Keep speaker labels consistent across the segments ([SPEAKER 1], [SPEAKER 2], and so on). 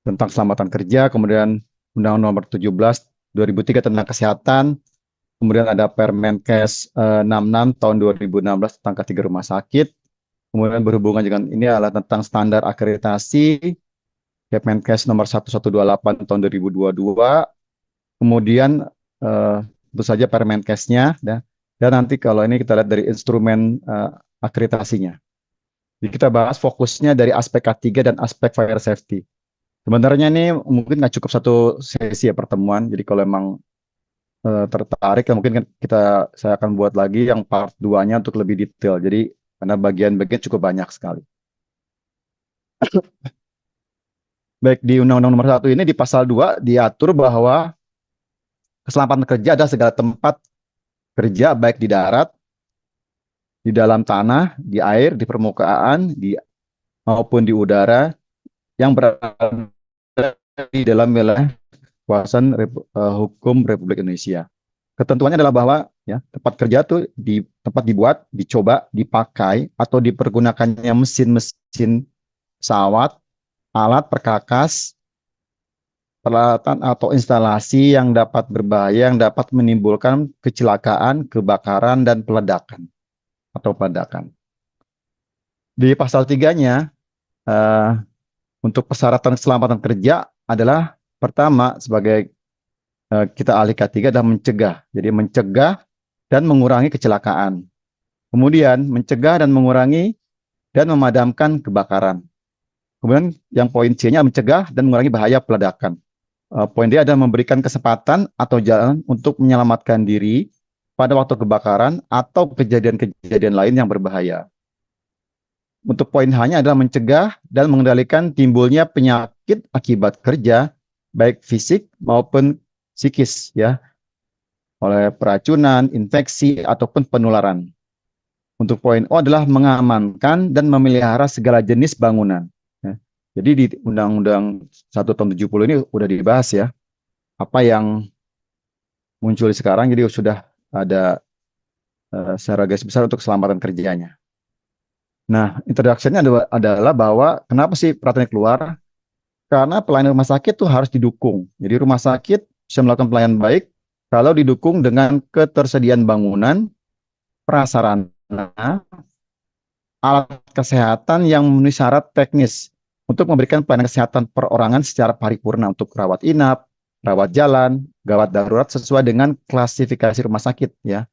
[SPEAKER 1] tentang keselamatan kerja, kemudian Undang-Undang Nomor 17 2003 tentang kesehatan, kemudian ada Permenkes 66 tahun 2016 tentang kategori rumah sakit, kemudian berhubungan dengan ini adalah tentang standar akreditasi, Permenkes nomor 1128 tahun 2022, kemudian tentu saja Permenkesnya, dan nanti kalau ini kita lihat dari instrumen akreditasinya. Jadi kita bahas fokusnya dari aspek K3 dan aspek fire safety. Sebenarnya ini mungkin nggak cukup satu sesi ya pertemuan. Jadi kalau emang tertarik, ya mungkin kan saya akan buat lagi yang part 2-nya untuk lebih detail. Jadi karena bagian-bagian cukup banyak sekali. Baik, di Undang-Undang Nomor 1 ini di pasal 2 diatur bahwa keselamatan kerja adalah segala tempat kerja baik di darat, di dalam tanah, di air, di permukaan, maupun di udara yang berada di dalam wilayah kawasan hukum Republik Indonesia. Ketentuannya adalah bahwa ya tempat kerja tuh tempat dibuat, dicoba, dipakai atau dipergunakannya mesin-mesin pesawat, alat perkakas, peralatan atau instalasi yang dapat berbahaya, yang dapat menimbulkan kecelakaan, kebakaran, dan peledakan atau peledakan. Di pasal 3-nya, untuk persyaratan keselamatan kerja adalah pertama sebagai kita ahli K3 adalah mencegah. Jadi mencegah dan mengurangi kecelakaan. Kemudian mencegah dan mengurangi dan memadamkan kebakaran. Kemudian yang poin C-nya mencegah dan mengurangi bahaya peledakan. Poin D adalah memberikan kesempatan atau jalan untuk menyelamatkan diri pada waktu kebakaran atau kejadian-kejadian lain yang berbahaya. Untuk poin H-nya adalah mencegah dan mengendalikan timbulnya penyakit akibat kerja, baik fisik maupun psikis, ya, oleh peracunan, infeksi, ataupun penularan. Untuk poin O adalah mengamankan dan memelihara segala jenis bangunan. Ya. Jadi di Undang-Undang 1 tahun 70 ini sudah dibahas ya, apa yang muncul sekarang, jadi sudah ada secara garis besar untuk keselamatan kerjanya. Nah, introduction-nya adalah bahwa kenapa sih peraturan keluar? Karena pelayanan rumah sakit itu harus didukung. Jadi rumah sakit bisa melakukan pelayanan baik kalau didukung dengan ketersediaan bangunan, prasarana, alat kesehatan yang memenuhi syarat teknis untuk memberikan pelayanan kesehatan perorangan secara paripurna untuk rawat inap, rawat jalan, gawat darurat sesuai dengan klasifikasi rumah sakit ya.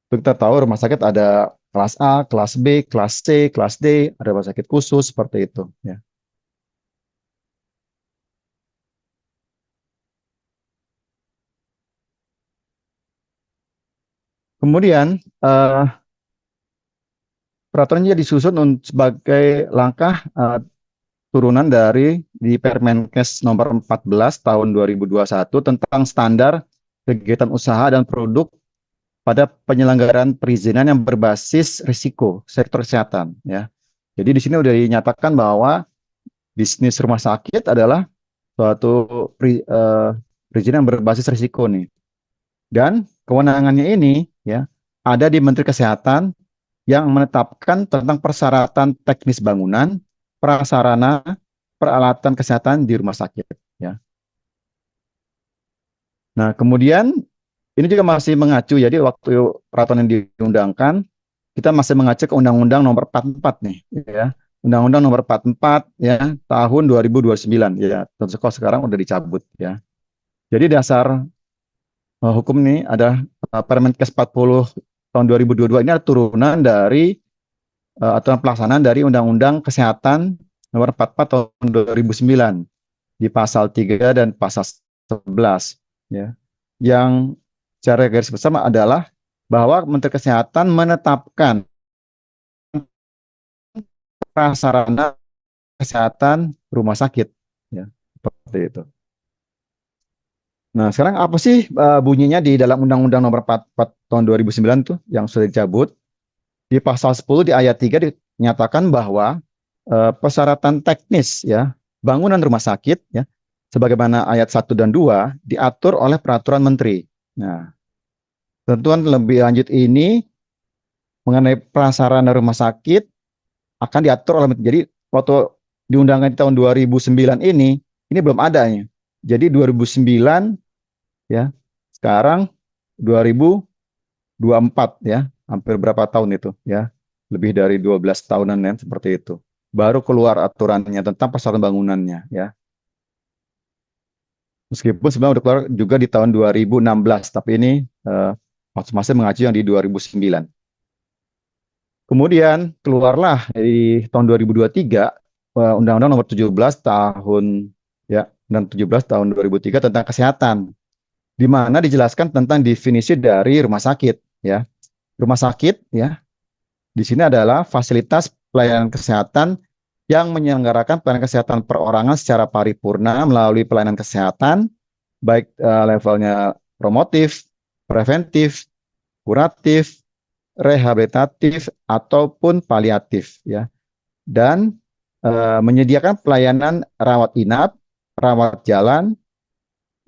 [SPEAKER 1] Kita tahu rumah sakit ada kelas A, kelas B, kelas C, kelas D, ada rumah sakit khusus seperti itu ya. Kemudian peraturannya disusun sebagai langkah turunan dari di Permenkes nomor 14 tahun 2021 tentang standar kegiatan usaha dan produk pada penyelenggaraan perizinan yang berbasis risiko sektor kesehatan ya. Jadi di sini sudah dinyatakan bahwa bisnis rumah sakit adalah suatu perizinan yang berbasis risiko nih. Dan kewenangannya ini ya ada di Menteri Kesehatan yang menetapkan tentang persyaratan teknis bangunan, prasarana, peralatan kesehatan di rumah sakit. Ya. Nah, kemudian ini juga masih mengacu, jadi waktu peraturan yang diundangkan, kita masih mengacu ke Undang-Undang Nomor 44 nih, ya. Undang-Undang Nomor 44 ya tahun 2029 ya. Tentu sekarang udah dicabut ya. Jadi dasar hukum ini ada Permenkes 40 tahun 2022 ini adalah turunan dari aturan pelaksanaan dari Undang-Undang Kesehatan Nomor 44 tahun 2009 di pasal 3 dan pasal 11 ya. Yang secara garis besar adalah bahwa Menteri Kesehatan menetapkan prasarana kesehatan rumah sakit ya, seperti itu. Nah, sekarang apa sih bunyinya di dalam Undang-Undang Nomor 44 tahun 2009 tuh yang sudah dicabut? Di pasal 10 di ayat 3 dinyatakan bahwa persyaratan teknis ya bangunan rumah sakit ya sebagaimana ayat 1 dan 2 diatur oleh peraturan menteri. Nah, tentuan lebih lanjut ini mengenai prasarana rumah sakit akan diatur oleh menteri. Jadi waktu diundangkan di tahun 2009 ini ini belum adanya. Jadi 2009 ya, sekarang 2024 ya, hampir berapa tahun itu ya, lebih dari 12 tahunan ya, seperti itu. Baru keluar aturannya tentang persyaratan bangunannya ya. Meskipun sebenarnya udah keluar juga di tahun 2016, tapi ini masing-masing mengacu yang di 2009. Kemudian keluarlah di tahun 2023 Undang-Undang Nomor 17 tahun ya, dan 17 tahun 2003 tentang kesehatan, di mana dijelaskan tentang definisi dari rumah sakit ya. Rumah sakit ya, di sini adalah fasilitas pelayanan kesehatan yang menyelenggarakan pelayanan kesehatan perorangan secara paripurna melalui pelayanan kesehatan baik levelnya promotif, preventif, kuratif, rehabilitatif ataupun paliatif ya, dan menyediakan pelayanan rawat inap, rawat jalan,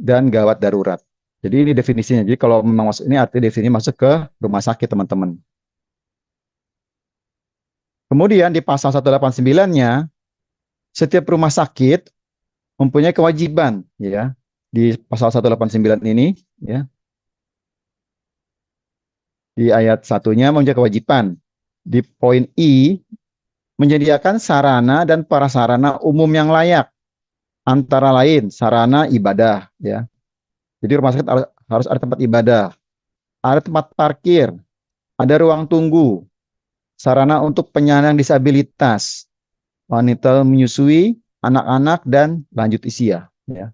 [SPEAKER 1] dan gawat darurat. Jadi ini definisinya. Jadi kalau memang masuk ini arti definisinya masuk ke rumah sakit teman-teman. Kemudian di pasal 189-nya, setiap rumah sakit mempunyai kewajiban ya. Di pasal 189 ini ya, di ayat satunya mempunyai kewajiban. Di poin I, menyediakan sarana dan prasarana umum yang layak, antara lain sarana ibadah ya. Jadi rumah sakit harus ada tempat ibadah, ada tempat parkir, ada ruang tunggu, sarana untuk penyandang disabilitas, wanita menyusui, anak-anak, dan lanjut usia ya.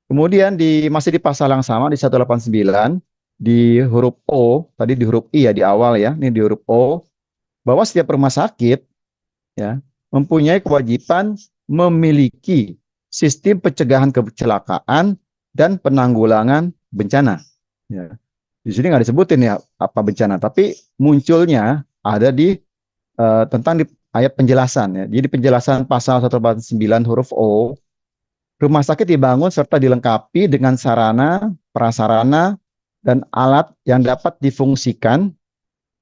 [SPEAKER 1] Kemudian masih di pasal yang sama di 189 di huruf O, tadi di huruf I ya di awal ya, ini di huruf O, bahwa setiap rumah sakit ya mempunyai kewajiban memiliki sistem pencegahan kecelakaan dan penanggulangan bencana. Ya. Di sini nggak disebutin ya apa bencana, tapi munculnya ada di tentang di ayat penjelasan ya. Jadi penjelasan pasal 189 huruf O, rumah sakit dibangun serta dilengkapi dengan sarana, prasarana, dan alat yang dapat difungsikan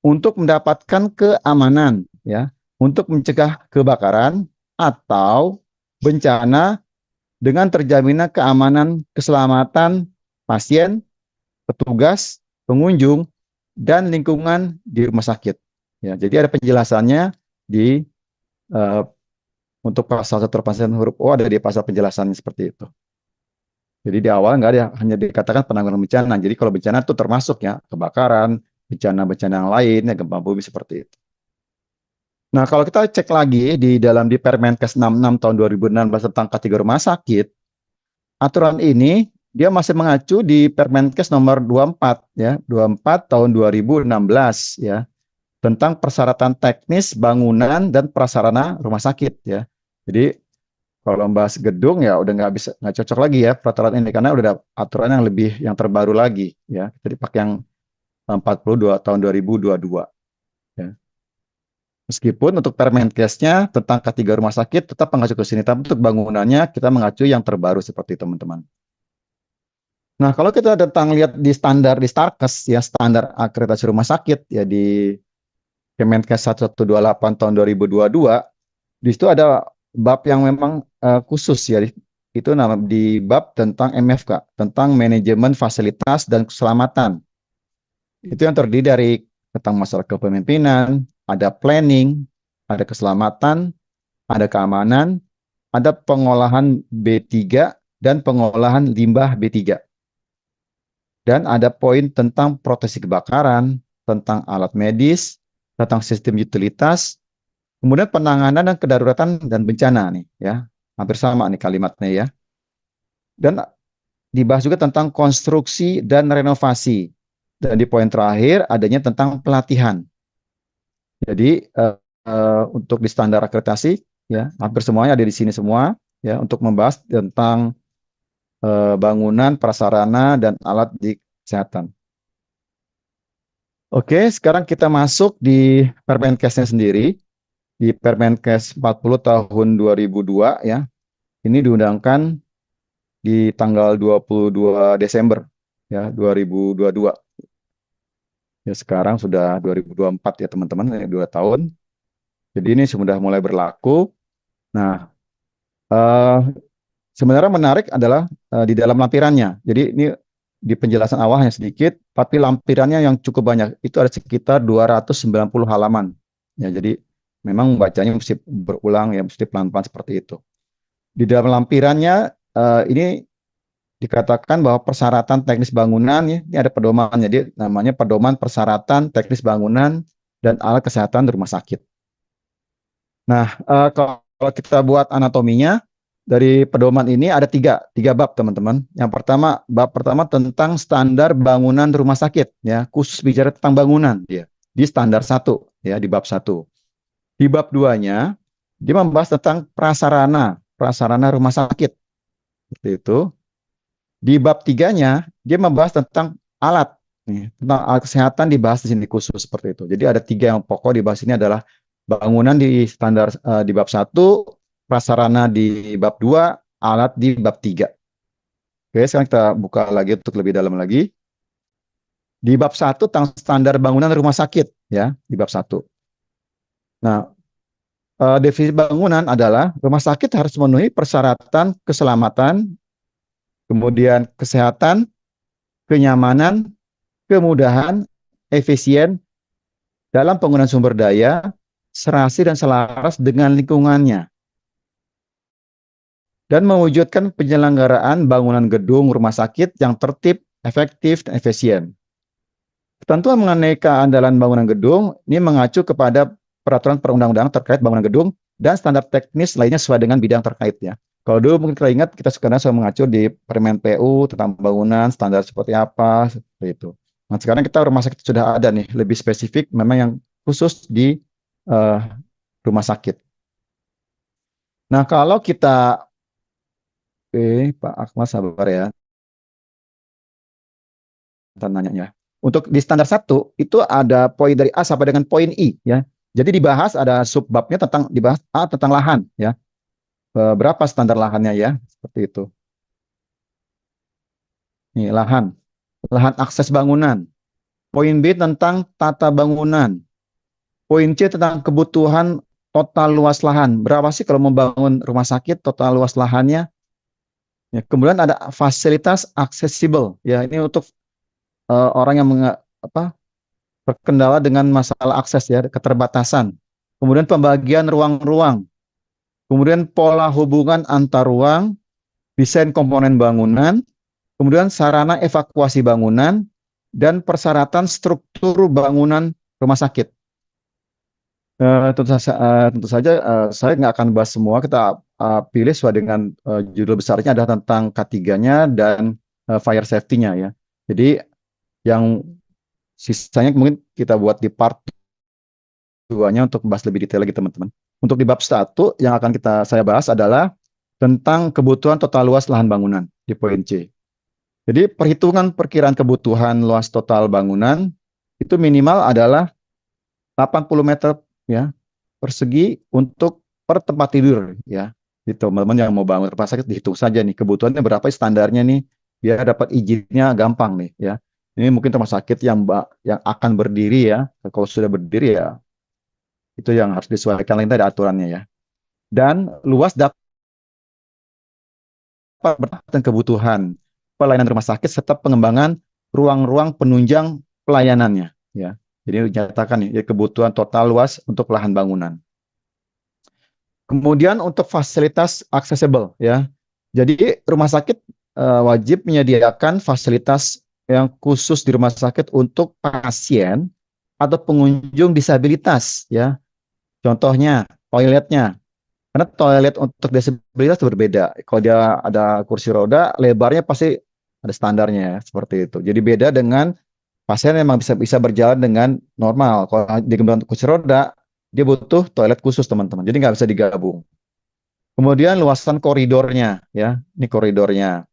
[SPEAKER 1] untuk mendapatkan keamanan ya, untuk mencegah kebakaran atau bencana dengan terjaminnya keamanan keselamatan pasien, petugas, pengunjung, dan lingkungan di rumah sakit. Ya, jadi ada penjelasannya di uh, untuk pasal 189 huruf O, ada di pasal penjelasannya seperti itu. Jadi di awal nggak ada, hanya dikatakan penanggulangan bencana. Jadi kalau bencana itu termasuk ya kebakaran, bencana-bencana yang lain, ya gempa bumi seperti itu. Nah, kalau kita cek lagi di Permenkes 66 tahun 2016 tentang kategori rumah sakit, aturan ini dia masih mengacu di Permenkes nomor 24 ya, 24 tahun 2016 ya, tentang persyaratan teknis bangunan dan prasarana rumah sakit ya. Jadi kalau membahas gedung ya udah nggak cocok lagi ya peraturan ini karena udah ada aturan yang lebih yang terbaru lagi ya. Kita dipakai yang 42 tahun 2022 ya. Meskipun untuk Permenkesnya tentang kategori rumah sakit tetap mengacu ke sini, tapi untuk bangunannya kita mengacu yang terbaru seperti teman-teman. Nah, kalau kita tentang lihat di standar di Starkes ya, standar akreditasi rumah sakit ya di Kemenkes 1128 tahun 2022, di situ ada bab yang memang khusus ya, itu nama di bab tentang MFK, tentang manajemen fasilitas dan keselamatan. Itu yang terdiri dari tentang masalah kepemimpinan, ada planning, ada keselamatan, ada keamanan, ada pengolahan B3 dan pengolahan limbah B3. Dan ada poin tentang proteksi kebakaran, tentang alat medis, tentang sistem utilitas, kemudian penanganan dan kedaruratan dan bencana nih ya. Hampir sama nih kalimatnya ya. Dan dibahas juga tentang konstruksi dan renovasi. Dan di poin terakhir adanya tentang pelatihan. Jadi untuk di standar akreditasi ya hampir semuanya ada di sini semua ya untuk membahas tentang bangunan, prasarana dan alat di kesehatan. Oke, sekarang kita masuk di Permenkesnya sendiri. Di Permenkes 40 tahun 2002 ya. Ini diundangkan di tanggal 22 Desember ya 2022. Ya sekarang sudah 2024 ya teman-teman, 2 tahun. Jadi ini sudah mulai berlaku. Nah, sebenarnya menarik adalah di dalam lampirannya. Jadi ini di penjelasan awal hanya sedikit, tapi lampirannya yang cukup banyak. Itu ada sekitar 290 halaman. Ya, jadi memang bacanya mesti berulang ya, mesti pelan-pelan seperti itu. Di dalam lampirannya ini dikatakan bahwa persyaratan teknis bangunan ya, ini ada pedoman, jadi namanya pedoman persyaratan teknis bangunan dan alat kesehatan di rumah sakit. Nah, kalau kita buat anatominya dari pedoman ini ada tiga bab teman-teman. Yang pertama, bab pertama tentang standar bangunan rumah sakit ya, khusus bicara tentang bangunan ya, di standar 1 ya, di bab 1. Di bab 2-nya dia membahas tentang prasarana rumah sakit. Seperti itu. Di bab 3-nya dia membahas tentang alat. Nih, tentang alat kesehatan dibahas di sini khusus seperti itu. Jadi ada 3 yang pokok dibahas ini adalah bangunan di standar di bab 1, prasarana di bab 2, alat di bab 3. Oke, sekarang kita buka lagi untuk lebih dalam lagi. Di bab 1 tentang standar bangunan rumah sakit ya, di bab 1. Nah, definisi bangunan adalah rumah sakit harus memenuhi persyaratan keselamatan, kemudian kesehatan, kenyamanan, kemudahan, efisien dalam penggunaan sumber daya, serasi dan selaras dengan lingkungannya, dan mewujudkan penyelenggaraan bangunan gedung rumah sakit yang tertib, efektif, dan efisien. Ketentuan mengenai keandalan bangunan gedung ini mengacu kepada peraturan perundang-undangan terkait bangunan gedung dan standar teknis lainnya sesuai dengan bidang terkaitnya. Kalau dulu mungkin kita ingat, kita sekarang sudah mengacu di Permen PU tentang bangunan, standar seperti apa, seperti itu. Nah, sekarang kita rumah sakit sudah ada nih, lebih spesifik memang yang khusus di rumah sakit. Nah, kalau kita, Pak Akmal sabar ya, kita nanya ya. Untuk di standar 1, itu ada poin dari A sampai dengan poin I, ya. Jadi dibahas, ada subbabnya tentang, dibahas A tentang lahan, ya. Berapa standar lahannya ya, seperti itu. Nih, lahan akses bangunan. Poin B tentang tata bangunan. Poin C tentang kebutuhan total luas lahan. Berapa sih kalau membangun rumah sakit, total luas lahannya? Ya, kemudian ada fasilitas aksesibel. Ya, ini untuk orang yang berkendala dengan masalah akses ya, keterbatasan. Kemudian pembagian ruang-ruang. Kemudian pola hubungan antar ruang, desain komponen bangunan, kemudian sarana evakuasi bangunan, dan persyaratan struktur bangunan rumah sakit. Tentu saja saya nggak akan bahas semua, kita pilih sesuai dengan judul besarnya adalah tentang K3-nya dan fire safety-nya ya. Jadi yang sisanya mungkin kita buat di part 2-nya untuk membahas lebih detail lagi teman-teman. Untuk di bab 1 yang akan saya bahas adalah tentang kebutuhan total luas lahan bangunan di poin C. Jadi perhitungan perkiraan kebutuhan luas total bangunan itu minimal adalah 80 meter ya persegi untuk per tempat tidur ya. Gitu, teman-teman yang mau bangun rumah sakit dihitung saja nih kebutuhannya berapa standarnya nih biar dapat izinnya gampang nih ya. Ini mungkin rumah sakit yang akan berdiri ya. Kalau sudah berdiri ya itu yang harus disesuaikan lain tadi aturannya ya. Dan luas dapat berdasarkan kebutuhan pelayanan rumah sakit serta pengembangan ruang-ruang penunjang pelayanannya ya. Jadi dinyatakan ya kebutuhan total luas untuk lahan bangunan. Kemudian untuk fasilitas aksesibel ya. Jadi rumah sakit wajib menyediakan fasilitas yang khusus di rumah sakit untuk pasien atau pengunjung disabilitas ya. Contohnya toiletnya. Karena toilet untuk disabilitas berbeda. Kalau dia ada kursi roda, lebarnya pasti ada standarnya ya, seperti itu. Jadi beda dengan pasien yang memang bisa berjalan dengan normal. Kalau digunakan kursi roda, dia butuh toilet khusus teman-teman. Jadi nggak bisa digabung. Kemudian luasan koridornya, ya, ini koridornya.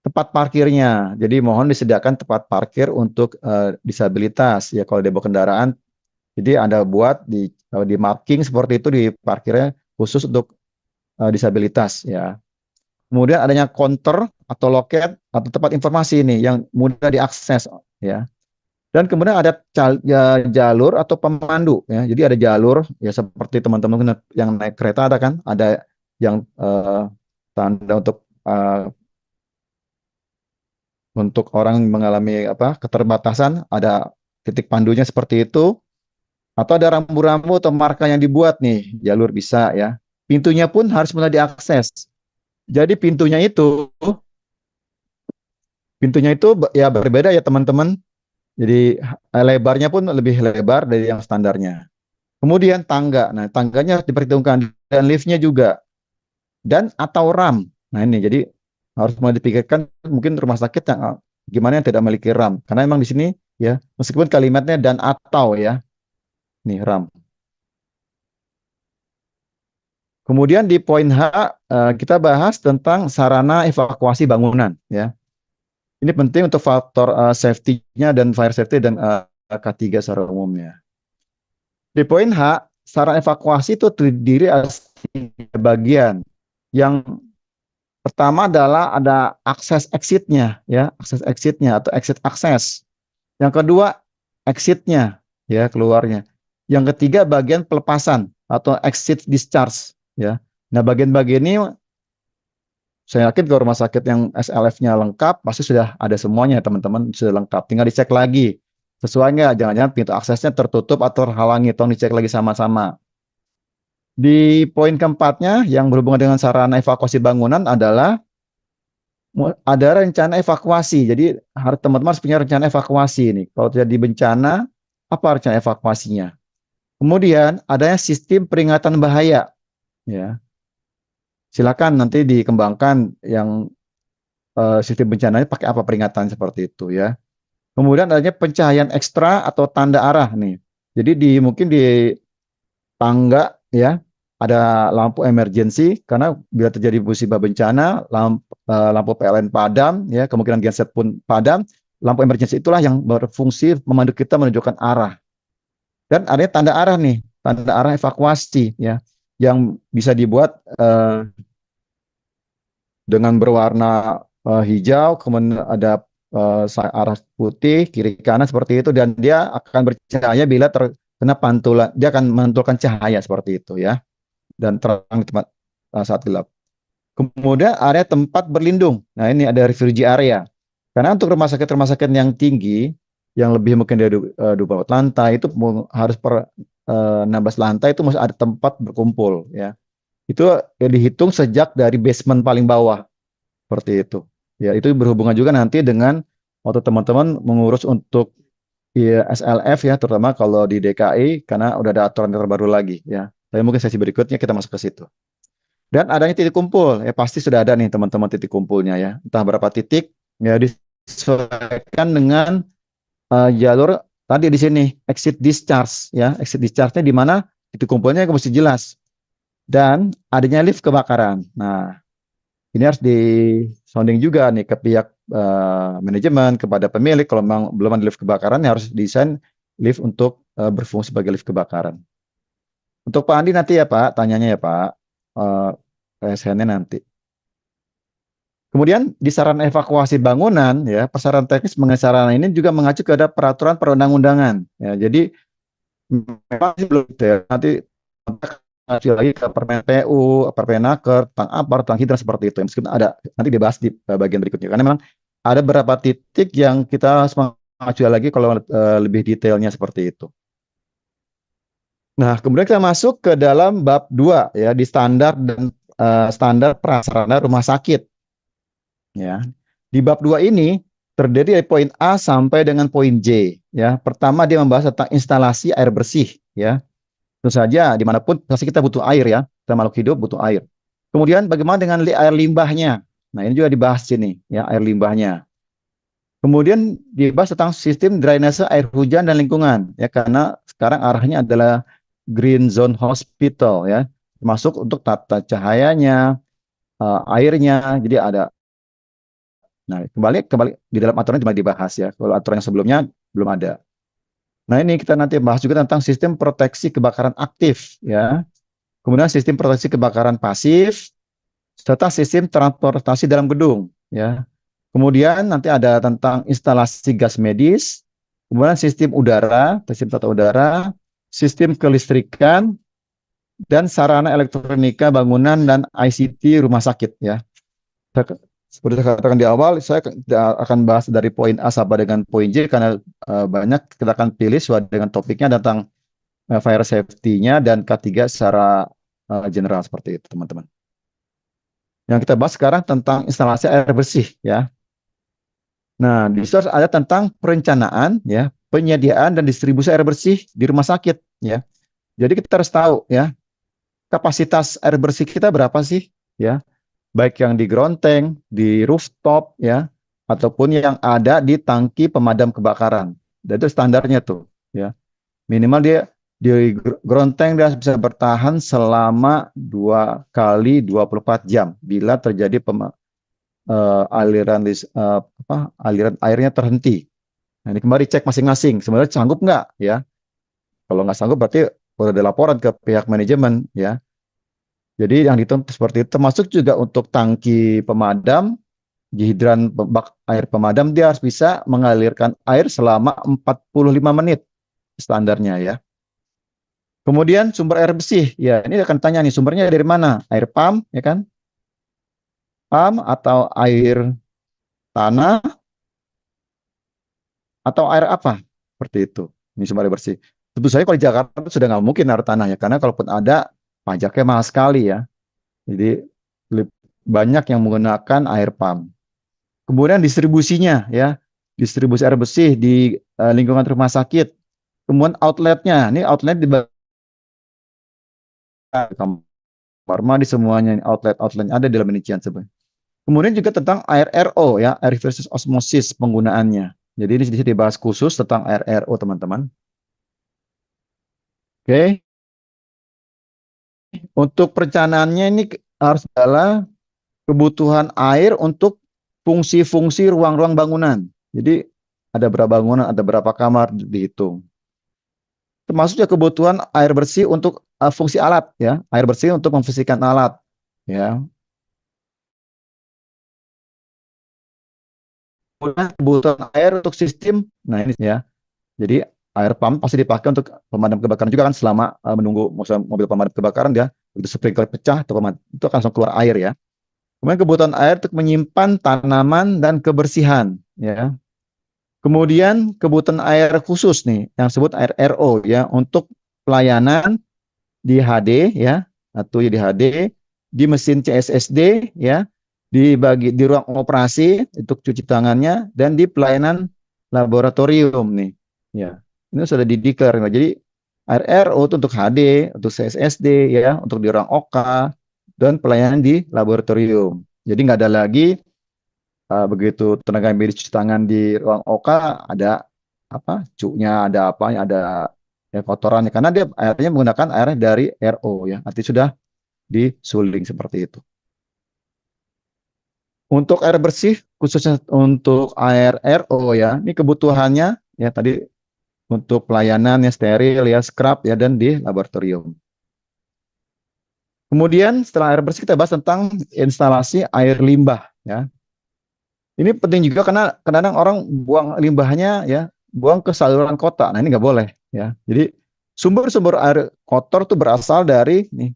[SPEAKER 1] Tempat parkirnya, jadi mohon disediakan tempat parkir untuk disabilitas. Ya kalau dia bawa kendaraan, jadi Anda buat di marking seperti itu di parkirnya khusus untuk disabilitas. Ya. Kemudian adanya counter atau loket atau tempat informasi ini yang mudah diakses. Ya. Dan kemudian ada jalur atau pemandu ya. Jadi ada jalur ya seperti teman-teman yang naik kereta ada kan, ada yang tanda untuk orang yang mengalami keterbatasan, ada titik pandunya seperti itu, atau ada rambu-rambu atau marka yang dibuat nih, jalur bisa ya. Pintunya pun harus mudah diakses. Jadi pintunya itu ya berbeda ya teman-teman. Jadi lebarnya pun lebih lebar dari yang standarnya. Kemudian tangga. Nah, tangganya harus diperhitungkan dan liftnya juga dan atau RAM. Nah, ini jadi harus mulai dipikirkan mungkin rumah sakit yang gimana yang tidak memiliki RAM. Karena memang di sini ya, meskipun kalimatnya dan atau ya. Nih RAM. Kemudian di poin H kita bahas tentang sarana evakuasi bangunan ya. Ini penting untuk faktor safety-nya dan fire safety dan K3 secara umumnya. Di poin H, sarana evakuasi itu terdiri atas 3 bagian. Yang pertama adalah ada akses exit-nya ya, akses exit-nya atau exit akses. Yang kedua exit-nya ya, keluarnya. Yang ketiga bagian pelepasan atau exit discharge ya. Nah, bagian-bagian ini saya yakin kalau rumah sakit yang SLF-nya lengkap, pasti sudah ada semuanya teman-teman, sudah lengkap. Tinggal dicek lagi, sesuai nggak? Jangan-jangan pintu aksesnya tertutup atau terhalangi, tolong dicek lagi sama-sama. Di poin keempatnya, yang berhubungan dengan sarana evakuasi bangunan adalah ada rencana evakuasi. Jadi harus teman-teman harus punya rencana evakuasi ini. Kalau terjadi bencana, apa rencana evakuasinya? Kemudian adanya sistem peringatan bahaya. Ya, silakan nanti dikembangkan yang sistem bencananya pakai apa peringatan seperti itu ya. Kemudian adanya pencahayaan ekstra atau tanda arah nih. Jadi mungkin di tangga ya ada lampu emergency karena bila terjadi musibah bencana lampu PLN padam ya, kemungkinan genset pun padam. Lampu emergency itulah yang berfungsi memandu kita menunjukkan arah. Dan adanya tanda arah nih, tanda arah evakuasi ya yang bisa dibuat dengan berwarna hijau, kemudian ada arah putih, kiri kanan seperti itu, dan dia akan bercahaya bila terkena pantulan, dia akan memantulkan cahaya seperti itu ya, dan terang di tempat saat gelap. Kemudian area tempat berlindung, nah ini ada refugee area, karena untuk rumah sakit yang tinggi, yang lebih mungkin dari 24 lantai, itu harus per 16 lantai itu masih ada tempat berkumpul ya. Itu dihitung sejak dari basement paling bawah seperti itu. Ya, itu berhubungan juga nanti dengan waktu teman-teman mengurus untuk ya, SLF ya, terutama kalau di DKI karena udah ada aturan terbaru lagi ya. Tapi mungkin sesi berikutnya kita masuk ke situ. Dan adanya titik kumpul, ya pasti sudah ada nih teman-teman titik kumpulnya ya. Entah berapa titik, ya disesuaikan dengan jalur tadi di sini exit discharge ya. Exit discharge-nya di mana titik kumpulnya mesti jelas. Dan adanya lift kebakaran. Nah, ini harus di sounding juga nih ke pihak manajemen, kepada pemilik kalau memang belum ada lift kebakaran harus desain lift untuk berfungsi sebagai lift kebakaran. Untuk Pak Andi nanti ya Pak, tanyanya ya Pak, PSN-nya nanti. Kemudian di sarana evakuasi bangunan ya, persyaratan teknis mengenai sarana ini juga mengacu kepada peraturan perundang-undangan. Ya, jadi memang belum detail. Nanti lagi ke Permen PU, Permenaker, tentang apa, tentang hidran seperti itu. Meskipun ada nanti dibahas di bagian berikutnya. Karena memang ada beberapa titik yang kita mengacu lagi kalau lebih detailnya seperti itu. Nah, kemudian kita masuk ke dalam bab 2 ya di standar dan standar prasarana rumah sakit. Ya. Di bab 2 ini terdiri dari poin A sampai dengan poin J ya. Pertama dia membahas tentang instalasi air bersih ya. Tentu saja dimanapun pasti kita butuh air ya. Kita makhluk hidup butuh air. Kemudian bagaimana dengan air limbahnya? Nah, ini juga dibahas sini ya, air limbahnya. Kemudian dibahas tentang sistem drainase air hujan dan lingkungan ya, karena sekarang arahnya adalah green zone hospital ya, termasuk untuk tata cahayanya, airnya. Jadi ada. Nah, kembali di dalam aturan cuma dibahas ya. Kalau aturan yang sebelumnya belum ada. Nah, ini kita nanti bahas juga tentang sistem proteksi kebakaran aktif ya. Kemudian sistem proteksi kebakaran pasif serta sistem transportasi dalam gedung ya. Kemudian nanti ada tentang instalasi gas medis, kemudian sistem udara, sistem tata udara, sistem kelistrikan dan sarana elektronika bangunan dan ICT rumah sakit ya. Saya- Seperti saya katakan di awal, saya tidak akan bahas dari poin A sampai dengan poin J karena banyak kita akan pilih sesuai dengan topiknya tentang fire safety-nya dan K3 secara general seperti itu, teman-teman. Yang kita bahas sekarang tentang instalasi air bersih, ya. Nah, di situ ada tentang perencanaan, ya, penyediaan dan distribusi air bersih di rumah sakit, ya. Jadi kita harus tahu, ya, kapasitas air bersih kita berapa sih, ya, baik yang di ground tank, di rooftop, ya, ataupun yang ada di tangki pemadam kebakaran. Dan itu standarnya tuh, ya. Minimal dia di ground tank dia bisa bertahan selama 2 kali 24 jam bila terjadi aliran airnya terhenti. Nah, ini kembali cek masing-masing. Sebenarnya sanggup nggak, ya? Kalau nggak sanggup berarti perlu ada laporan ke pihak manajemen, ya. Jadi yang dihitung seperti itu, termasuk juga untuk tangki pemadam, hidran bak air pemadam dia harus bisa mengalirkan air selama 45 menit standarnya, ya. Kemudian sumber air bersih, ya ini akan tanya nih sumbernya dari mana? Air pump, ya kan? Pump atau air tanah atau air apa? Seperti itu. Ini sumber air bersih. Tentu saja kalau di Jakarta itu sudah nggak mungkin air tanah ya, karena kalaupun ada pajaknya mahal sekali ya. Jadi banyak yang menggunakan air pump. Kemudian distribusinya ya, distribusi air bersih di lingkungan rumah sakit. Kemudian outletnya, ini outlet di kamar mandi semuanya, outlet ada di dalam rincian sebenarnya. Kemudian juga tentang air RO ya, air versus osmosis penggunaannya. Jadi ini sedikit dibahas khusus tentang air RO teman-teman. Oke, untuk perencanaannya ini harus adalah kebutuhan air untuk fungsi-fungsi ruang-ruang bangunan. Jadi ada berapa bangunan, ada berapa kamar dihitung. Termasuk juga kebutuhan air bersih untuk fungsi alat ya, air bersih untuk memfungsikan alat ya. Kebutuhan air untuk sistem. Nah, ini ya. Jadi air pump pasti dipakai untuk pemadam kebakaran juga kan selama menunggu mobil pemadam kebakaran dia begitu sprinkler pecah atau itu akan langsung keluar air ya. Kemudian kebutuhan air untuk menyimpan tanaman dan kebersihan ya. Kemudian kebutuhan air khusus nih yang disebut air RO ya untuk pelayanan di HD ya atau di HD di mesin CSSD ya di ruang operasi untuk cuci tangannya dan di pelayanan laboratorium nih ya ini sudah dideklar jadi air RO itu untuk HD untuk CSSD ya untuk di ruang OK dan pelayanan di laboratorium jadi nggak ada lagi begitu tenaga medis cuci tangan di ruang OK ada apa cuknya ada apa ada ya, kotorannya karena dia airnya menggunakan air dari RO ya arti sudah disuling seperti itu. Untuk air bersih khususnya untuk air RO ya ini kebutuhannya ya tadi untuk pelayanan ya steril ya scrub ya dan di laboratorium. Kemudian setelah air bersih kita bahas tentang instalasi air limbah ya. Ini penting juga karena kadang-kadang orang buang limbahnya ya, buang ke saluran kota. Nah, ini nggak boleh ya. Jadi sumber-sumber air kotor itu berasal dari nih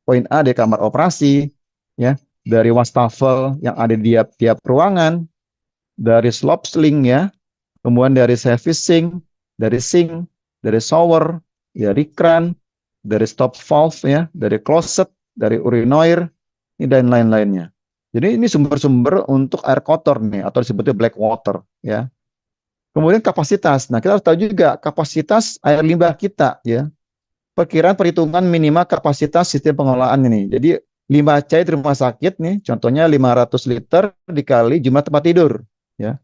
[SPEAKER 1] poin A dari kamar operasi ya, dari wastafel yang ada di tiap ruangan, dari slop sling ya, kemudian dari servicing, dari sink, dari shower, dari kran, dari stop valve ya, dari closet, dari urinoir, dan lain-lainnya. Jadi ini sumber-sumber untuk air kotor nih atau disebutnya black water ya. Kemudian kapasitas. Nah, kita harus tahu juga kapasitas air limbah kita ya. Perkiraan perhitungan minimal kapasitas sistem pengelolaan ini. Jadi limbah cair di rumah sakit nih, contohnya 500 liter dikali jumlah tempat tidur ya.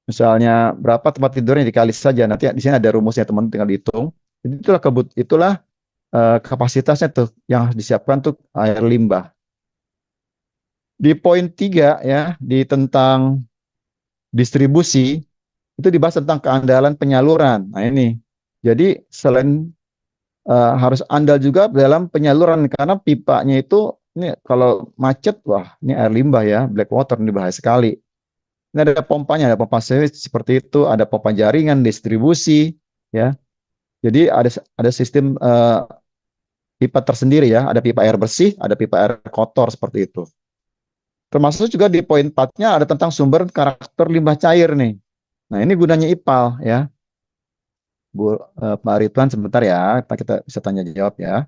[SPEAKER 1] Misalnya berapa tempat tidurnya dikali saja. Nanti di sini ada rumusnya teman tinggal dihitung. Jadi itulah kapasitasnya tuh yang harus disiapkan untuk air limbah. Di poin 3 ya, di tentang distribusi, itu dibahas tentang keandalan penyaluran. Nah ini, jadi selain harus andal juga dalam penyaluran, karena pipanya itu, ini kalau macet, wah ini air limbah ya, black water, ini bahaya sekali. Ini ada pompanya, ada pompa sewage seperti itu, ada pompa jaringan, distribusi, ya. Jadi ada sistem pipa tersendiri ya, ada pipa air bersih, ada pipa air kotor seperti itu. Termasuk juga di poin 4-nya ada tentang sumber karakter limbah cair nih. Nah, ini gunanya IPAL ya. Pak Ridwan sebentar ya, kita bisa tanya jawab ya.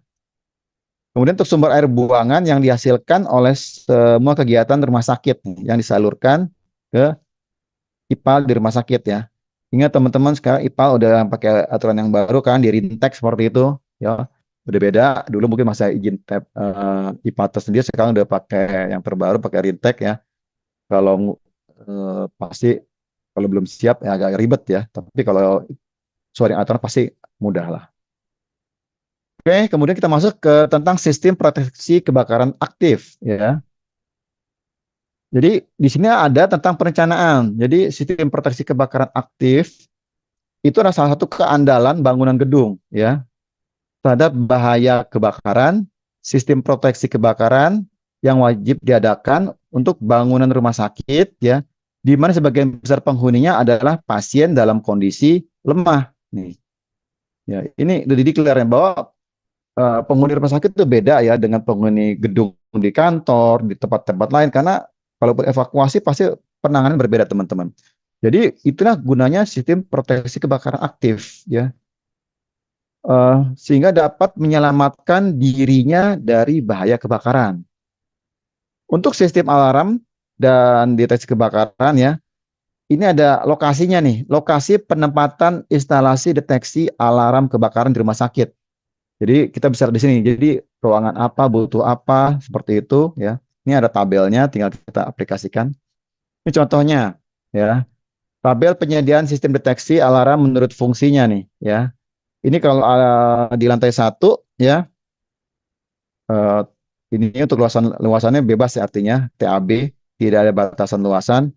[SPEAKER 1] Kemudian untuk sumber air buangan yang dihasilkan oleh semua kegiatan rumah sakit nih, yang disalurkan ke IPAL di rumah sakit ya. Ingat teman-teman, sekarang IPAL udah pakai aturan yang baru kan, di Rintek seperti itu ya. Udah beda, dulu mungkin masih izin tab IPAL tersendiri, sekarang udah pakai yang terbaru, pakai Rintek ya. Kalau pasti kalau belum siap ya agak ribet ya, tapi kalau suara aturan pasti mudah lah. Oke, kemudian kita masuk ke tentang sistem proteksi kebakaran aktif ya. Jadi di sini ada tentang perencanaan. Jadi sistem proteksi kebakaran aktif itu adalah salah satu keandalan bangunan gedung ya terhadap bahaya kebakaran, sistem proteksi kebakaran yang wajib diadakan untuk bangunan rumah sakit ya, di mana sebagian besar penghuninya adalah pasien dalam kondisi lemah nih. Ya, ini udah dideklarasi bahwa penghuni rumah sakit itu beda ya dengan penghuni gedung di kantor, di tempat-tempat lain karena kalau evakuasi pasti penanganan berbeda teman-teman. Jadi itulah gunanya sistem proteksi kebakaran aktif ya. Sehingga dapat menyelamatkan dirinya dari bahaya kebakaran. Untuk sistem alarm dan deteksi kebakaran ya, ini ada lokasinya nih, lokasi penempatan instalasi deteksi alarm kebakaran di rumah sakit. Jadi kita bisa lihat di sini. Jadi ruangan apa, butuh apa, seperti itu ya. Ini ada tabelnya, tinggal kita aplikasikan. Ini contohnya ya. Tabel penyediaan sistem deteksi alarm menurut fungsinya nih ya. Ini kalau di lantai 1 ya, eh, ini untuk luasannya bebas ya, artinya TAB, tidak ada batasan luasan.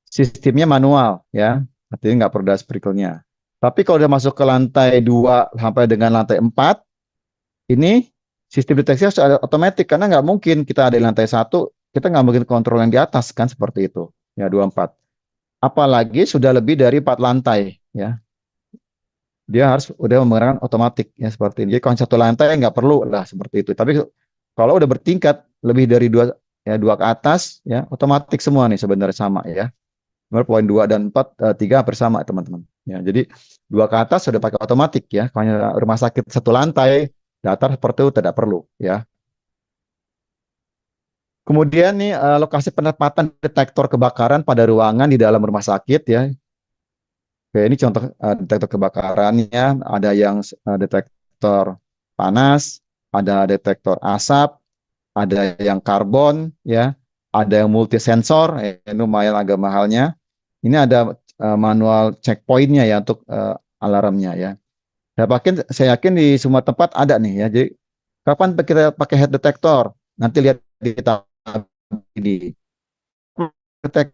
[SPEAKER 1] Sistemnya manual ya, artinya nggak perlu ada sprinklernya. Tapi kalau udah masuk ke lantai 2 sampai dengan lantai 4, ini sistem deteksi harus ada otomatis karena nggak mungkin kita ada di lantai 1, kita nggak mungkin kontrol yang di atas kan seperti itu. Ya 24. Apalagi sudah lebih dari 4 lantai ya. Dia harus udah menggunakan otomatis ya seperti ini. Jadi kalau satu lantai nggak perlu lah seperti itu. Tapi kalau udah bertingkat lebih dari dua ya, dua ke atas ya otomatis semua nih sebenarnya sama ya. Nomor poin 2 dan 4, 3 bersama teman-teman. Ya, jadi dua ke atas sudah pakai otomatis ya. Kalau rumah sakit satu lantai datar seperti itu tidak perlu ya. Kemudian nih lokasi penempatan detektor kebakaran pada ruangan di dalam rumah sakit ya. Oke, ini contoh detektor kebakarannya. Ada yang detektor panas, ada detektor asap, ada yang karbon, ya, ada yang multisensor, ini lumayan agak mahalnya. Ini ada manual checkpointnya ya untuk alarmnya ya. Saya yakin di semua tempat ada nih ya. Jadi kapan kita pakai head detector? Nanti lihat di tabel ini. Detek,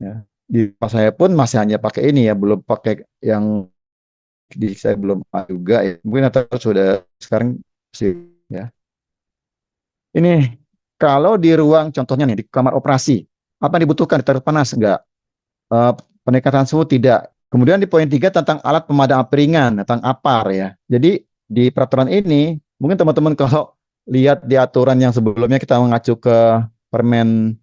[SPEAKER 1] ya. Di pas saya pun masih hanya pakai ini ya, belum pakai yang di saya belum juga ya. Mungkin atau sudah sekarang sih ya. Ini kalau di ruang contohnya nih di kamar operasi, apa yang dibutuhkan? Ditaruh panas enggak? Eh, Peningkatan suhu tidak. Kemudian di poin 3 tentang alat pemadam api ringan, tentang APAR ya. Jadi di peraturan ini, mungkin teman-teman kalau lihat di aturan yang sebelumnya kita mengacu ke Permen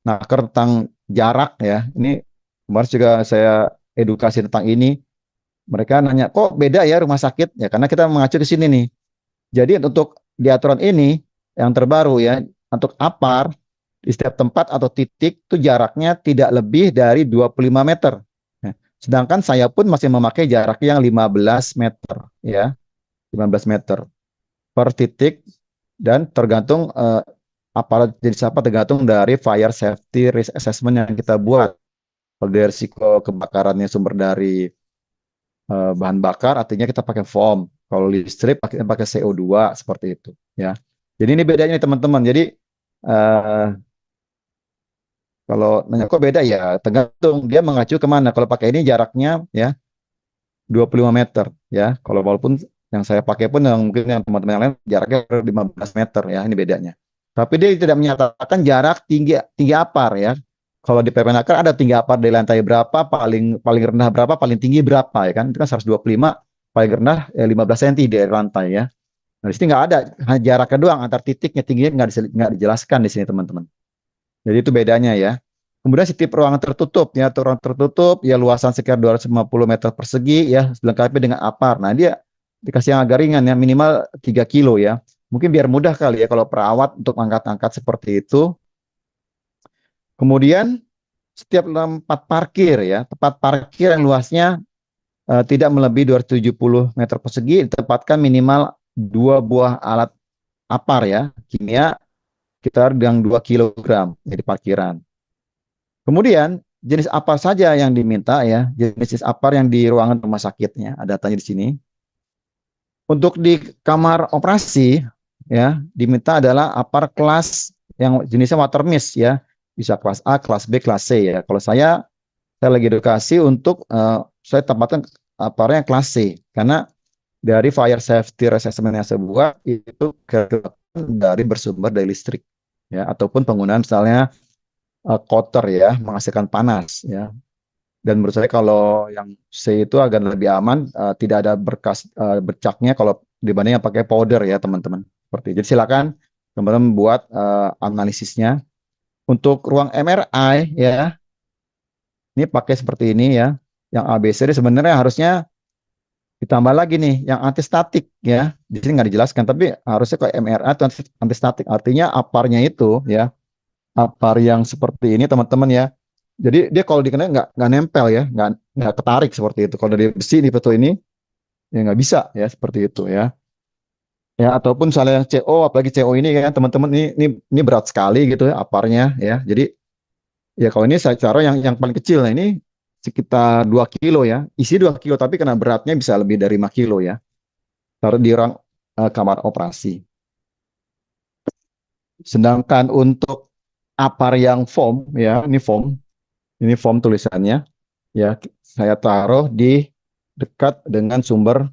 [SPEAKER 1] Naker tentang jarak ya. Ini kemarin juga saya edukasi tentang ini. Mereka nanya, kok beda ya rumah sakit? Ya karena kita mengacu di sini nih. Jadi untuk di aturan ini yang terbaru ya, untuk APAR di setiap tempat atau titik itu jaraknya tidak lebih dari 25 meter. Nah, sedangkan saya pun masih memakai jarak yang 15 meter ya, 15 meter per titik dan tergantung aparat jenis apa tergantung dari fire safety risk assessment yang kita buat. Kalau dari risiko kebakarannya sumber dari bahan bakar, artinya kita pakai foam. Kalau listrik pakai CO2 seperti itu ya. Jadi ini bedanya nih teman-teman. Jadi eh, kalau nanya kok beda ya, tergantung dia mengacu kemana. Kalau pakai ini jaraknya ya 25 meter ya. Kalau walaupun yang saya pakai pun yang mungkin yang teman-teman yang lain jaraknya 15 meter ya, ini bedanya. Tapi dia tidak menyatakan jarak tinggi tinggi apar ya. Kalau di Permenaker ada tinggi apar di lantai berapa, paling paling rendah berapa, paling tinggi berapa ya kan? Itu kan 125, paling rendah 15 cm dari lantai ya. Nah, di sini nggak ada, hanya jaraknya doang antar titiknya tingginya nggak dijelaskan di sini teman-teman. Jadi itu bedanya ya. Kemudian si tipe ruangan tertutup ya, atau ruangan tertutup ya luasan sekitar 250 meter persegi ya, dilengkapi dengan apar. Nah, dia dikasih yang agak ringan ya, minimal 3 kilo ya. Mungkin biar mudah kali ya kalau perawat untuk angkat-angkat seperti itu. Kemudian setiap tempat parkir ya, tempat parkir yang luasnya tidak melebihi 270 meter persegi ditempatkan minimal 2 buah alat apar ya, kimia sekitar yang 2 kilogram di parkiran. Kemudian jenis apa saja yang diminta ya, jenis apar yang di ruangan rumah sakitnya, ada datanya di sini. Untuk di kamar operasi ya, diminta adalah apar kelas yang jenisnya water mist ya, bisa kelas A, kelas B, kelas C ya. Kalau saya lagi edukasi untuk saya tempatkan aparnya kelas C karena dari fire safety assessment yang saya buat itu dari bersumber dari listrik ya, ataupun penggunaan misalnya kotor ya, menghasilkan panas ya. Dan menurut saya kalau yang C itu agak lebih aman, tidak ada berkas bercaknya kalau dibanding yang pakai powder ya teman-teman. Seperti jadi silakan teman-teman buat analisisnya. Untuk ruang MRI ya, ini pakai seperti ini ya. Yang ABCD sebenarnya harusnya ditambah lagi nih yang antistatik ya. Di sini nggak dijelaskan, tapi harusnya kayak MRI atau antistatik. Artinya aparnya itu ya, apar yang seperti ini teman-teman ya. Jadi dia kalau dikena nggak nempel ya, nggak ketarik seperti itu. Kalau dari besi di foto ini ya nggak bisa ya seperti itu ya. Ya ataupun misalnya CO, apalagi CO ini kan teman-teman ini berat sekali gitu ya aparnya ya. Jadi ya kalau ini saya taruh yang paling kecil, nah ini sekitar 2 kilo ya. Isi 2 kilo tapi karena beratnya bisa lebih dari 5 kilo ya. Taruh di ruang kamar operasi. Sedangkan untuk apar yang foam ya, ini foam tulisannya ya, saya taruh di dekat dengan sumber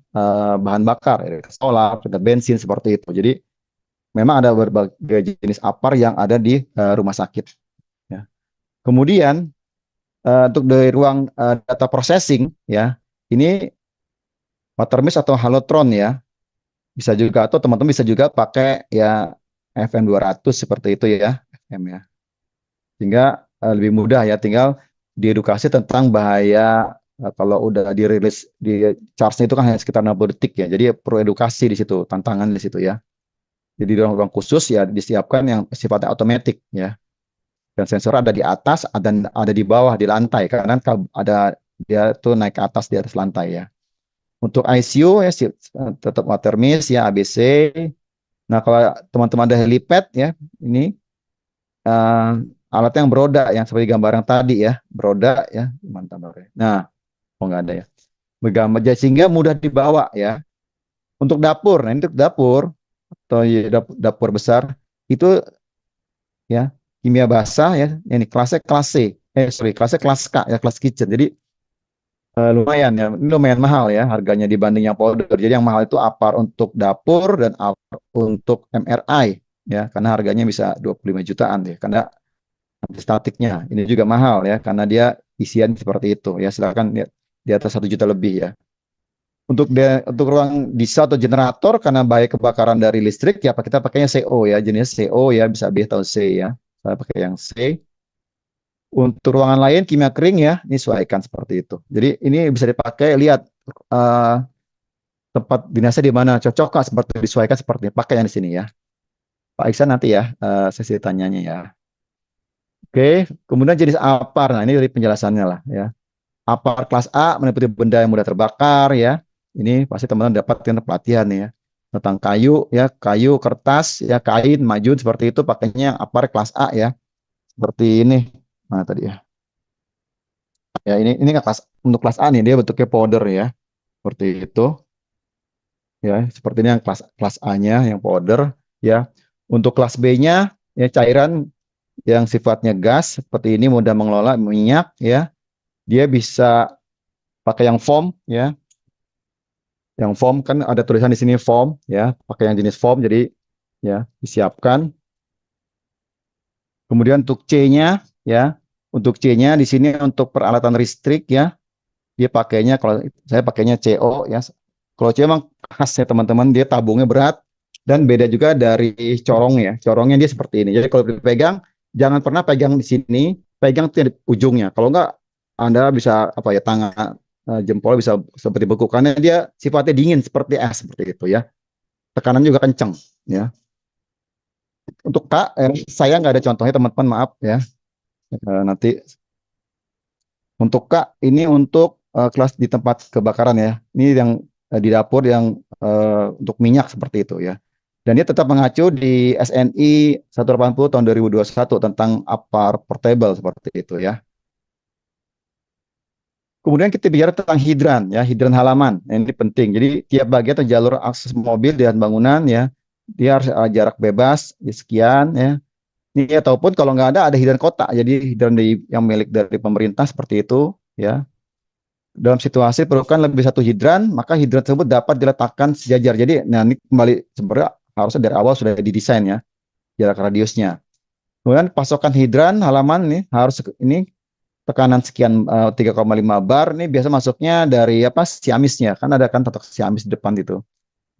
[SPEAKER 1] bahan bakar, ya, solar, dekat bensin seperti itu. Jadi memang ada berbagai jenis apar yang ada di rumah sakit. Ya. Kemudian untuk dari ruang data processing ya, ini water mist atau halotron ya, bisa juga atau teman-teman bisa juga pakai ya FM 200 seperti itu ya, FM ya. Sehingga lebih mudah ya, tinggal diedukasi tentang bahaya kalau udah dirilis di charge-nya itu kan hanya sekitar 60 detik ya. Jadi perlu edukasi di situ, tantangan di situ ya. Jadi di ruang-ruang khusus ya disiapkan yang sifatnya otomatis ya. Dan sensor ada di atas dan ada di bawah di lantai karena ada dia tuh naik ke atas di atas lantai ya. Untuk ICU ya tetap water mist ya ABC. Nah, kalau teman-teman ada helipad ya, ini uh, alat yang beroda yang seperti gambar yang tadi ya, beroda ya, mantap. Nah, oh nggak ada ya. Bergambar sehingga mudah dibawa ya. Untuk dapur, nah ini untuk dapur atau ya, dapur besar itu ya kimia basah ya, ini kelasnya kelas C, sorry kelasnya kelas K ya, kelas kitchen. Jadi lumayan ya, ini lumayan mahal ya harganya dibanding yang powder. Jadi yang mahal itu apar untuk dapur dan apar untuk MRI ya, karena harganya bisa 25 jutaan deh, karena statiknya ini juga mahal ya karena dia isian seperti itu ya, silakan lihat di atas 1 juta lebih ya. Untuk ruang diesel atau generator karena bahaya kebakaran dari listrik ya kita pakainya CO ya, jenis CO ya, bisa B atau C ya, saya pakai yang C. Untuk ruangan lain kimia kering ya, ini sesuaikan seperti itu. Jadi ini bisa dipakai, lihat uh, tempat dinasnya di mana, cocok nggak seperti disesuaikan seperti ini. Pakai yang di sini ya Pak Iksan, nanti ya sesi tanyanya ya. Oke, kemudian jenis apar. Nah, ini dari penjelasannya lah ya. Apar kelas A meliputi benda yang mudah terbakar ya. Ini pasti teman-teman dapatkan pelatihan ya. Tentang kayu ya, kayu, kertas ya, kain, majun seperti itu pakainya apar kelas A ya. Seperti ini. Nah, tadi ya. Ya, ini kelas untuk kelas A nih, dia bentuknya powder ya. Seperti itu. Ya, seperti ini yang kelas kelas A-nya yang powder ya. Untuk kelas B-nya ya cairan yang sifatnya gas seperti ini, mudah mengelola minyak ya. Dia bisa pakai yang foam ya. Yang foam kan ada tulisan di sini foam ya, pakai yang jenis foam jadi ya disiapkan. Kemudian untuk C-nya ya, untuk C-nya di sini untuk peralatan listrik ya, dia pakainya, kalau saya pakainya CO ya. Kalau C memang khas ya teman-teman, dia tabungnya berat dan beda juga dari corongnya. Corongnya dia seperti ini. Jadi kalau dipegang jangan pernah pegang di sini, pegang di ujungnya. Kalau enggak, Anda bisa apa ya, tangan jempol bisa seperti beku karena dia sifatnya dingin seperti es seperti itu ya. Tekanan juga kencang ya. Untuk Kak, saya nggak ada contohnya teman-teman, maaf ya. Nanti untuk Kak, ini untuk kelas di tempat kebakaran ya. Ini yang di dapur yang untuk minyak seperti itu ya. Dan dia tetap mengacu di SNI 180 tahun 2021 tentang APAR portable seperti itu ya. Kemudian kita bicara tentang hidran ya, hidran halaman. Nah, ini penting. Jadi tiap bagian atau jalur akses mobil dan bangunan ya, dia harus jarak bebas sekian ya. Ini ataupun kalau nggak ada hidran kota. Jadi hidran yang milik dari pemerintah seperti itu ya. Dalam situasi perlukan lebih satu hidran, maka hidran tersebut dapat diletakkan sejajar. Jadi, nah ini kembali sebenarnya harusnya dari awal sudah didesain ya jarak radiusnya. Kemudian pasokan hidran halaman nih harus ini tekanan sekian 3,5 bar nih biasa masuknya dari apa siamisnya kan ada kan totok siamis di depan itu.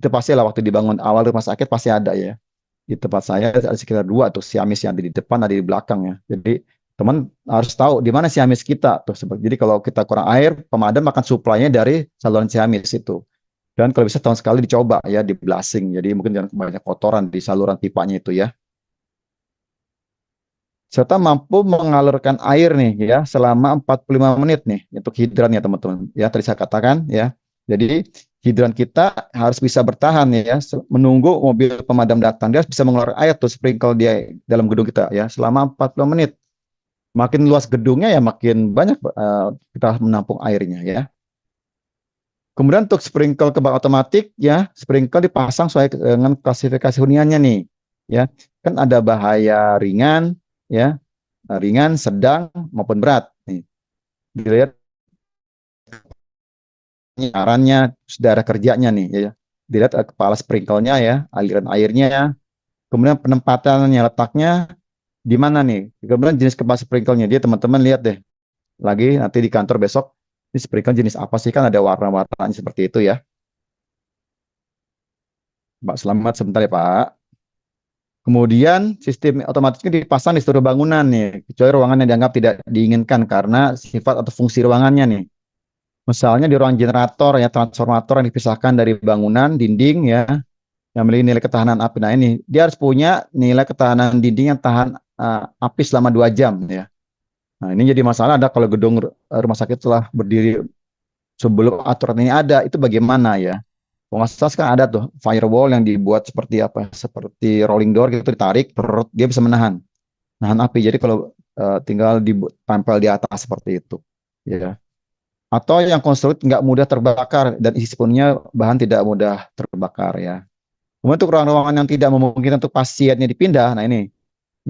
[SPEAKER 1] Itu pasti lah waktu dibangun awal rumah sakit pasti ada ya. Di tempat saya ada sekitar dua tuh siamis yang ada di depan ada di belakang ya. Jadi teman harus tahu di mana siamis kita tuh. Jadi kalau kita kurang air, pemadam akan suplainya dari saluran siamis itu. Dan kalau bisa tahun sekali dicoba ya di blasting. Jadi mungkin jangan banyak kotoran di saluran pipanya itu ya. Serta mampu mengalirkan air nih ya selama 45 menit nih untuk hidran ya teman-teman. Ya tadi saya katakan ya. Jadi hidran kita harus bisa bertahan ya menunggu mobil pemadam datang. Dia harus bisa mengeluarkan air tuh sprinkle dia dalam gedung kita ya selama 40 menit. Makin luas gedungnya ya makin banyak kita menampung airnya ya. Kemudian untuk sprinkle kebak otomatis ya, sprinkle dipasang sesuai dengan klasifikasi huniannya nih. Ya, kan ada bahaya ringan, ya, ringan, sedang maupun berat. Nih, dilihat arannya, saudara kerjanya nih, ya. Dilihat kepala sprinkle-nya ya, aliran airnya, ya. Kemudian penempatannya, letaknya di mana nih? Kemudian jenis kepala sprinkle-nya, dia teman-teman lihat deh. Lagi nanti di kantor besok, ini sprinkle jenis apa sih? Kan ada warna-warnanya seperti itu ya. Mbak Selamat sebentar ya Pak. Kemudian sistem otomatisnya dipasang di seluruh bangunan nih, kecuali ruangan yang dianggap tidak diinginkan karena sifat atau fungsi ruangannya nih. Misalnya di ruang generator ya transformator yang dipisahkan dari bangunan dinding ya yang memiliki nilai ketahanan api. Nah ini dia harus punya nilai ketahanan dinding yang tahan api selama 2 jam ya. Nah ini jadi masalah ada kalau gedung rumah sakit telah berdiri sebelum aturan ini ada itu bagaimana ya? Pengasas kan ada tuh firewall yang dibuat seperti apa? Seperti rolling door gitu ditarik, perut dia bisa nahan api. Jadi kalau tinggal ditempel di atas seperti itu, ya. Atau yang konstruk nggak mudah terbakar dan isi sepenuhnya bahan tidak mudah terbakar ya. Kemudian untuk ruang-ruangan yang tidak memungkinkan untuk pasiennya dipindah, nah ini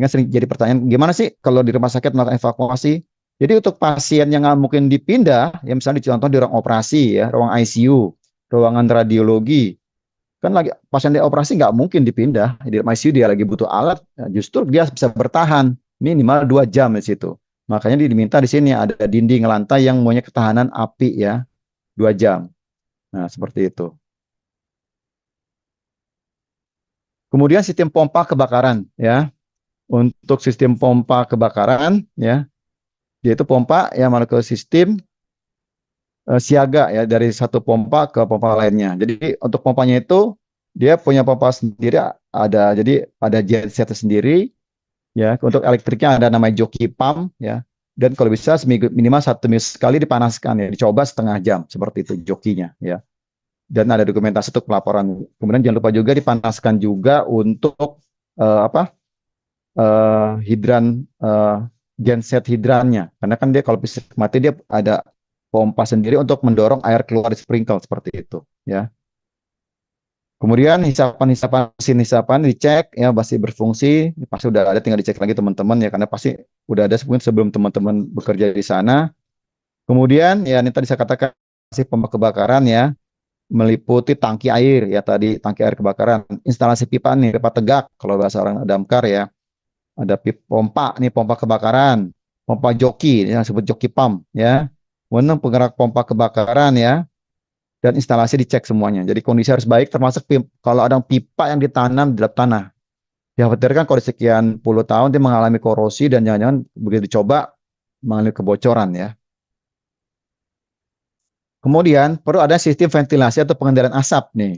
[SPEAKER 1] sering jadi pertanyaan, gimana sih kalau di rumah sakit melakukan evakuasi? Jadi untuk pasien yang nggak mungkin dipindah, ya misalnya dicontoh di ruang operasi ya, ruang ICU, ruangan radiologi, kan lagi pasien di operasi nggak mungkin dipindah di ICU dia lagi butuh alat ya justru dia bisa bertahan minimal 2 jam di situ makanya diminta di sini ada dinding lantai yang punya ketahanan api ya 2 jam nah seperti itu kemudian sistem pompa kebakaran ya untuk sistem pompa kebakaran ya yaitu pompa yang masuk ke sistem siaga ya dari satu pompa ke pompa lainnya. Jadi untuk pompanya itu dia punya pompa sendiri ada jadi ada genset sendiri ya. Untuk elektriknya ada namanya joki pump ya. Dan kalau bisa seminggu minimal 1 minggu sekali dipanaskan ya, dicoba setengah jam seperti itu jokinya ya. Dan ada dokumentasi untuk pelaporan. Kemudian jangan lupa juga dipanaskan juga untuk apa hidran genset hidrannya karena kan dia kalau bisa mati dia ada pompa sendiri untuk mendorong air keluar di sprinkle seperti itu ya. Kemudian hisapan-hisapan mesin hisapan dicek ya masih berfungsi, pasti udah ada tinggal dicek lagi teman-teman ya karena pasti udah ada sebelum teman-teman bekerja di sana. Kemudian ya ini tadi saya katakan si pompa kebakaran ya meliputi tangki air ya tadi tangki air kebakaran, instalasi pipa nih pipa tegak kalau bahasa orang damkar ya. Ada pompa nih pompa kebakaran, pompa joki yang disebut joki pump ya. Kemudian penggerak pompa kebakaran ya dan instalasi dicek semuanya. Jadi kondisi harus baik termasuk kalau ada pipa yang ditanam di dalam tanah. Dikhawatirkan kalau di sekian puluh tahun dia mengalami korosi dan jangan-jangan begitu dicoba mengalami kebocoran ya. Kemudian perlu ada sistem ventilasi atau pengendalian asap nih.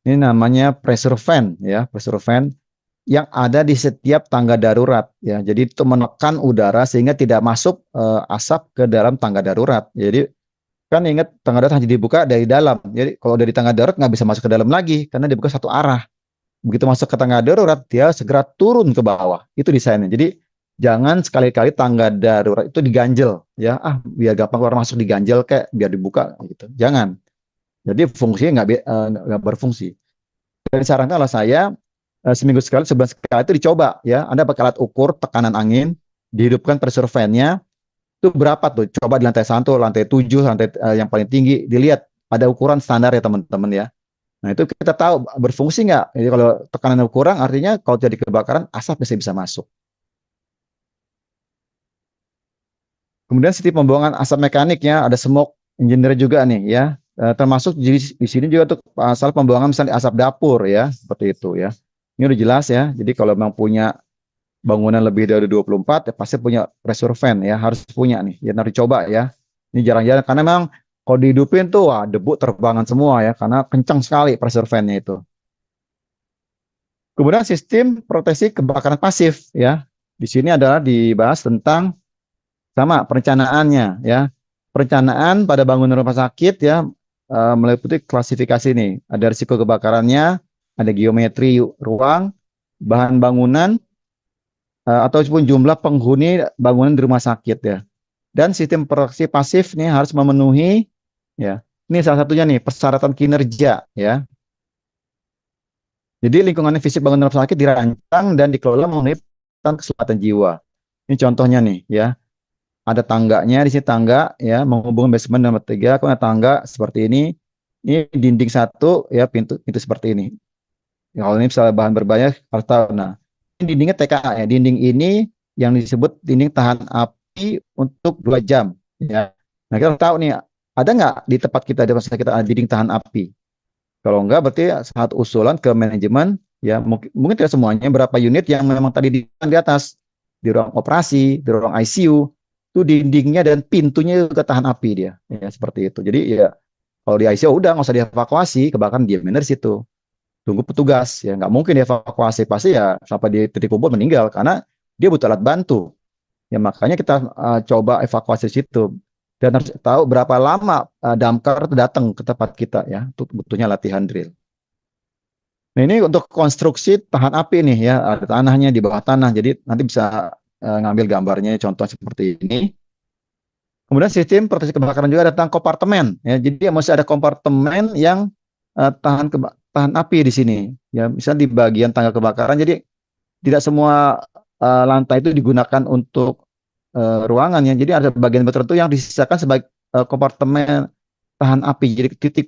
[SPEAKER 1] Ini namanya pressure fan ya, pressure fan yang ada di setiap tangga darurat ya. Jadi itu menekan udara sehingga tidak masuk asap ke dalam tangga darurat. Jadi kan ingat tangga darurat hanya dibuka dari dalam. Jadi kalau dari tangga darurat nggak bisa masuk ke dalam lagi karena dibuka satu arah. Begitu masuk ke tangga darurat dia segera turun ke bawah. Itu desainnya. Jadi jangan sekali-kali tangga darurat itu diganjel ya. Biar gampang keluar masuk diganjel kayak biar dibuka gitu. Jangan. Jadi fungsinya nggak berfungsi. Dan disarankan kalau saya seminggu sekali, sebulan sekali itu dicoba ya. Anda pakai alat ukur tekanan angin, dihidupkan pressure fan-nya, itu berapa tuh? Coba di lantai 1, lantai 7, lantai yang paling tinggi, dilihat ada ukuran standar ya teman-teman ya. Nah itu kita tahu berfungsi nggak. Jadi kalau tekanan kurang, artinya kalau jadi kebakaran, asap masih bisa masuk. Kemudian sistem pembuangan asap mekaniknya, ada smoke engineer juga nih ya. Termasuk di sini juga tuh asal pembuangan misalnya asap dapur ya, seperti itu ya. Ini udah jelas ya. Jadi kalau memang punya bangunan lebih dari 24 ya pasti punya pressure fan ya, harus punya nih. Ya harus dicoba ya. Ini jarang-jarang karena memang kalau dihidupin tuh wah debu terbangan semua ya karena kencang sekali pressure fan-nya itu. Kemudian sistem proteksi kebakaran pasif ya. Di sini adalah dibahas tentang sama perencanaannya ya. Perencanaan pada bangunan rumah sakit ya meliputi klasifikasi ini. Ada risiko kebakarannya, ada geometri ruang, bahan bangunan, ataupun jumlah penghuni bangunan di rumah sakit ya. Dan sistem proteksi pasif nih harus memenuhi ya. Ini salah satunya nih persyaratan kinerja ya. Jadi lingkungan fisik bangunan rumah sakit dirancang dan dikelola memenuhi keselamatan jiwa. Ini contohnya nih ya. Ada tangganya di sini tangga ya menghubungkan basement dan lantai 3, kemudian tangga seperti ini. Ini dinding satu ya pintu pintu seperti ini. Ya, kalau ini misalnya bahan berbahaya harus tahu. Nah, ini dindingnya TKA ya. Dinding ini yang disebut dinding tahan api untuk 2 jam ya. Nah, kita tahu nih ada nggak di tempat kita di masa kita ada dinding tahan api? Kalau enggak berarti saat usulan ke manajemen ya mungkin tidak semuanya berapa unit yang memang tadi di atas di ruang operasi, di ruang ICU itu dindingnya dan pintunya juga tahan api dia ya seperti itu. Jadi ya kalau di ICU udah nggak usah dievakuasi, kebakaran diam di situ. Tunggu petugas ya nggak mungkin dievakuasi pasti ya sampai di titik kumpul meninggal karena dia butuh alat bantu. Ya makanya kita coba evakuasi situ dan harus tahu berapa lama damkar itu datang ke tempat kita ya untuk butuhnya latihan drill. Nah ini untuk konstruksi tahan api nih ya ada tanahnya di bawah tanah jadi nanti bisa ngambil gambarnya contoh seperti ini. Kemudian sistem proteksi kebakaran juga ada tentang kompartemen ya jadi masih ada kompartemen yang tahan api di sini ya misalnya di bagian tangga kebakaran jadi tidak semua lantai itu digunakan untuk ruangan ya. Jadi ada bagian tertentu yang disisakan sebagai kompartemen tahan api. Jadi titik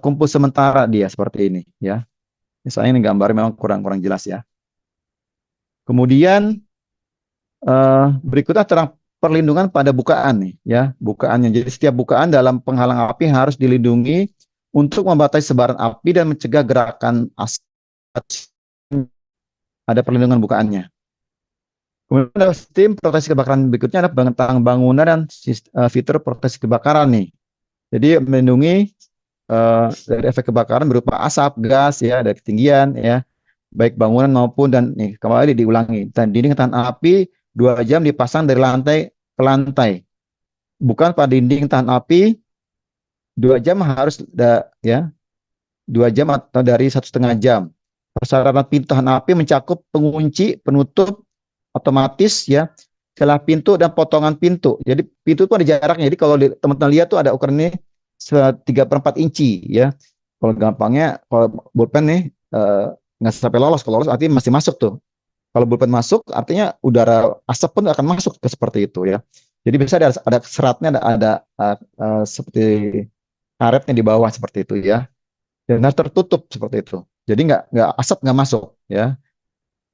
[SPEAKER 1] kumpul sementara dia seperti ini ya. Misalnya ini gambar memang kurang jelas ya. Kemudian berikutnya tentang perlindungan pada bukaan nih ya, bukaannya. Jadi setiap bukaan dalam penghalang api harus dilindungi untuk membatasi sebaran api dan mencegah gerakan asap. Ada perlindungan bukaannya. Kemudian ada sistem proteksi kebakaran berikutnya ada tentang bangunan dan fitur proteksi kebakaran nih. Jadi melindungi dari efek kebakaran berupa asap, gas ya, dari ketinggian ya, baik bangunan maupun dan nih kembali diulangi. Dan dinding tahan api 2 jam dipasang dari lantai ke lantai. Bukan pada dinding tahan api 2 jam harus ya 2 jam atau dari 1,5 jam. Persyaratan pintu tahan api mencakup pengunci, penutup otomatis ya celah pintu dan potongan pintu. Jadi pintu itu ada jaraknya. Jadi kalau teman-teman lihat tuh ada ukuran ini 3/4 inci ya. Kalau gampangnya kalau pulpen nih nggak sampai lolos. Kalau lolos artinya masih masuk tuh. Kalau pulpen masuk artinya udara asap pun akan masuk ke seperti itu ya. Jadi bisa ada seratnya ada seperti karetnya di bawah seperti itu ya. Dan harus tertutup seperti itu. Jadi nggak asap nggak masuk ya.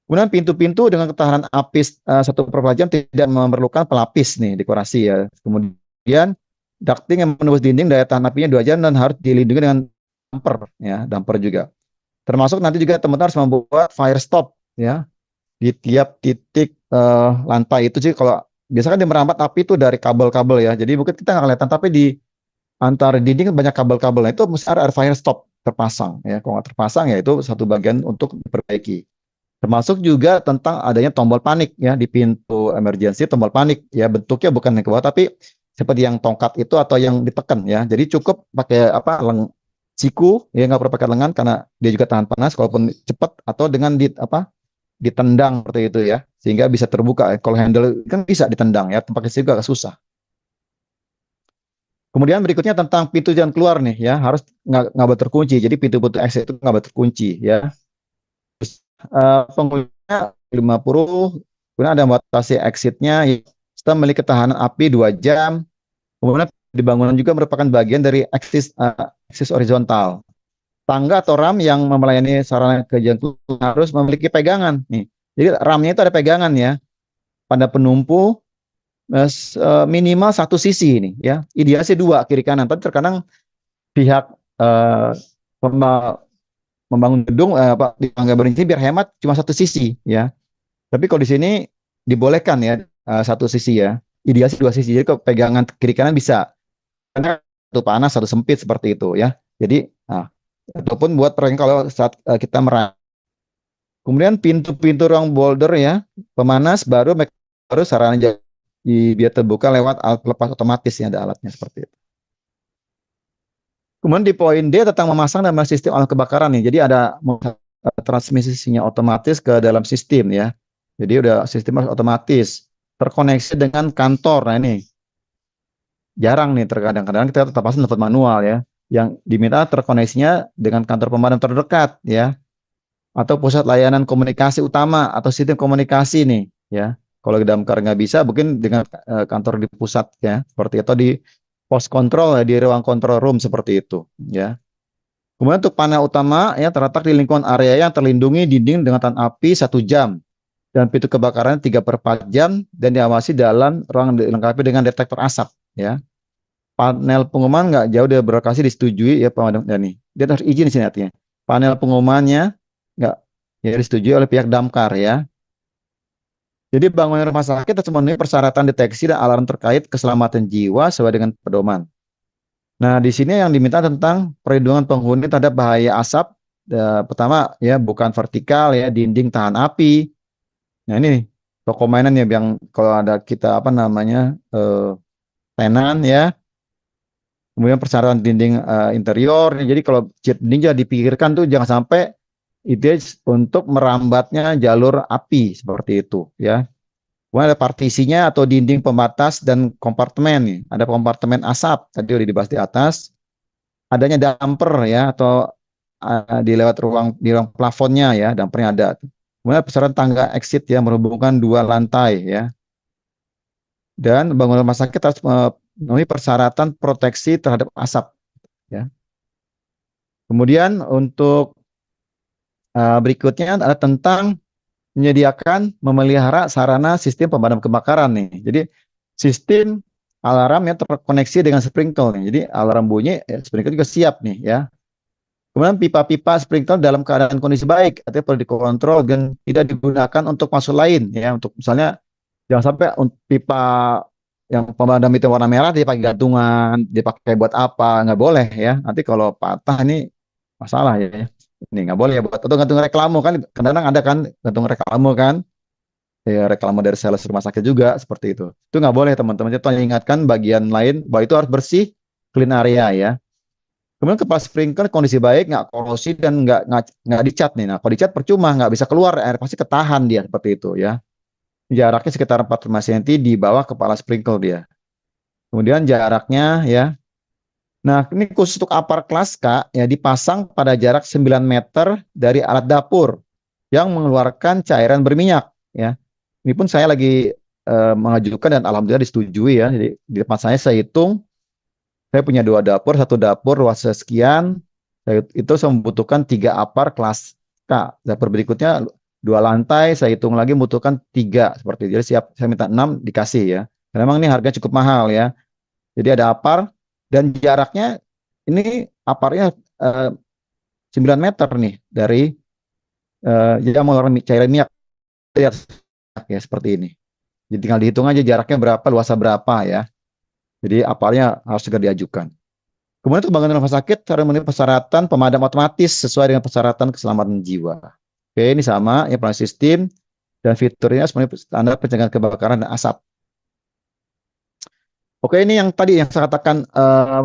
[SPEAKER 1] Kemudian pintu-pintu dengan ketahanan api 1/4 jam tidak memerlukan pelapis nih dekorasi ya. Kemudian ducting yang menembus dinding daya tahan apinya 2 jam dan harus dilindungi dengan damper ya, damper juga. Termasuk nanti juga teman-teman harus membuat fire stop ya. di tiap titik lantai itu sih. Kalau biasa kan dia merambat api itu dari kabel-kabel ya. Jadi mungkin kita nggak kelihatan, tapi di antara dinding kan banyak kabel-kabel. Nah, itu mesti ada fire stop terpasang ya. Kalau nggak terpasang ya itu satu bagian untuk diperbaiki. Termasuk juga tentang adanya tombol panik ya di pintu emergency, tombol panik ya bentuknya bukan yang ke bawah tapi seperti yang tongkat itu atau yang ditekan ya. Jadi cukup pakai apa siku ya, nggak perlu pakai lengan karena dia juga tahan panas walaupun cepat, atau dengan ditendang seperti itu ya sehingga bisa terbuka. Kalau handle kan bisa ditendang ya, pakai siku agak susah. Kemudian berikutnya tentang pintu jalan keluar nih ya, harus nggak boleh terkunci. Jadi pintu-pintu exit itu nggak boleh terkunci ya. Penghuninya 50, kemudian ada batasi exitnya, sistem memiliki ketahanan api 2 jam, kemudian di bangunan juga merupakan bagian dari aksis horizontal. Tangga atau ram yang melayani sarana kejantung harus memiliki pegangan nih. Jadi ramnya itu ada pegangan ya pada penumpu, minimal satu sisi ini ya. Ideal sih dua kiri kanan. Tapi terkadang pihak eh, membangun gedung apa di tangga berinci biar hemat cuma satu sisi ya. Tapi kalau di sini dibolehkan ya satu sisi ya. Ideal sih dua sisi. Jadi kalau pegangan kiri kanan bisa. Karena satu panas, satu sempit seperti itu ya. Jadi ataupun buat prank kalau saat kita merah. Kemudian pintu-pintu ruang boulder ya, pemanas baru sarana biar terbuka lewat alat pelepas otomatis ya, ada alatnya seperti itu. Kemudian di poin D tentang memasang dan sistem alat kebakaran nih. Jadi ada transmisinya otomatis ke dalam sistem ya. Jadi udah sistem otomatis terkoneksi dengan kantor. Nah ini jarang nih, terkadang-kadang kita tetap pasang telepon manual ya. Yang diminta terkoneksinya dengan kantor pemadam terdekat ya, atau pusat layanan komunikasi utama atau sistem komunikasi nih ya. Kalau di damkar nggak bisa, mungkin dengan kantor di pusat ya, seperti itu, di pos kontrol ya, di ruang control room seperti itu ya. Kemudian untuk panel utama ya terletak di lingkungan area yang terlindungi dinding dengan tahan api 1 jam dan pintu kebakaran 3/4 jam dan diawasi dalam ruang dilengkapi dengan detektor asap ya. Panel pengumuman nggak jauh dari berlokasi disetujui ya pemadam nih. Dia harus izin di sini artinya. Panel pengumumannya nggak ya disetujui oleh pihak damkar ya. Jadi bangunan rumah sakit harus memenuhi persyaratan deteksi dan alarm terkait keselamatan jiwa sesuai dengan pedoman. Nah, di sini yang diminta tentang perlindungan penghuni terhadap bahaya asap. Pertama ya bukan vertikal ya, dinding tahan api. Nah ini toko mainan ya yang kalau ada kita apa namanya tenan ya. Kemudian persyaratan dinding interior. Jadi kalau cat dinding jangan dipikirkan tuh jangan sampai itu untuk merambatnya jalur api seperti itu ya. Kemudian ada partisinya atau dinding pembatas dan kompartemen nih. Ada kompartemen asap tadi udah dibahas di atas. Adanya damper ya atau di ruang plafonnya ya, dampernya ada. Kemudian persyaratan tangga exit ya menghubungkan 2 lantai ya. Dan bangunan rumah sakit harus memenuhi persyaratan proteksi terhadap asap ya. Kemudian untuk berikutnya adalah tentang menyediakan memelihara sarana sistem pemadam kebakaran nih. Jadi sistem alarm yang terkoneksi dengan sprinkler nih. Jadi alarm bunyi, ya, sprinkler juga siap nih ya. Kemudian pipa-pipa sprinkler dalam keadaan kondisi baik, artinya perlu dikontrol dan tidak digunakan untuk maksud lain ya. Untuk misalnya jangan sampai pipa yang pemadam itu warna merah dipakai gantungan, dipakai buat apa, nggak boleh ya. Nanti kalau patah ini masalah ya. Ini nggak boleh ya buat atau gantung reklame kan, kadang-kadang ada kan gantung reklame kan, ya reklame dari sales rumah sakit juga seperti itu. Itu nggak boleh teman-teman. Itu hanya ingatkan bagian lain bahwa itu harus bersih, clean area ya. Kemudian kepala sprinkler kondisi baik, nggak korosi dan nggak dicat nih. Nah, kalau dicat percuma, nggak bisa keluar air, pasti ketahan dia seperti itu ya. Jaraknya sekitar 45 cm di bawah kepala sprinkler dia. Kemudian jaraknya ya. Nah, ini khusus untuk upper kelas Kak, ya dipasang pada jarak 9 meter dari alat dapur yang mengeluarkan cairan berminyak ya. Ini pun saya lagi mengajukan dan alhamdulillah disetujui ya. Jadi di depan saya hitung, saya punya 2 dapur, satu dapur luas sekian, itu saya membutuhkan 3 upper kelas K. Dapur berikutnya 2 lantai, saya hitung lagi membutuhkan 3 seperti itu. Jadi siap saya minta 6 dikasih ya. Karena memang ini harganya cukup mahal ya. Jadi ada upper dan jaraknya ini aparnya 9 meter nih dari yang mengeluarkan cairan minyak. lihat ya seperti ini. Jadi tinggal dihitung aja jaraknya berapa, luasnya berapa ya. Jadi apalnya harus segera diajukan. Kemudian untuk bangunan rumah sakit harus memenuhi persyaratan pemadam otomatis sesuai dengan persyaratan keselamatan jiwa. Oke, ini sama ya, plan sistem dan fiturnya sebenarnya standar pencegahan kebakaran dan asap. Oke, ini yang tadi yang saya katakan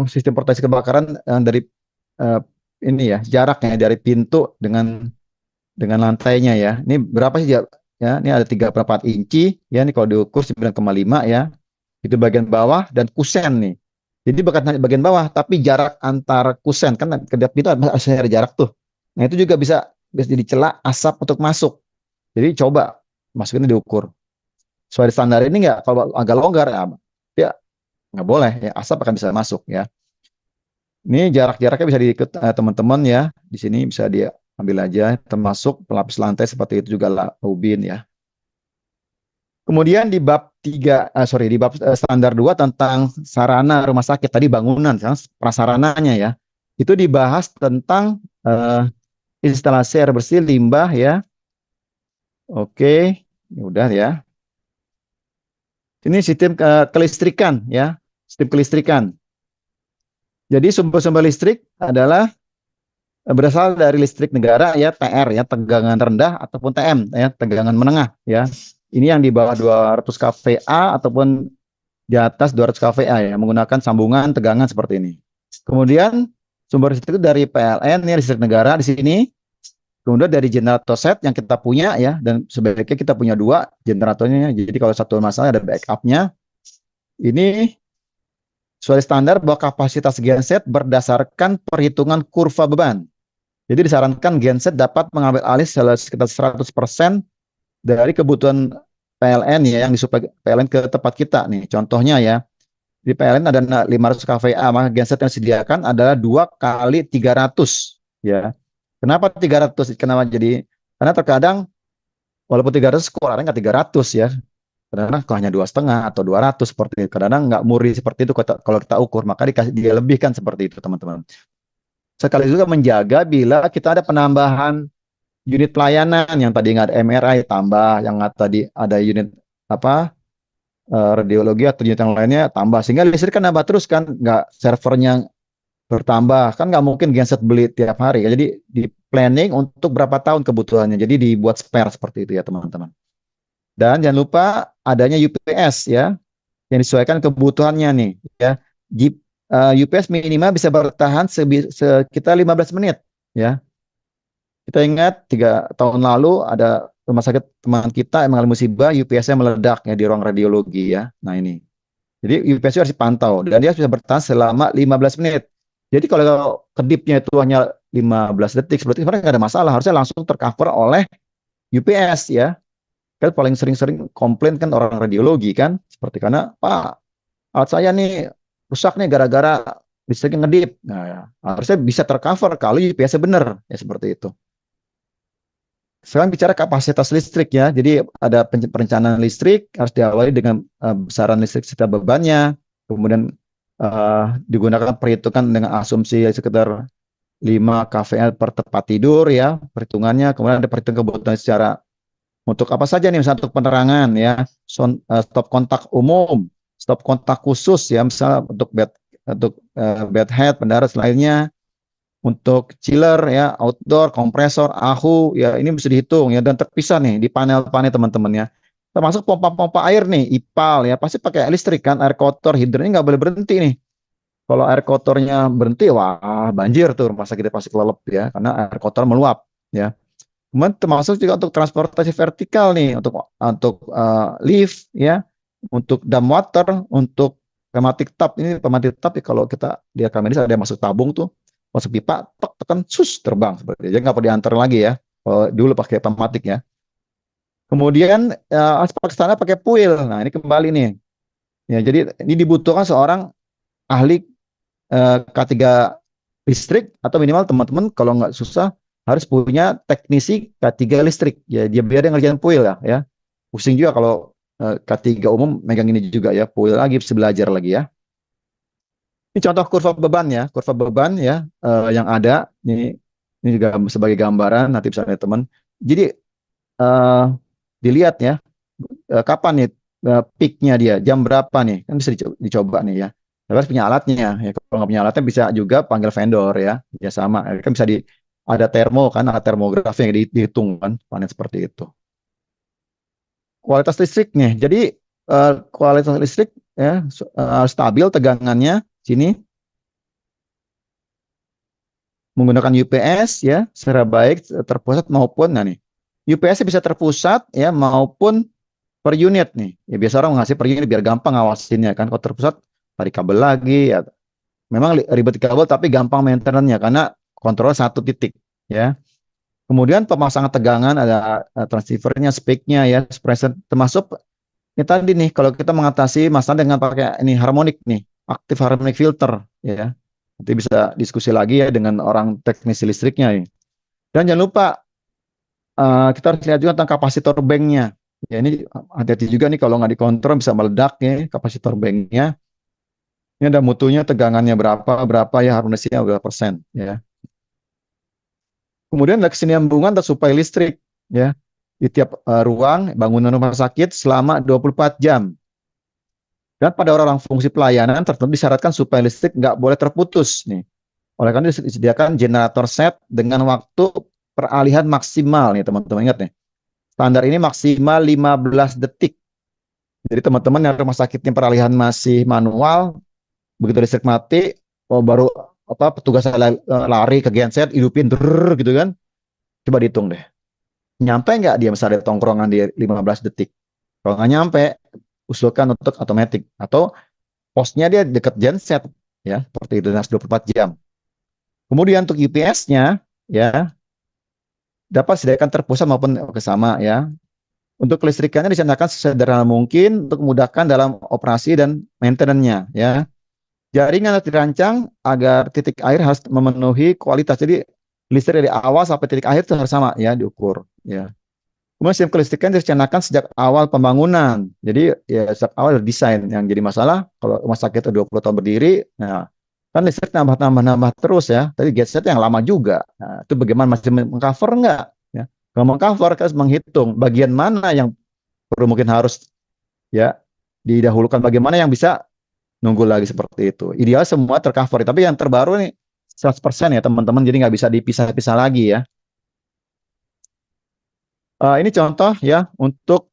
[SPEAKER 1] sistem proteksi kebakaran dari uh, ini ya jaraknya dari pintu dengan lantainya ya. Ini berapa sih ya? Ya, ini ada 3,4 inci ya. Ini kalau diukur 9,5 ya. Itu bagian bawah dan kusen nih. Jadi bukan hanya bagian bawah, tapi jarak antar kusen kan kedap itu masih ada jarak tuh. Nah itu juga bisa jadi celah asap untuk masuk. Jadi coba masukin diukur. Sesuai standar ini nggak, kalau agak longgar ya nggak boleh ya, asap akan bisa masuk ya. Ini jarak-jaraknya bisa diikut teman-teman ya. Di sini bisa dia ambil aja, termasuk pelapis lantai seperti itu juga lah, ubin ya. Kemudian di bab 3, sorry, di bab standar 2 tentang sarana rumah sakit, tadi bangunan, prasarananya ya. Itu dibahas tentang instalasi air bersih, limbah ya. Oke, ini udah ya. Ini sistem kelistrikan ya, sistem kelistrikan. Jadi sumber-sumber listrik adalah berasal dari listrik negara ya, TR ya, tegangan rendah ataupun TM ya, tegangan menengah ya. Ini yang di bawah 200 kVA ataupun di atas 200 kVA ya, menggunakan sambungan tegangan seperti ini. Kemudian sumber listrik itu dari PLN ya, listrik negara di sini. Kemudian dari generator set yang kita punya ya, dan sebaiknya kita punya 2 generatornya. Jadi kalau satu masalah ada backupnya. Ini sesuai standar bahwa kapasitas genset berdasarkan perhitungan kurva beban. Jadi disarankan genset dapat mengambil alih sekitar 100% dari kebutuhan PLN ya, yang disuplai PLN ke tempat kita nih. Contohnya ya, di PLN ada 500 kVA, maka genset yang disediakan adalah 2 kali 300 ya. Kenapa 300? Kenapa jadi? Karena terkadang walaupun 300 keluarannya nggak 300 ya. Kadang-kadang hanya 2,5 atau 200 seperti itu. Kadang-kadang nggak murni seperti itu kalau kita ukur, maka dikasih dia lebihkan seperti itu teman-teman. Sekali juga menjaga bila kita ada penambahan unit pelayanan yang tadi nggak ada MRI tambah, yang nggak tadi ada unit apa radiologi atau unit yang lainnya tambah, sehingga listrik kan nambah terus kan, nggak servernya bertambah kan, nggak mungkin genset beli tiap hari. Jadi di planning untuk berapa tahun kebutuhannya, jadi dibuat spare seperti itu ya teman-teman. Dan jangan lupa adanya UPS ya, yang disesuaikan kebutuhannya nih ya. UPS minimal bisa bertahan sekitar 15 menit ya. Kita ingat 3 tahun lalu ada rumah sakit teman kita yang mengalami musibah, UPS-nya meledak ya di ruang radiologi ya. Nah ini. Jadi UPS harus dipantau dan dia bisa bertahan selama 15 menit. Jadi kalau kedipnya itu hanya 15 detik, berarti sebenarnya nggak ada masalah. Harusnya langsung tercover oleh UPS ya. Kan paling sering-sering komplain kan orang radiologi kan. Seperti karena, Pak, alat saya nih rusak nih gara-gara listriknya ngedip. Nah, ya, harusnya bisa tercover kalau UPS-nya benar. Ya seperti itu. Sekarang bicara kapasitas listrik ya. Jadi ada perencanaan listrik harus diawali dengan besaran listrik serta bebannya. Kemudian digunakan perhitungan dengan asumsi sekitar 5 kVA per tempat tidur ya perhitungannya. Kemudian ada perhitungan kebutuhan secara untuk apa saja nih, misalnya untuk penerangan ya, stop kontak umum, stop kontak khusus ya, misalnya untuk bed head, pendarat lainnya, untuk chiller ya, outdoor, kompresor, AHU ya, ini bisa dihitung ya, dan terpisah nih di panel-panel teman-teman ya. Termasuk pompa-pompa air nih, IPAL ya, pasti pakai listrik kan, air kotor, hidrannya nggak boleh berhenti nih. Kalau air kotornya berhenti, wah banjir tuh rumah sakit pasti kelelep ya, karena air kotor meluap ya. Kemudian termasuk juga untuk transportasi vertikal nih, untuk lift ya, untuk dam water, untuk pneumatic tap. Ini pneumatic tap ya, kalau kita di rekam medis ada yang masuk tabung tuh, masuk pipa, tek, tekan, sus, terbang seperti itu. Jadi nggak perlu diantar lagi ya. Kalau dulu pakai pneumatic ya. Kemudian aspek sana pakai puil. Nah ini kembali nih. Ya, jadi ini dibutuhkan seorang ahli K3 listrik, atau minimal teman-teman kalau nggak susah harus punya teknisi K3 listrik ya, dia biar dia ngerjain puil ya. Pusing juga kalau K3 umum megang ini juga ya, puil lagi bisa belajar lagi ya. Ini contoh kurva beban ya, yang ada ini juga sebagai gambaran nanti bisa lihat teman. Jadi dilihat ya, kapan nih peaknya dia, jam berapa nih, kan bisa dicoba nih ya. Tapi harus punya alatnya ya. Kalau nggak punya alatnya bisa juga panggil vendor ya, ya sama. Kan bisa ada termo kan, alat termografi yang dihitung kan, panen seperti itu. Kualitas listriknya, jadi kualitas listrik ya stabil tegangannya sini menggunakan UPS ya secara baik terpusat maupun nah nih UPS bisa terpusat ya maupun per unit nih. Ya biasa orang ngasih per unit biar gampang ngawasinnya kan. Kalau terpusat tarik kabel lagi ya. Memang ribet di kabel tapi gampang maintenance-nya karena kontrol satu titik ya. Kemudian pemasangan tegangan ada transceivernya, spek-nya ya, suppressor termasuk ini tadi nih kalau kita mengatasi masalah dengan pakai ini harmonik nih, aktif harmonic filter ya. Nanti bisa diskusi lagi ya dengan orang teknisi listriknya nih. Dan jangan lupa kita harus lihat juga tentang kapasitor banknya. Ya ini hati-hati juga nih kalau nggak dikontrol bisa meledak ya kapasitor banknya. Ini ada mutunya tegangannya berapa ya harmonisnya berapa persen ya. Kemudian ada kesinambungan dan suplai listrik ya di tiap ruang bangunan rumah sakit selama 24 jam. Dan pada orang-orang fungsi pelayanan tertentu disyaratkan supaya listrik nggak boleh terputus nih. Oleh karena itu disediakan generator set dengan waktu peralihan maksimal nih teman-teman ingat nih. Standar ini maksimal 15 detik. Jadi teman-teman yang rumah sakitnya peralihan masih manual, begitu listrik mati, oh baru apa petugas lari ke genset, hidupin gitu kan. Coba dihitung deh. Nyampe nggak dia misalnya tongkrongan di 15 detik? Kalau nggak nyampe, usulkan untuk otomatis atau posnya dia dekat genset ya, seperti itu 24 jam. Kemudian untuk UPS-nya ya dapat disediakan terpusat maupun bersama ya. Untuk kelistrikannya disediakan sesederhana mungkin untuk memudahkan dalam operasi dan maintenance-nya ya. Jaringan harus dirancang agar titik air harus memenuhi kualitas. Jadi listrik dari awal sampai titik akhir itu harus sama ya diukur ya. Kemudian sistem kelistrikan direncanakan sejak awal pembangunan. Jadi ya sejak awal desain yang jadi masalah kalau rumah sakit itu 20 tahun berdiri, nah kan listrik nambah terus ya. Tadi genset yang lama juga. Nah, itu bagaimana masih mengcover enggak? Ya. Kalau mengcover kan harus menghitung bagian mana yang perlu mungkin harus ya didahulukan, bagaimana yang bisa nunggu lagi seperti itu. Ideal semua tercover, tapi yang terbaru nih 100% ya teman-teman, jadi nggak bisa dipisah-pisah lagi ya. Ini contoh ya untuk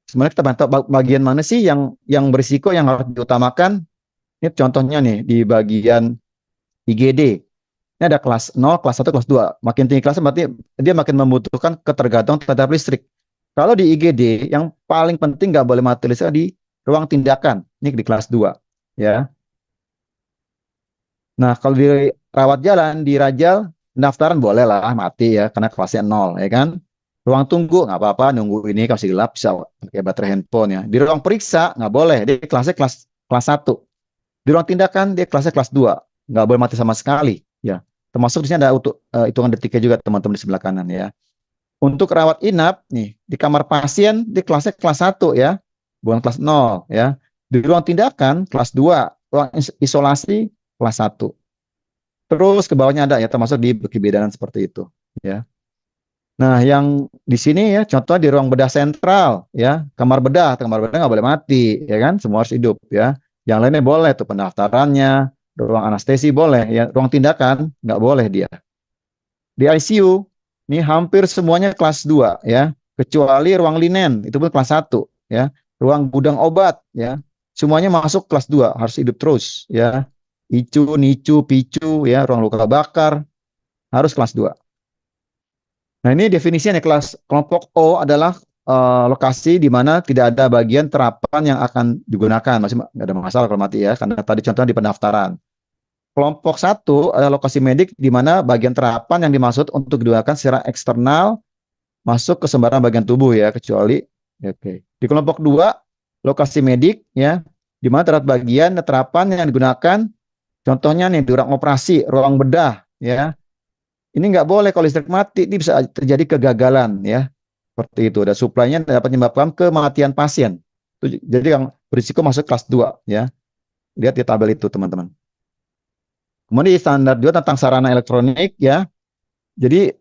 [SPEAKER 1] sebenarnya kita bantu bagian mana sih yang berisiko yang harus diutamakan. Ini contohnya nih di bagian IGD. Ini ada kelas 0, kelas 1, kelas 2. Makin tinggi kelasnya berarti dia makin membutuhkan ketergantungan terhadap listrik. Kalau di IGD yang paling penting nggak boleh mati listrik di ruang tindakan. Ini di kelas 2 ya. Nah, kalau di rawat jalan, di Rajal, pendaftaran boleh lah mati ya, karena kelasnya 0, ya kan. Ruang tunggu, nggak apa-apa, nunggu ini masih gelap, bisa pakai baterai handphone ya. Di ruang periksa, nggak boleh, dia kelasnya kelas 1. Di ruang tindakan, dia kelasnya kelas 2. Nggak boleh mati sama sekali, ya. Termasuk di sini ada hitungan detiknya juga, teman-teman di sebelah kanan ya. Untuk rawat inap, nih, di kamar pasien, di kelasnya kelas 1 ya, bukan kelas 0 ya. Di ruang tindakan, kelas 2. Ruang isolasi, kelas 1. Terus ke bawahnya ada ya, termasuk di kebidanan seperti itu ya. Nah, yang di sini ya contoh di ruang bedah sentral ya, kamar bedah nggak boleh mati ya kan, semua harus hidup ya. Yang lainnya boleh tuh pendaftarannya, ruang anestesi boleh ya, ruang tindakan nggak boleh dia. Di ICU ini hampir semuanya kelas 2 ya, kecuali ruang linen itu pun kelas 1 ya. Ruang gudang obat ya, semuanya masuk kelas 2 harus hidup terus ya. ICU, NICU, PICU ya, ruang luka bakar harus kelas 2. Nah, ini definisinya nih, kelompok O adalah lokasi di mana tidak ada bagian terapan yang akan digunakan. Masih nggak ada masalah kalau mati ya, karena tadi contohnya di pendaftaran. Kelompok 1 adalah lokasi medik di mana bagian terapan yang dimaksud untuk digunakan secara eksternal masuk ke sembarang bagian tubuh ya, kecuali oke. Di kelompok 2 lokasi medik ya, di mana terdapat bagian terapan yang digunakan, contohnya nih di ruang operasi, ruang bedah ya. Ini nggak boleh kalau listrik mati, ini bisa terjadi kegagalan ya. Seperti itu. Dan suplainya dapat menyebabkan kematian pasien. Jadi yang berisiko masuk kelas 2 ya. Lihat di tabel itu teman-teman. Kemudian di standar juga tentang sarana elektronik ya. Jadi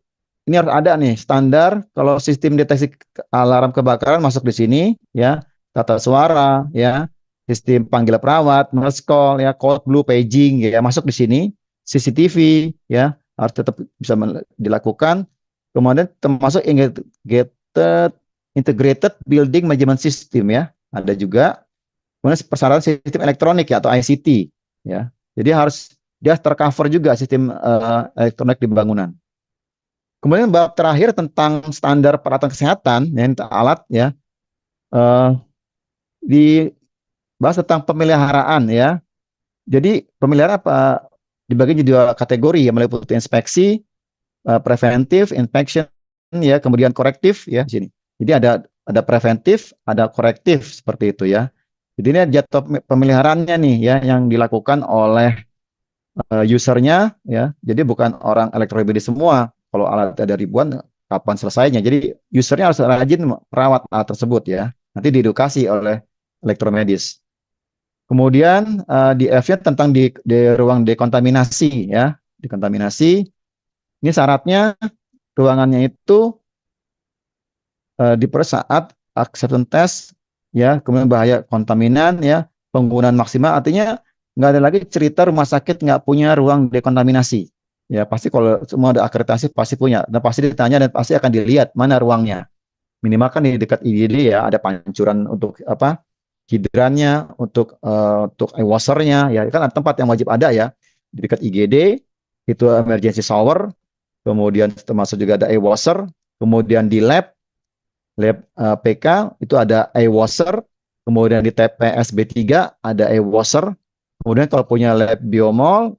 [SPEAKER 1] ini harus ada nih standar kalau sistem deteksi alarm kebakaran masuk di sini ya, tata suara ya, sistem panggil perawat, nurse call ya, code blue, paging ya masuk di sini, CCTV ya harus tetap bisa dilakukan. Kemudian termasuk integrated building management system ya, ada juga. Kemudian persyaratan sistem elektronik ya atau ICT ya. Jadi harus dia tercover juga sistem elektronik di bangunan. Kemudian bab terakhir tentang standar peralatan kesehatan, ya, alat ya, dibahas tentang pemeliharaan ya. Jadi pemeliharaan apa dibagi jadi dua kategori ya, meliputi inspeksi, preventif, inspection ya, kemudian korektif ya di sini. Jadi ada preventif, ada korektif seperti itu ya. Jadi ini jatuh pemeliharaannya nih ya yang dilakukan oleh usernya ya. Jadi bukan orang elektromedis semua. Kalau alat ada ribuan, kapan selesainya? Jadi usernya harus rajin merawat alat tersebut ya. Nanti diedukasi oleh elektromedis. Kemudian di F-nya tentang di ruang dekontaminasi ya. Dekontaminasi. Ini syaratnya ruangannya itu diperiksa saat acceptance test ya, kemudian bahaya kontaminan ya, penggunaan maksimal, artinya nggak ada lagi cerita rumah sakit nggak punya ruang dekontaminasi ya, pasti kalau semua ada akreditasi pasti punya dan pasti ditanya dan pasti akan dilihat mana ruangnya, minimal kan di dekat IGD ya ada pancuran untuk apa hidrannya, untuk washernya ya, kan ada tempat yang wajib ada ya di dekat IGD itu emergency shower, kemudian termasuk juga ada washer, kemudian di lab PK itu ada washer, kemudian di TPS B3 ada washer, kemudian kalau punya lab biomol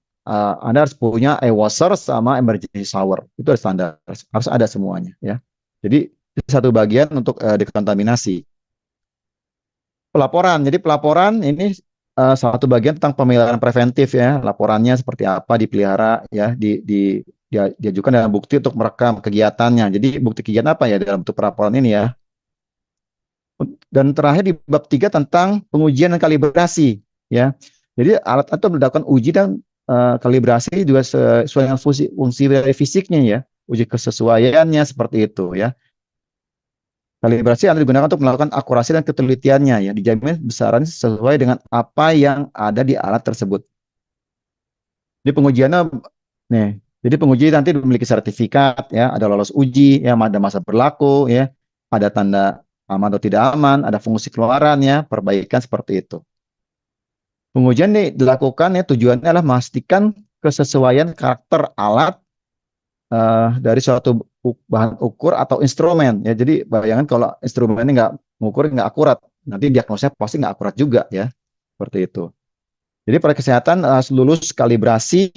[SPEAKER 1] Anda harus punya washer sama emergency shower, itu ada standar, harus ada semuanya ya. Jadi satu bagian untuk dekontaminasi. Pelaporan, jadi pelaporan ini satu bagian tentang pemeliharaan preventif ya, laporannya seperti apa dipelihara ya, diajukan dalam bukti untuk merekam kegiatannya. Jadi bukti kegiatan apa ya dalam bentuk pelaporan ini ya. Dan terakhir di bab 3 tentang pengujian dan kalibrasi ya. Jadi alat itu melakukan uji dan kalibrasi juga sesuai dengan fungsi dari fisiknya ya. Uji kesesuaiannya seperti itu ya. Kalibrasi akan digunakan untuk melakukan akurasi dan ketelitiannya ya, dijamin besaran sesuai dengan apa yang ada di alat tersebut. Jadi pengujiannya nih, jadi penguji nanti memiliki sertifikat ya, ada lolos uji ya, ada masa berlaku ya, ada tanda aman atau tidak aman, ada fungsi keluaran ya, perbaikan seperti itu. Pengujian nih dilakukan ya tujuannya adalah memastikan kesesuaian karakter alat dari suatu bahan ukur atau instrumen ya. Jadi bayangkan kalau instrumennya nggak mengukur, nggak akurat, nanti diagnosa pasti nggak akurat juga ya, seperti itu. Jadi para kesehatan harus lulus kalibrasi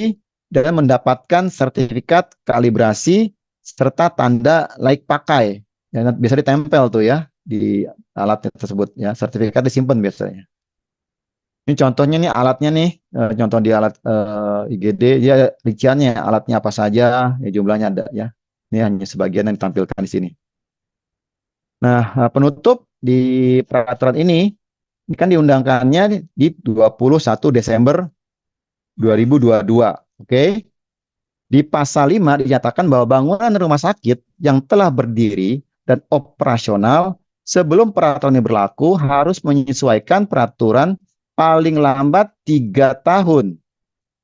[SPEAKER 1] dan mendapatkan sertifikat kalibrasi serta tanda layak pakai. Ya, bisa ditempel tuh ya di alat tersebut ya, sertifikat disimpan biasanya. Ini contohnya nih alatnya nih, contoh di alat IGD, ya rinciannya alatnya apa saja, ya jumlahnya ada ya. Ini hanya sebagian yang ditampilkan di sini. Nah, penutup di peraturan ini kan diundangkannya di 21 Desember 2022. Oke. Di pasal 5 dinyatakan bahwa bangunan rumah sakit yang telah berdiri dan operasional sebelum peraturan ini berlaku harus menyesuaikan peraturan paling lambat 3 tahun.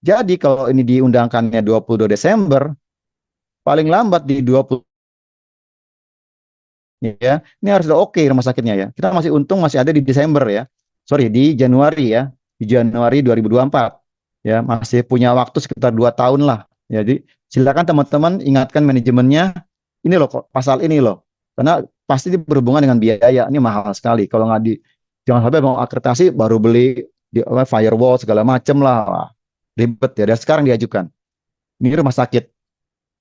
[SPEAKER 1] Jadi kalau ini diundangkannya 22 Desember, paling lambat di 20 ya. Ini harus sudah oke rumah sakitnya ya. Kita masih untung masih ada di Desember ya. Sorry, di Januari ya. Di Januari 2024. Ya, masih punya waktu sekitar 2 tahun lah. Jadi silakan teman-teman ingatkan manajemennya, ini loh pasal ini loh. Karena pasti berhubungan dengan biaya, ini mahal sekali. Kalau nggak jangan sampai mau akreditasi baru beli firewall segala macam lah. Ribet ya. Dan sekarang diajukan. Ini rumah sakit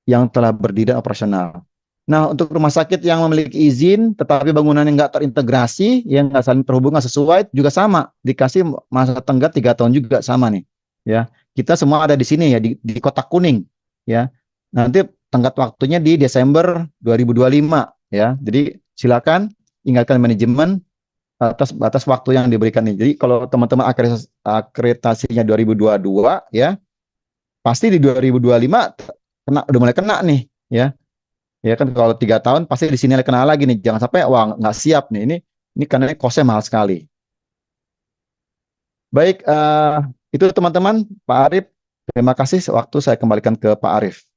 [SPEAKER 1] yang telah berdiri dan operasional. Nah, untuk rumah sakit yang memiliki izin tetapi bangunannya nggak terintegrasi, yang nggak saling terhubung, nggak sesuai, juga sama. Dikasih masa tenggat 3 tahun juga sama nih. Ya, kita semua ada di sini ya, di kotak kuning. Ya, nanti tenggat waktunya di Desember 2025. Ya, jadi silakan ingatkan manajemen atas batas waktu yang diberikan ini. Jadi kalau teman-teman akreditasinya 2022 ya, pasti di 2025 udah mulai kena nih ya. Ya kan kalau 3 tahun pasti di sini kena lagi nih. Jangan sampai wah nggak siap nih. Ini karena kosnya mahal sekali. Baik, itu teman-teman, Pak Arif. Terima kasih. Waktu saya kembalikan ke Pak Arif.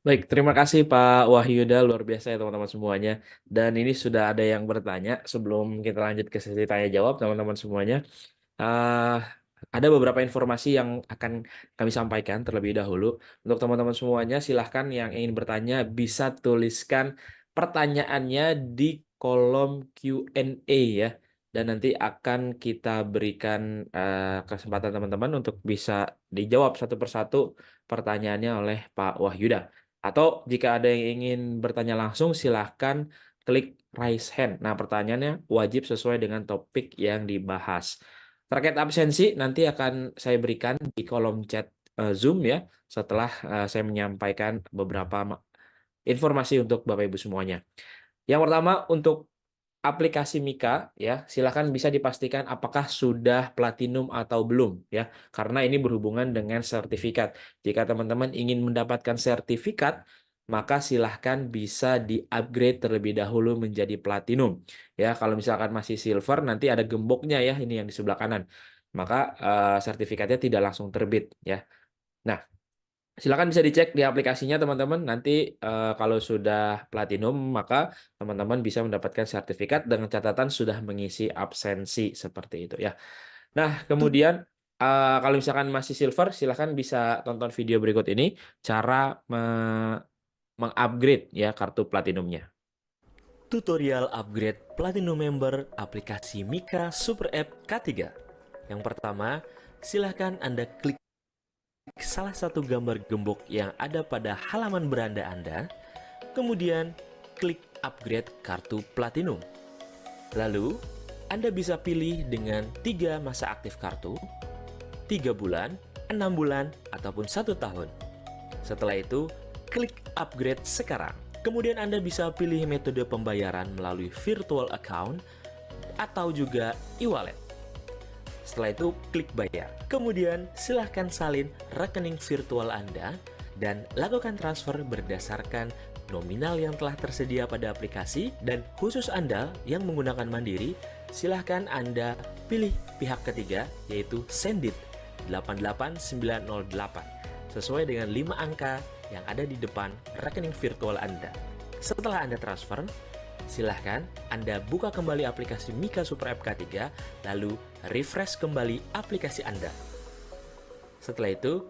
[SPEAKER 2] Baik, terima kasih Pak Wahyuda, luar biasa ya teman-teman semuanya. Dan ini sudah ada yang bertanya sebelum kita lanjut ke sesi tanya jawab teman-teman semuanya. eh ada beberapa informasi yang akan kami sampaikan terlebih dahulu. Untuk teman-teman semuanya, silahkan yang ingin bertanya bisa tuliskan pertanyaannya di kolom Q&A ya. Dan nanti akan kita berikan kesempatan teman-teman untuk bisa dijawab satu persatu pertanyaannya oleh Pak Wahyuda. Atau jika ada yang ingin bertanya langsung, silahkan klik raise hand. Nah, pertanyaannya wajib sesuai dengan topik yang dibahas. Terkait absensi nanti akan saya berikan di kolom chat Zoom ya setelah saya menyampaikan beberapa informasi untuk Bapak Ibu semuanya. Yang pertama untuk aplikasi Mika ya, silakan bisa dipastikan apakah sudah platinum atau belum ya, karena ini berhubungan dengan sertifikat. Jika teman-teman ingin mendapatkan sertifikat, maka silahkan bisa di-upgrade terlebih dahulu menjadi platinum. Ya, kalau misalkan masih silver, nanti ada gemboknya ya, ini yang di sebelah kanan. Maka sertifikatnya tidak langsung terbit ya. Nah, silakan bisa dicek di aplikasinya teman-teman. Nanti kalau sudah platinum maka teman-teman bisa mendapatkan sertifikat dengan catatan sudah mengisi absensi seperti itu ya. Nah, kemudian kalau misalkan masih silver silakan bisa tonton video berikut ini cara mengupgrade ya kartu platinumnya.
[SPEAKER 3] Tutorial upgrade Platinum Member aplikasi Mika Super App K3. Yang pertama, silahkan Anda klik salah satu gambar gembok yang ada pada halaman beranda Anda, kemudian klik upgrade kartu Platinum. Lalu, Anda bisa pilih dengan 3 masa aktif kartu, 3 bulan, 6 bulan, ataupun 1 tahun. Setelah itu, klik upgrade sekarang. Kemudian Anda bisa pilih metode pembayaran melalui virtual account atau juga e-wallet. Setelah itu, klik bayar. Kemudian, silahkan salin rekening virtual Anda dan lakukan transfer berdasarkan nominal yang telah tersedia pada aplikasi. Dan khusus Anda yang menggunakan Mandiri, silahkan Anda pilih pihak ketiga, yaitu Sendit 88908, sesuai dengan 5 angka yang ada di depan rekening virtual Anda. Setelah Anda transfer, silahkan Anda buka kembali aplikasi Mika Super App K3, lalu refresh kembali aplikasi Anda. Setelah itu,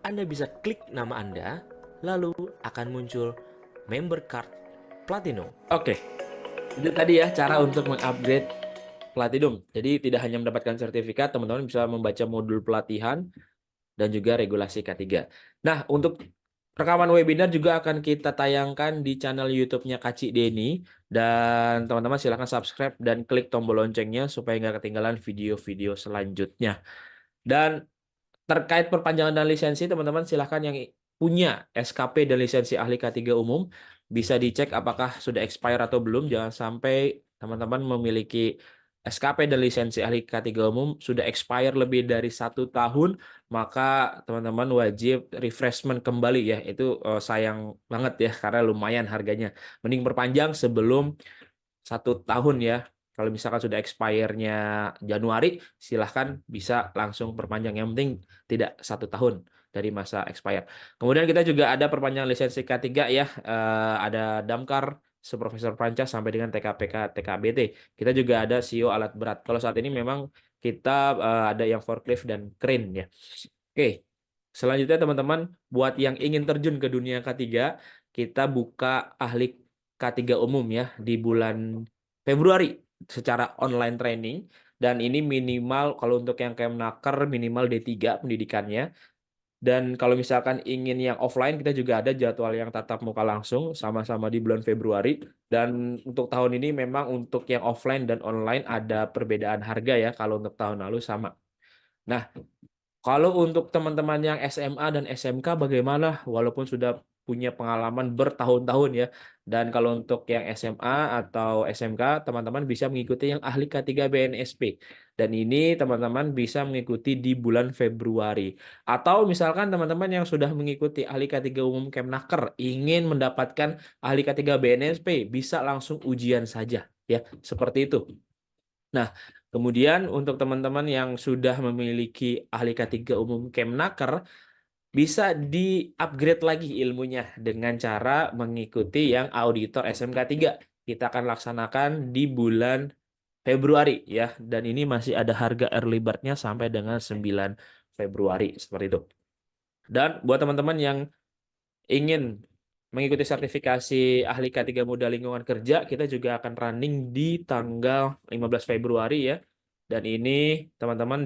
[SPEAKER 3] Anda bisa klik nama Anda, lalu akan muncul member card Platinum.
[SPEAKER 2] Oke. Itu tadi ya cara untuk mengupgrade Platinum. Jadi tidak hanya mendapatkan sertifikat, teman-teman bisa membaca modul pelatihan dan juga regulasi K3. Nah, untuk rekaman webinar juga akan kita tayangkan di channel YouTube-nya Kak Cik Deni. Dan teman-teman silahkan subscribe dan klik tombol loncengnya supaya nggak ketinggalan video-video selanjutnya. Dan terkait perpanjangan dan lisensi, teman-teman silahkan yang punya SKP dan lisensi ahli K3 umum bisa dicek apakah sudah expire atau belum. Jangan sampai teman-teman memiliki SKP dan lisensi ahli K3 umum sudah expire lebih dari 1 tahun, maka teman-teman wajib refreshment kembali ya. Itu sayang banget ya karena lumayan harganya. Mending perpanjang sebelum 1 tahun ya. Kalau misalkan sudah expire-nya Januari, silahkan bisa langsung perpanjang. Yang penting tidak 1 tahun dari masa expire. Kemudian kita juga ada perpanjangan lisensi K3 ya. Ada Damkar, Supervisor Perancas sampai dengan TKPK, TKBT. Kita juga ada CEO alat berat. Kalau saat ini memang kita ada yang forklift dan crane ya. Oke. Selanjutnya teman-teman, buat yang ingin terjun ke dunia K3, kita buka ahli K3 umum ya di bulan Februari secara online training, dan ini minimal kalau untuk yang Kemnaker minimal D3 pendidikannya. Dan kalau misalkan ingin yang offline, kita juga ada jadwal yang tatap muka langsung sama-sama di bulan Februari. Dan untuk tahun ini memang untuk yang offline dan online ada perbedaan harga ya, kalau untuk tahun lalu sama. Nah, kalau untuk teman-teman yang SMA dan SMK bagaimana? Walaupun sudah punya pengalaman bertahun-tahun ya. Dan kalau untuk yang SMA atau SMK, teman-teman bisa mengikuti yang ahli K3 BNSP. Dan ini teman-teman bisa mengikuti di bulan Februari. Atau misalkan teman-teman yang sudah mengikuti ahli K3 umum Kemnaker ingin mendapatkan ahli K3 BNSP, bisa langsung ujian saja ya, seperti itu. Nah, kemudian untuk teman-teman yang sudah memiliki ahli K3 umum Kemnaker, bisa di-upgrade lagi ilmunya dengan cara mengikuti yang auditor SMK 3. Kita akan laksanakan di bulan Februari ya, dan ini masih ada harga early bird-nya sampai dengan 9 Februari seperti itu. Dan buat teman-teman yang ingin mengikuti sertifikasi ahli K3 Muda Lingkungan Kerja, kita juga akan running di tanggal 15 Februari ya. Dan ini teman-teman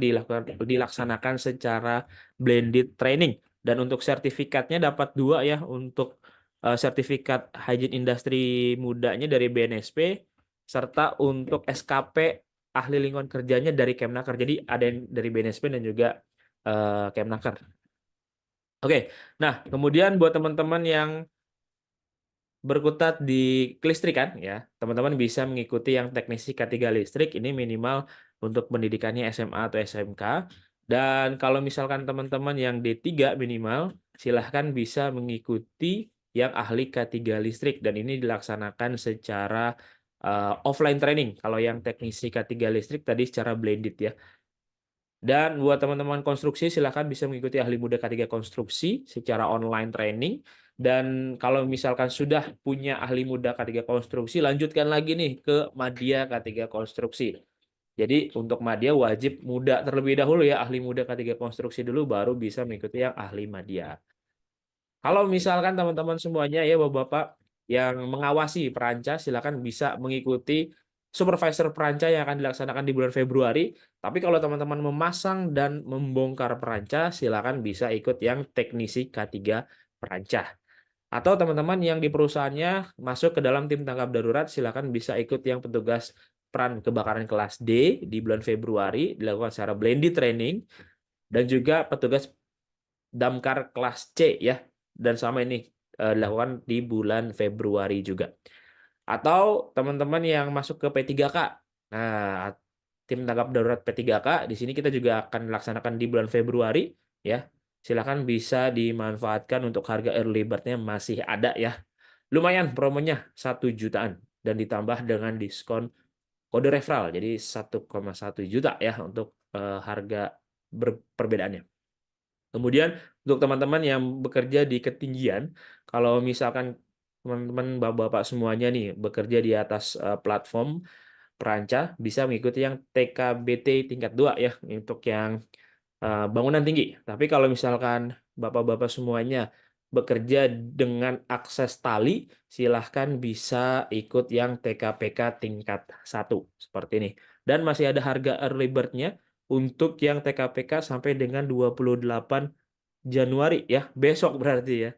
[SPEAKER 2] dilaksanakan secara blended training. Dan untuk sertifikatnya dapat 2 ya, untuk sertifikat Hygiene Industry mudanya dari BNSP, serta untuk SKP ahli lingkungan kerjanya dari Kemnaker. Jadi ada yang dari BNSP dan juga Kemnaker. Oke, nah kemudian buat teman-teman yang berkutat di kelistrikan ya, teman-teman bisa mengikuti yang teknisi K3 listrik, ini minimal untuk pendidikannya SMA atau SMK. Dan kalau misalkan teman-teman yang D3 minimal, silahkan bisa mengikuti yang ahli K3 listrik, dan ini dilaksanakan secara offline training. Kalau yang teknisi K3 listrik tadi secara blended ya. Dan buat teman-teman konstruksi, silahkan bisa mengikuti ahli muda K3 konstruksi secara online training. Dan kalau misalkan sudah punya ahli muda K3 konstruksi, lanjutkan lagi nih ke Madya K3 konstruksi. Jadi untuk Madya wajib muda terlebih dahulu ya, ahli muda K3 konstruksi dulu, baru bisa mengikuti yang ahli Madya. Kalau misalkan teman-teman semuanya ya Bapak-Bapak yang mengawasi peranca, silakan bisa mengikuti supervisor peranca yang akan dilaksanakan di bulan Februari. Tapi kalau teman-teman memasang dan membongkar peranca, silakan bisa ikut yang teknisi K3 peranca. Atau teman-teman yang di perusahaannya masuk ke dalam tim tanggap darurat, silakan bisa ikut yang petugas peran kebakaran kelas D di bulan Februari, dilakukan secara blended training, dan juga petugas damkar kelas C ya, dan sama ini dilakukan di bulan Februari juga. Atau teman-teman yang masuk ke P3K. Nah, tim tanggap darurat P3K di sini kita juga akan melaksanakan di bulan Februari ya. Silakan bisa dimanfaatkan untuk harga early bird-nya masih ada ya. Lumayan promonya 1 jutaan dan ditambah dengan diskon kode referral. Jadi 1,1 juta ya untuk harga perbedaannya. Kemudian untuk teman-teman yang bekerja di ketinggian, kalau misalkan teman-teman bapak-bapak semuanya nih bekerja di atas platform peranca, bisa mengikuti yang TKBT tingkat 2 ya, untuk yang bangunan tinggi. Tapi kalau misalkan bapak-bapak semuanya bekerja dengan akses tali, silahkan bisa ikut yang TKPK tingkat 1 seperti ini. Dan masih ada harga early bird-nya untuk yang TKPK sampai dengan 28 Januari ya, besok berarti ya.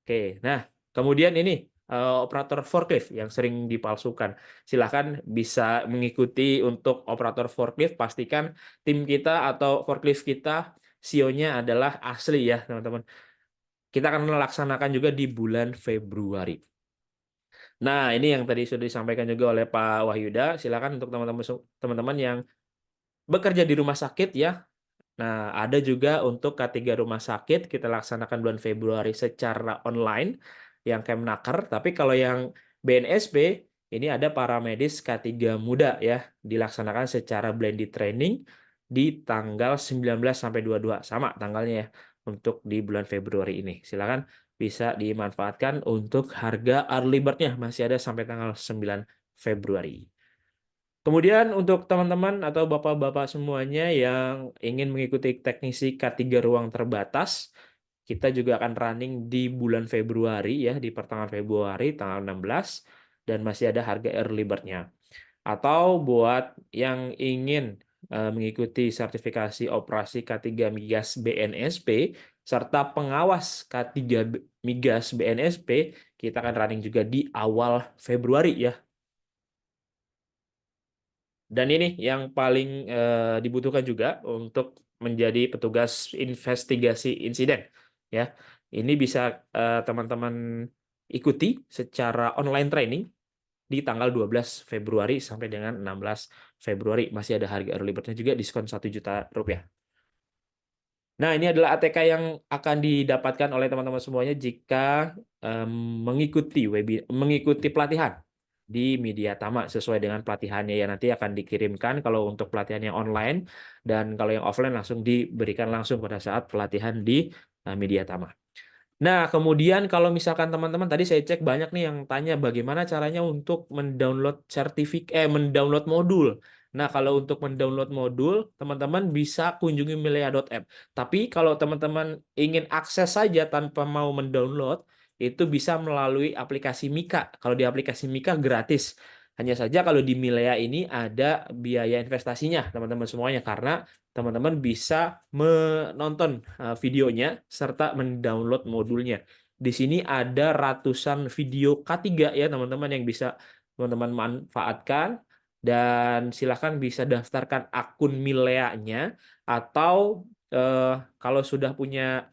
[SPEAKER 2] Oke, nah kemudian ini operator forklift yang sering dipalsukan. Silahkan bisa mengikuti untuk operator forklift, pastikan tim kita atau forklift kita CEO-nya adalah asli ya teman-teman. Kita akan melaksanakan juga di bulan Februari. Nah, ini yang tadi sudah disampaikan juga oleh Pak Wahyuda. Silakan untuk teman-teman yang bekerja di rumah sakit ya. Nah, ada juga untuk K3 rumah sakit kita laksanakan bulan Februari secara online yang Kemnaker. Tapi kalau yang BNSP ini ada paramedis K3 muda ya, dilaksanakan secara blended training di tanggal 19 sampai 22 sama tanggalnya ya untuk di bulan Februari ini. Silakan bisa dimanfaatkan untuk harga early bird-nya masih ada sampai tanggal 9 Februari. Kemudian untuk teman-teman atau bapak-bapak semuanya yang ingin mengikuti teknisi K3 ruang terbatas, kita juga akan running di bulan Februari ya, di pertengahan Februari tanggal 16, dan masih ada harga early bird-nya. Atau buat yang ingin mengikuti sertifikasi operasi K3 Migas BNSP serta pengawas K3 Migas BNSP, kita akan running juga di awal Februari ya. Dan ini yang paling dibutuhkan juga untuk menjadi petugas investigasi insiden ya. Ini bisa teman-teman ikuti secara online training di tanggal 12 Februari sampai dengan 16 Februari masih ada harga early bird-nya juga, diskon 1 juta rupiah. Nah, ini adalah ATK yang akan didapatkan oleh teman-teman semuanya jika mengikuti pelatihan di Media Tama sesuai dengan pelatihannya ya, nanti akan dikirimkan kalau untuk pelatihan yang online, dan kalau yang offline langsung diberikan langsung pada saat pelatihan di Media Tama. Nah, kemudian kalau misalkan teman-teman tadi saya cek banyak nih yang tanya bagaimana caranya untuk mendownload modul. Nah, kalau untuk mendownload modul, teman-teman bisa kunjungi milea.app. Tapi kalau teman-teman ingin akses saja tanpa mau mendownload, itu bisa melalui aplikasi Mika. Kalau di aplikasi Mika gratis. Hanya saja kalau di Milea ini ada biaya investasinya, teman-teman semuanya, karena teman-teman bisa menonton videonya serta mendownload modulnya. Di sini ada ratusan video K3 ya teman-teman yang bisa teman-teman manfaatkan, dan silahkan bisa daftarkan akun Milea-nya, atau kalau sudah punya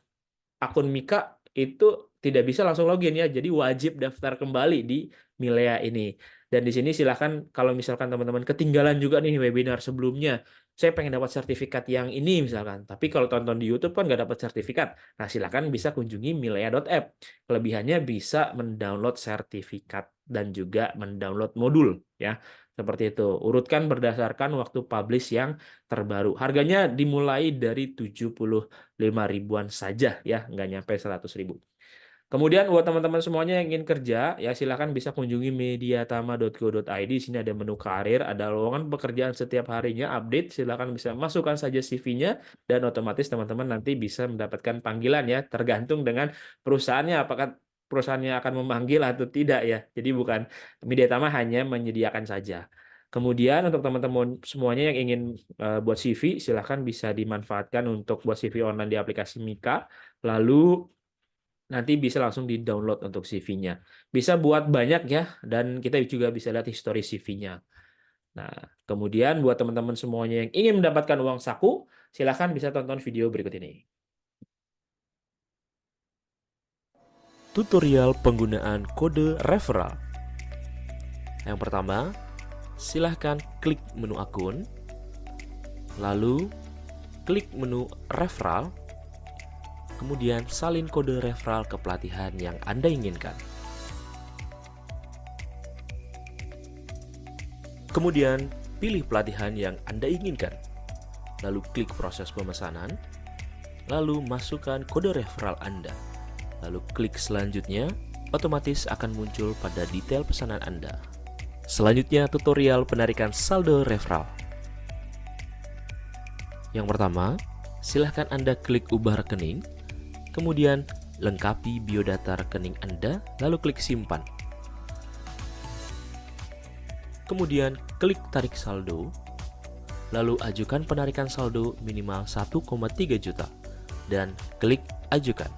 [SPEAKER 2] akun Mika itu tidak bisa langsung login ya, jadi wajib daftar kembali di Milea ini. Dan di sini silahkan kalau misalkan teman-teman ketinggalan juga nih webinar sebelumnya, saya pengen dapat sertifikat yang ini misalkan, tapi kalau tonton di YouTube kan nggak dapat sertifikat. Nah, silahkan bisa kunjungi milea.app. Kelebihannya bisa mendownload sertifikat dan juga mendownload modul ya. Seperti itu. Urutkan berdasarkan waktu publish yang terbaru. Harganya dimulai dari 75 ribuan saja ya, nggak nyampe 100 ribu. Kemudian buat teman-teman semuanya yang ingin kerja, ya silakan bisa kunjungi mediatama.go.id. Di sini ada menu karir, ada lowongan pekerjaan setiap harinya update. Silakan bisa masukkan saja CV-nya, dan otomatis teman-teman nanti bisa mendapatkan panggilan ya, tergantung dengan perusahaannya, apakah perusahaannya akan memanggil atau tidak ya. Jadi bukan, Mediatama hanya menyediakan saja. Kemudian untuk teman-teman semuanya yang ingin buat CV, silahkan bisa dimanfaatkan untuk buat CV online di aplikasi Mika. Lalu nanti bisa langsung di-download untuk CV-nya. Bisa buat banyak ya, dan kita juga bisa lihat histori CV-nya. Nah, kemudian buat teman-teman semuanya yang ingin mendapatkan uang saku, silahkan bisa tonton video berikut ini.
[SPEAKER 3] Tutorial penggunaan kode referral. Yang pertama, silahkan klik menu akun, lalu klik menu referral, kemudian salin kode referral ke pelatihan yang Anda inginkan. Kemudian, pilih pelatihan yang Anda inginkan. Lalu klik proses pemesanan, lalu masukkan kode referral Anda. Lalu klik selanjutnya, otomatis akan muncul pada detail pesanan Anda. Selanjutnya, tutorial penarikan saldo referral. Yang pertama, silahkan Anda klik ubah rekening, kemudian lengkapi biodata rekening Anda, lalu klik simpan. Kemudian klik tarik saldo, lalu ajukan penarikan saldo minimal 1,3 juta, dan klik ajukan.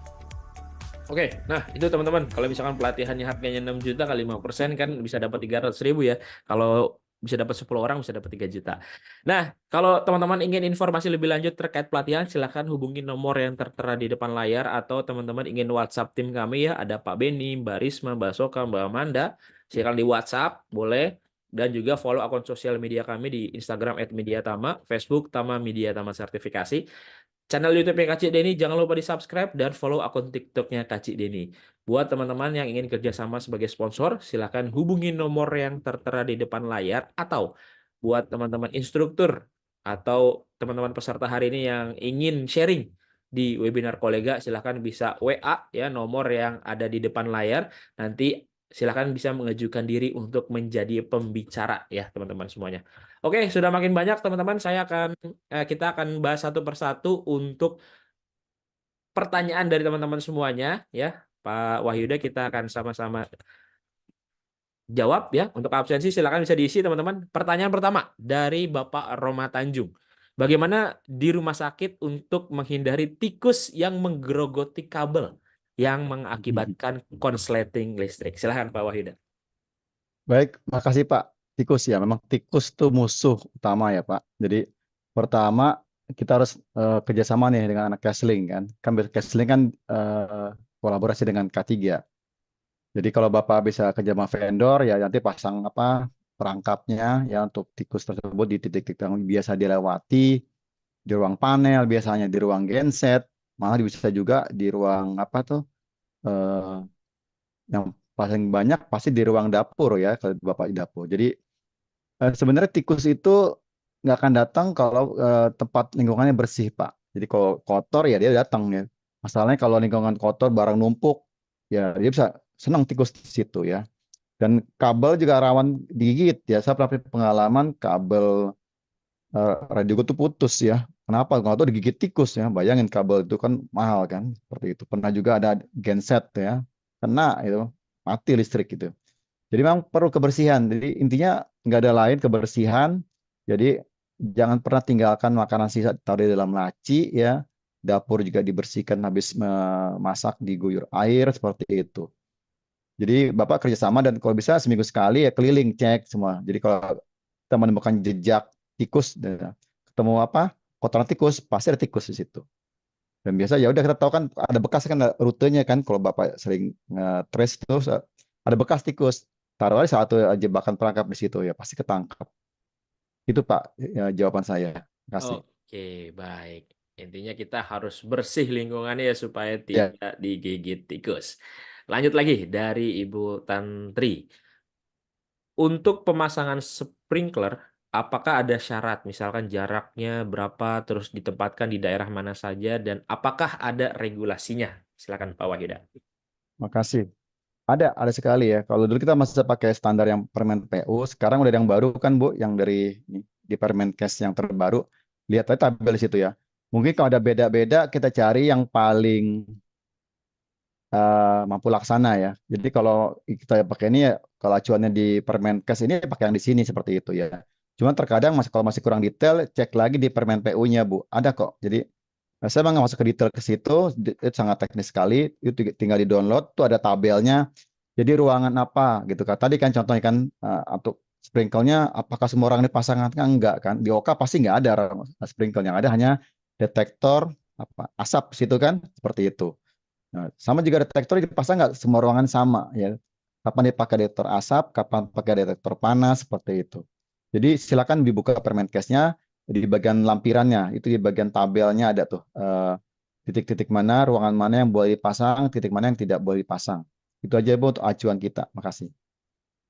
[SPEAKER 2] Oke, nah itu teman-teman, kalau misalkan pelatihannya harganya 6 juta kali 5% kan bisa dapat 300 ribu ya. Kalau bisa dapat 10 orang bisa dapat 3 juta. Nah, kalau teman-teman ingin informasi lebih lanjut terkait pelatihan, silahkan hubungi nomor yang tertera di depan layar, atau teman-teman ingin WhatsApp tim kami ya, ada Pak Beni, Mbak Risma, Mbak Soka, Mbak Amanda. Silahkan di WhatsApp, boleh. Dan juga follow akun sosial media kami di Instagram @mediatama, Facebook Tama Media Tama Sertifikasi. Channel YouTube-nya Kak Cik Deni jangan lupa di-subscribe, dan follow akun TikTok-nya Kak Cik Deni. Buat teman-teman yang ingin kerjasama sebagai sponsor, silakan hubungi nomor yang tertera di depan layar, atau buat teman-teman instruktur atau teman-teman peserta hari ini yang ingin sharing di webinar kolega, silakan bisa WA ya nomor yang ada di depan layar. Nanti silakan bisa mengajukan diri untuk menjadi pembicara ya teman-teman semuanya. Oke, sudah makin banyak teman-teman, kita akan bahas satu persatu untuk pertanyaan dari teman-teman semuanya ya. Pak Wahyuda, kita akan sama-sama jawab ya. Untuk absensi silakan bisa diisi teman-teman. Pertanyaan pertama dari Bapak Roma Tanjung. Bagaimana di rumah sakit untuk menghindari tikus yang menggerogoti kabel yang mengakibatkan konsleting listrik? Silahkan Pak Wahyuda.
[SPEAKER 1] Baik, makasih Pak. Tikus ya, memang tikus itu musuh utama ya Pak. Jadi pertama kita harus kerjasama nih dengan anak Kesling kan. Kan Kesling kan kolaborasi dengan K3. Jadi kalau Bapak bisa kerja sama vendor ya nanti pasang apa perangkapnya ya untuk tikus tersebut di titik-titik yang biasa dilewati, di ruang panel, biasanya di ruang genset, malah bisa juga di ruang apa tuh, eh, yang paling banyak pasti di ruang dapur ya kalau Bapak di dapur. Jadi sebenarnya tikus itu nggak akan datang kalau tempat lingkungannya bersih, Pak. Jadi kalau kotor ya dia datang ya. Masalahnya kalau lingkungan kotor, barang numpuk, ya dia bisa senang tikus di situ ya. Dan kabel juga rawan digigit ya. Saya pernah punya pengalaman kabel radio itu putus ya. Kenapa? Kalau itu digigit tikus ya. Bayangin kabel itu kan mahal kan. Seperti itu. Pernah juga ada genset ya. Kena itu. Mati listrik gitu. Jadi memang perlu kebersihan. Jadi intinya nggak ada lain kebersihan. Jadi jangan pernah tinggalkan makanan sisa taruh di dalam laci ya. Dapur juga dibersihkan habis memasak, diguyur air seperti itu. Jadi Bapak kerjasama dan kalau bisa seminggu sekali ya keliling cek semua. Jadi kalau kita menemukan jejak tikus, ketemu apa kotoran tikus, pasti ada tikus di situ. Dan biasa ya udah kita tahu kan ada bekas kan ada rutenya kan kalau Bapak sering nge-trace terus ada bekas tikus. Taruh aja satu jebakan perangkap di situ ya pasti ketangkap. Itu Pak ya, jawaban saya. Terima kasih.
[SPEAKER 2] Oke, baik. Intinya kita harus bersih lingkungannya ya supaya
[SPEAKER 1] Ya,
[SPEAKER 2] tidak digigit tikus. Lanjut lagi dari Ibu Tantri. Untuk pemasangan sprinkler, apakah ada syarat? Misalkan jaraknya berapa, terus ditempatkan di daerah mana saja, dan apakah ada regulasinya? Silakan Pak Wahyuda.
[SPEAKER 1] makasih. Ada sekali ya. Kalau dulu kita masih pakai standar yang Permen PU, sekarang udah ada yang baru kan Bu, yang dari di Permenkes yang terbaru. Lihat aja tabel di situ ya. Mungkin kalau ada beda-beda, kita cari yang paling mampu laksana ya. Jadi kalau kita pakai ini ya, kalau acuannya di Permenkes ini pakai yang di sini seperti itu ya. Cuman terkadang kalau masih kurang detail, cek lagi di Permen PU-nya Bu. Ada kok. Jadi saya memang nggak masuk ke detail ke situ, itu sangat teknis sekali. Itu tinggal di download, tuh ada tabelnya. Jadi ruangan apa gitu kan. Tadi kan contohnya kan untuk sprinkle-nya apakah semua orang dipasangkan kan enggak kan. Di OK pasti nggak ada sprinkle yang ada hanya detektor apa asap situ kan seperti itu. Nah, sama juga detektor dipasang nggak semua ruangan sama ya. Kapan dipakai detektor asap, kapan pakai detektor panas seperti itu. Jadi silakan dibuka Permenkesnya di bagian lampirannya itu di bagian tabelnya ada tuh titik-titik mana ruangan mana yang boleh dipasang, titik mana yang tidak boleh dipasang. Itu aja Bu untuk acuan kita. Makasih.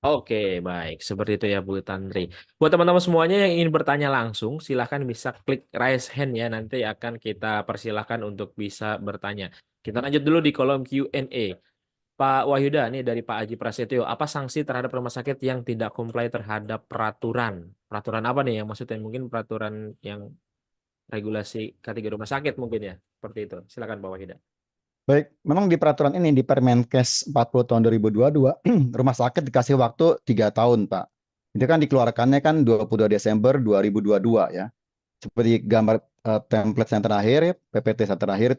[SPEAKER 2] Oke, baik. Seperti itu ya Bu Tantri. Buat teman-teman semuanya yang ingin bertanya langsung, silahkan bisa klik raise hand ya. Nanti akan kita persilahkan untuk bisa bertanya. Kita lanjut dulu di kolom Q&A. Pak Wahyuda, nih dari Pak Aji Prasetyo, apa sanksi terhadap rumah sakit yang tidak comply terhadap peraturan? Peraturan apa nih yang maksudnya? Mungkin peraturan yang regulasi K3 rumah sakit mungkin ya. Seperti itu. Silakan Pak Wahyuda.
[SPEAKER 1] Baik, memang di peraturan ini di Permenkes 40 tahun 2022 rumah sakit dikasih waktu 3 tahun, Pak. Itu kan dikeluarkannya kan 22 Desember 2022 ya. Seperti gambar template yang terakhir, PPT yang terakhir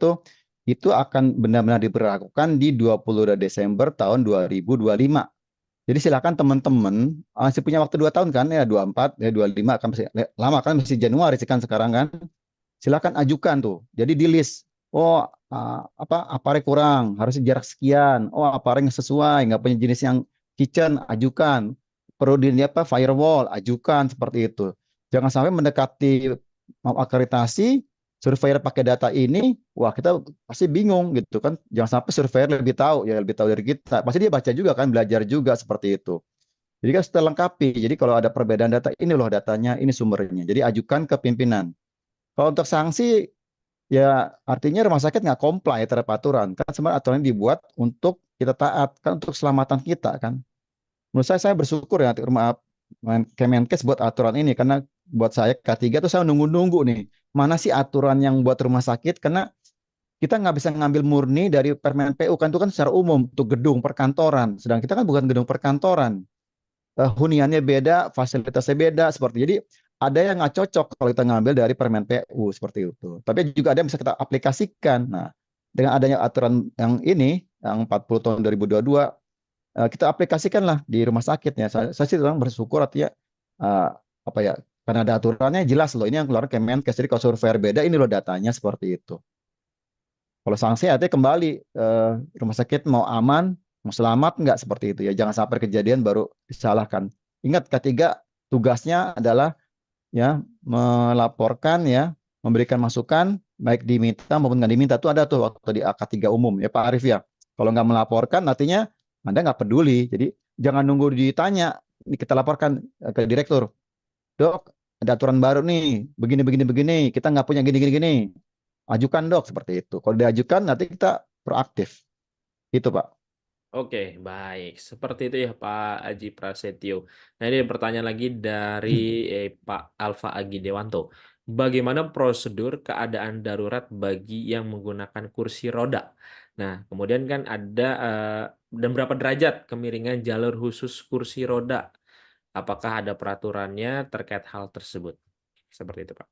[SPEAKER 1] itu akan benar-benar diberlakukan di 22 Desember tahun 2025. Jadi silakan teman-teman masih punya waktu 2 tahun kan ya 24 ya 25 akan masih lama kan masih Januari kan sekarang kan. Silakan ajukan tuh. Jadi di list. Oh, apa aparel kurang, harusnya jarak sekian. Oh, aparel yang sesuai, nggak punya jenis yang kitchen, ajukan. Perlu di apa firewall, ajukan seperti itu. Jangan sampai mendekati mau akreditasi, surveyor pakai data ini, wah kita pasti bingung gitu kan. Jangan sampai surveyor lebih tahu, ya lebih tahu dari kita. Pasti dia baca juga kan, belajar juga seperti itu. Jadi kan sudah lengkapi. Jadi kalau ada perbedaan data, ini loh datanya, ini sumbernya. Jadi ajukan ke pimpinan. Kalau untuk sanksi, ya artinya rumah sakit nggak comply terhadap aturan. Kan sebenarnya aturan ini dibuat untuk kita taat, kan untuk keselamatan kita kan. Menurut saya bersyukur ya rumah Kemenkes buat aturan ini, karena buat saya K3 tuh saya nunggu-nunggu nih, mana sih aturan yang buat rumah sakit, karena kita nggak bisa ngambil murni dari Permen PU, kan itu kan secara umum, untuk gedung perkantoran. Sedang kita kan bukan gedung perkantoran. Huniannya beda, fasilitasnya beda, seperti jadi ada yang nggak cocok kalau kita ngambil dari Permen PU seperti itu. Tapi juga ada yang bisa kita aplikasikan. Nah, dengan adanya aturan yang ini, yang 40 tahun 2022, kita aplikasikanlah di rumah sakitnya. Saya sih orang bersyukur artinya apa ya? Karena ada aturannya jelas loh. Ini yang keluar Kemenkes. Jadi kalau surveyor beda, ini loh datanya seperti itu. Kalau sanksi artinya kembali rumah sakit mau aman, mau selamat nggak seperti itu ya. Jangan sampai kejadian baru disalahkan. Ingat K3 tugasnya adalah ya melaporkan ya, memberikan masukan baik diminta maupun nggak diminta. Itu ada tuh waktu di AK3 umum ya Pak Arif ya. Kalau nggak melaporkan artinya Anda nggak peduli. Jadi jangan nunggu ditanya. Ini kita laporkan ke direktur. Dok, ada aturan baru nih. Begini begini begini. Kita nggak punya gini gini gini. Ajukan dok seperti itu. Kalau diajukan nanti kita proaktif. Itu Pak.
[SPEAKER 2] Oke, baik. Seperti itu ya Pak Aji Prasetyo. Nah, ini pertanyaan lagi dari Pak Alfa Agi Dewanto. Bagaimana prosedur keadaan darurat bagi yang menggunakan kursi roda? Nah, kemudian kan ada dan berapa derajat kemiringan jalur khusus kursi roda? Apakah ada peraturannya terkait hal tersebut? Seperti itu, Pak.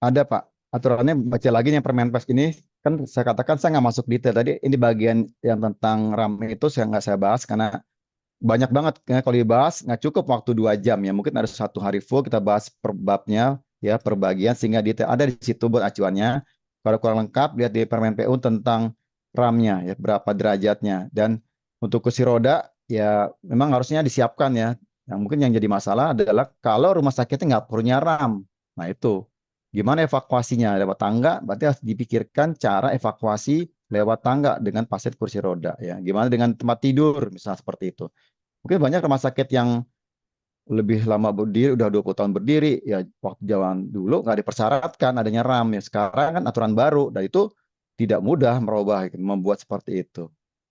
[SPEAKER 1] Ada Pak, aturannya baca lagi nih Permenpas ini, kan saya katakan saya nggak masuk detail tadi, ini bagian yang tentang RAM itu saya nggak saya bahas karena banyak banget ya, kalau dibahas nggak cukup waktu 2 jam ya, mungkin ada 1 hari full kita bahas per babnya ya, per bagian sehingga detail ada di situ buat acuannya. Kalau kurang lengkap lihat di Permen PU tentang RAM-nya ya, berapa derajatnya, dan untuk kursi roda ya memang harusnya disiapkan ya. Yang mungkin yang jadi masalah adalah kalau rumah sakitnya nggak punya RAM, nah itu gimana evakuasinya lewat tangga, berarti harus dipikirkan cara evakuasi lewat tangga dengan pasien kursi roda ya. Gimana dengan tempat tidur misalnya seperti itu. Mungkin banyak rumah sakit yang lebih lama berdiri, udah 20 tahun berdiri, ya waktu zaman dulu nggak dipersyaratkan adanya RAM ya. Sekarang kan aturan baru, dan itu tidak mudah merubah, membuat seperti itu.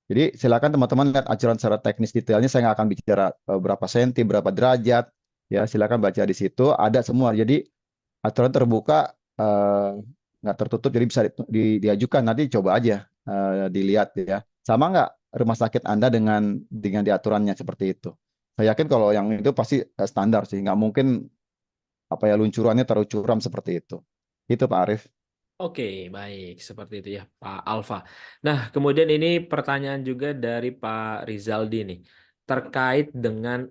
[SPEAKER 1] Jadi silakan teman-teman lihat acuan secara teknis detailnya, saya nggak akan bicara berapa senti, berapa derajat, ya silakan baca di situ, ada semua. Jadi aturan terbuka, nggak tertutup, jadi bisa diajukan, nanti coba aja dilihat ya. Sama nggak rumah sakit Anda dengan diaturannya seperti itu. Saya yakin kalau yang itu pasti standar sih, nggak mungkin apa ya luncurannya terlalu curam seperti itu. Itu Pak Arief.
[SPEAKER 2] Oke, baik. Seperti itu ya, Pak Alfa. Nah, kemudian ini pertanyaan juga dari Pak Rizaldi nih. Terkait dengan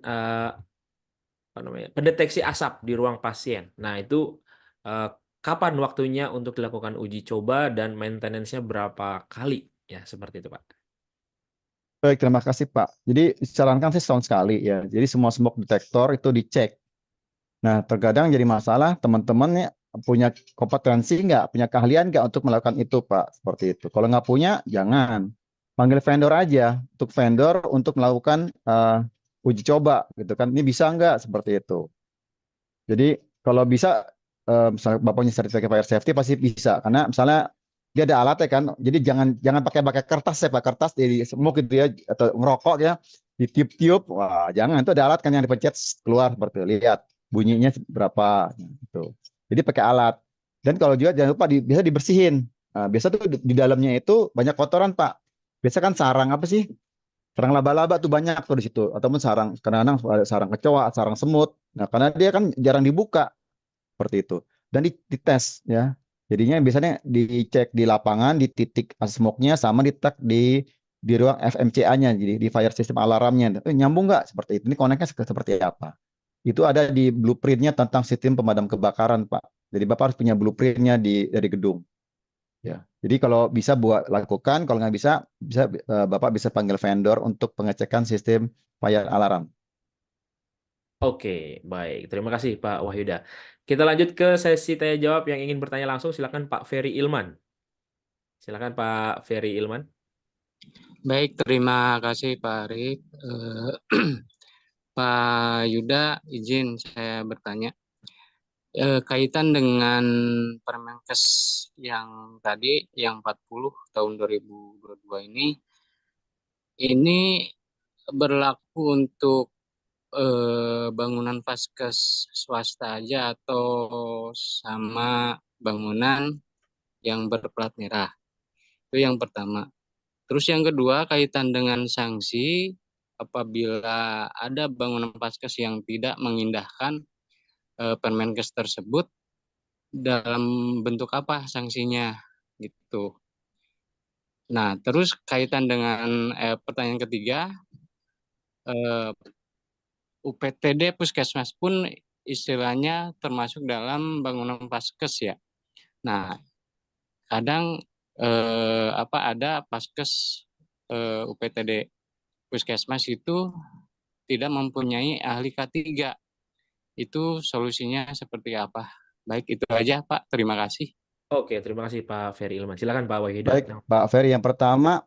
[SPEAKER 2] apa namanya, pendeteksi asap di ruang pasien. Nah, itu eh, kapan waktunya untuk dilakukan uji coba dan maintenance-nya berapa kali? Ya, seperti itu, Pak.
[SPEAKER 1] Baik, terima kasih Pak. Jadi disarankan sih setahun sekali ya. Jadi semua smoke detector itu dicek. Nah, terkadang jadi masalah teman-teman ya punya kompetensi nggak, punya keahlian nggak untuk melakukan itu Pak, seperti itu. Kalau nggak punya, jangan. Panggil vendor aja, untuk vendor untuk melakukan uji coba gitu kan. Ini bisa nggak seperti itu. Jadi kalau bisa, misalnya bapaknya sertifikat fire safety pasti bisa, karena misalnya dia ada alat ya kan. Jadi jangan jangan pakai pakai kertas ya Pak, kertas di smoke gitu ya, atau ngerokok ya, ditiup-tiup. Wah, jangan, itu ada alat kan yang dipencet keluar seperti itu. Lihat bunyinya berapa gitu. Jadi pakai alat. Dan kalau juga jangan lupa bisa dibersihin. Nah, biasa tuh di dalamnya itu banyak kotoran Pak. Biasa kan sarang apa sih? Sarang laba-laba tuh banyak tuh di situ. Ataupun sarang, kadang-kadang ada sarang kecoa, sarang semut. Nah, karena dia kan jarang dibuka seperti itu. Dan dites ya. Jadinya biasanya dicek di lapangan, di titik smoke-nya sama di ruang FMCA-nya, jadi di fire system alarmnya. Nyambung nggak seperti itu? Ini connect-nya seperti apa? Itu ada di blueprint-nya tentang sistem pemadam kebakaran, Pak. Jadi Bapak harus punya blueprint-nya dari gedung. Ya. Jadi kalau bisa buat lakukan, kalau nggak bisa, Bapak bisa panggil vendor untuk pengecekan sistem fire alarm.
[SPEAKER 2] Oke, baik. Terima kasih Pak Wahyuda. Kita lanjut ke sesi tanya jawab yang ingin bertanya langsung. Silakan Pak Ferry Ilman. Silakan Pak Ferry Ilman.
[SPEAKER 4] Baik, terima kasih Pak Arif. Pak Yuda, izin saya bertanya. Kaitan dengan Permenkes yang tadi, yang 40 tahun 2022 ini berlaku untuk bangunan vaskes swasta aja atau sama bangunan yang berplat merah? Itu yang pertama. Terus yang kedua, kaitan dengan sanksi apabila ada bangunan vaskes yang tidak mengindahkan Permenkes tersebut, dalam bentuk apa sanksinya gitu. Nah, terus kaitan dengan pertanyaan ketiga, UPTD Puskesmas pun istilahnya termasuk dalam bangunan vaskes ya. Nah, kadang ada vaskes UPTD Puskesmas itu tidak mempunyai ahli K3. Itu solusinya seperti apa? Baik, itu aja Pak. Terima kasih.
[SPEAKER 2] Oke, terima kasih Pak Ferry Ilman. Silakan Pak Wahyuda.
[SPEAKER 1] Baik, Pak Ferry, yang pertama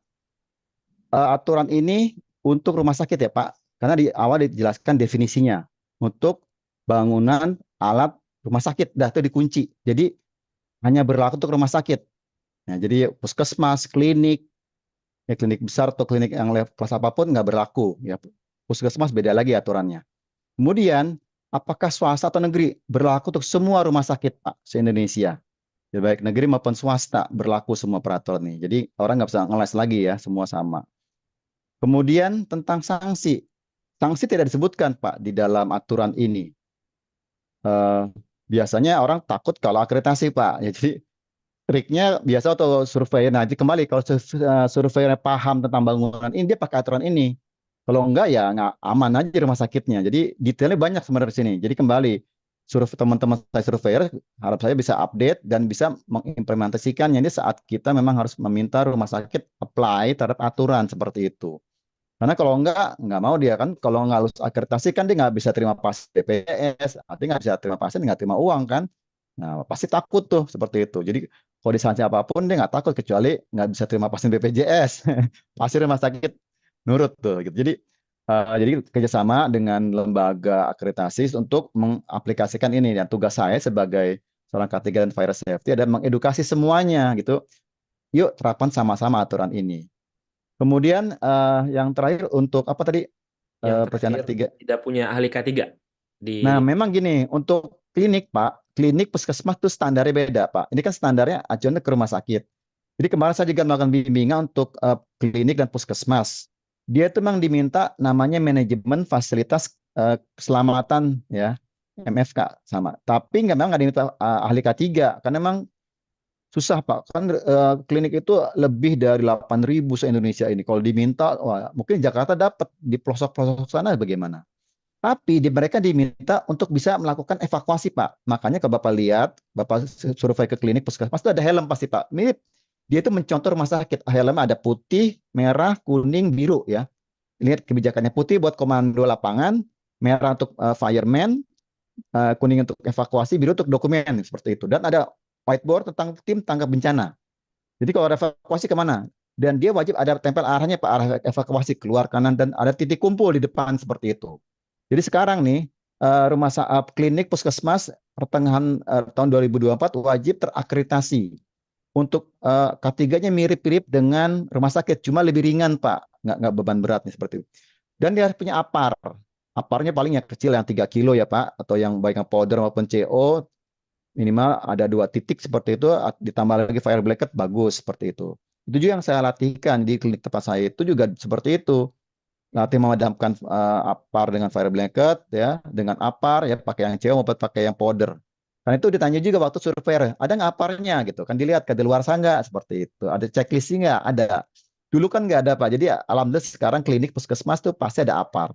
[SPEAKER 1] aturan ini untuk rumah sakit ya Pak, karena di awal dijelaskan definisinya untuk bangunan alat rumah sakit, dah itu dikunci. Jadi hanya berlaku untuk rumah sakit. Nah, jadi puskesmas, klinik, ya klinik besar atau klinik yang level kelas apapun nggak berlaku. Ya, puskesmas beda lagi aturannya. Kemudian, apakah swasta atau negeri berlaku untuk semua rumah sakit Pak se-Indonesia? Ya, baik negeri maupun swasta berlaku semua peraturan ini. Jadi orang nggak bisa ngeles lagi ya, semua sama. Kemudian tentang sanksi. Sanksi tidak disebutkan Pak di dalam aturan ini. Eh, biasanya orang takut kalau akreditasi Pak. Ya, jadi triknya biasa atau survei. Nah, jadi kembali kalau survei paham tentang bangunan ini dia pakai aturan ini. Kalau enggak ya nggak aman aja rumah sakitnya. Jadi detailnya banyak sebenarnya di sini. Jadi kembali survei teman-teman saya surveyor harap saya bisa update dan bisa mengimplementasikannya ini saat kita memang harus meminta rumah sakit apply terhadap aturan seperti itu. Karena kalau nggak mau dia kan, kalau nggak lulus akreditasi kan dia nggak bisa terima pasien BPJS, artinya nggak bisa terima pasien, nggak terima uang kan. Nah, pasti takut tuh seperti itu. Jadi kalau disanksi apapun dia nggak takut kecuali nggak bisa terima pasien BPJS. Pasti rumah sakit nurut tuh. Gitu. Jadi kerjasama dengan lembaga akreditasi untuk mengaplikasikan ini. Dan tugas saya sebagai seorang K3 dan Fire Safety ada mengedukasi semuanya gitu. Yuk terapkan sama-sama aturan ini. Kemudian yang terakhir untuk apa tadi
[SPEAKER 2] Yang
[SPEAKER 1] perencanaan
[SPEAKER 2] terakhir
[SPEAKER 1] ketiga.
[SPEAKER 2] tidak punya ahli K3
[SPEAKER 1] Nah,
[SPEAKER 2] di
[SPEAKER 1] memang gini, untuk klinik Pak, klinik puskesmas itu standarnya beda Pak. Ini kan standarnya acuannya ke rumah sakit. Jadi kemarin saya juga melakukan bimbingan untuk klinik dan puskesmas. Dia itu memang diminta namanya manajemen fasilitas keselamatan ya, MFK sama. Tapi memang nggak diminta ahli K3 karena memang susah Pak. Kan klinik itu lebih dari 8.000 se-Indonesia ini. Kalau diminta, wah, mungkin Jakarta dapat di pelosok-pelosok sana bagaimana? Tapi mereka diminta untuk bisa melakukan evakuasi, Pak. Makanya kalau Bapak lihat, Bapak survei ke klinik puskesmas itu ada helm pasti, Pak. Mirip. Dia itu mencontoh rumah sakit. Helmnya ada putih, merah, kuning, biru ya. Lihat kebijakannya putih buat komando lapangan, merah untuk fireman, kuning untuk evakuasi, biru untuk dokumen seperti itu. Dan ada whiteboard tentang tim tanggap bencana. Jadi kalau ada evakuasi kemana? Dan dia wajib ada tempel arahnya, Pak, arah evakuasi keluar kanan dan ada titik kumpul di depan seperti itu. Jadi sekarang nih klinik puskesmas pertengahan tahun 2024 wajib terakreditasi untuk K3-nya mirip-mirip dengan rumah sakit, cuma lebih ringan Pak, nggak beban berat nih seperti itu. Dan dia punya APAR, APAR-nya paling yang kecil yang 3 kilo ya Pak, atau yang baik yang powder maupun CO, minimal ada 2 titik seperti itu, ditambah lagi fire blanket bagus seperti itu. Itu juga yang saya latihkan di klinik tempat saya itu juga seperti itu latih memadamkan APAR dengan fire blanket ya, dengan APAR ya pakai yang CO maupun pakai yang powder. Karena itu ditanya juga waktu survei, ada nggak APAR-nya gitu kan dilihat ke luar sana nggak seperti itu, ada checklist nggak ada. Dulu kan nggak ada Pak, jadi alhamdulillah sekarang klinik puskesmas tuh pasti ada APAR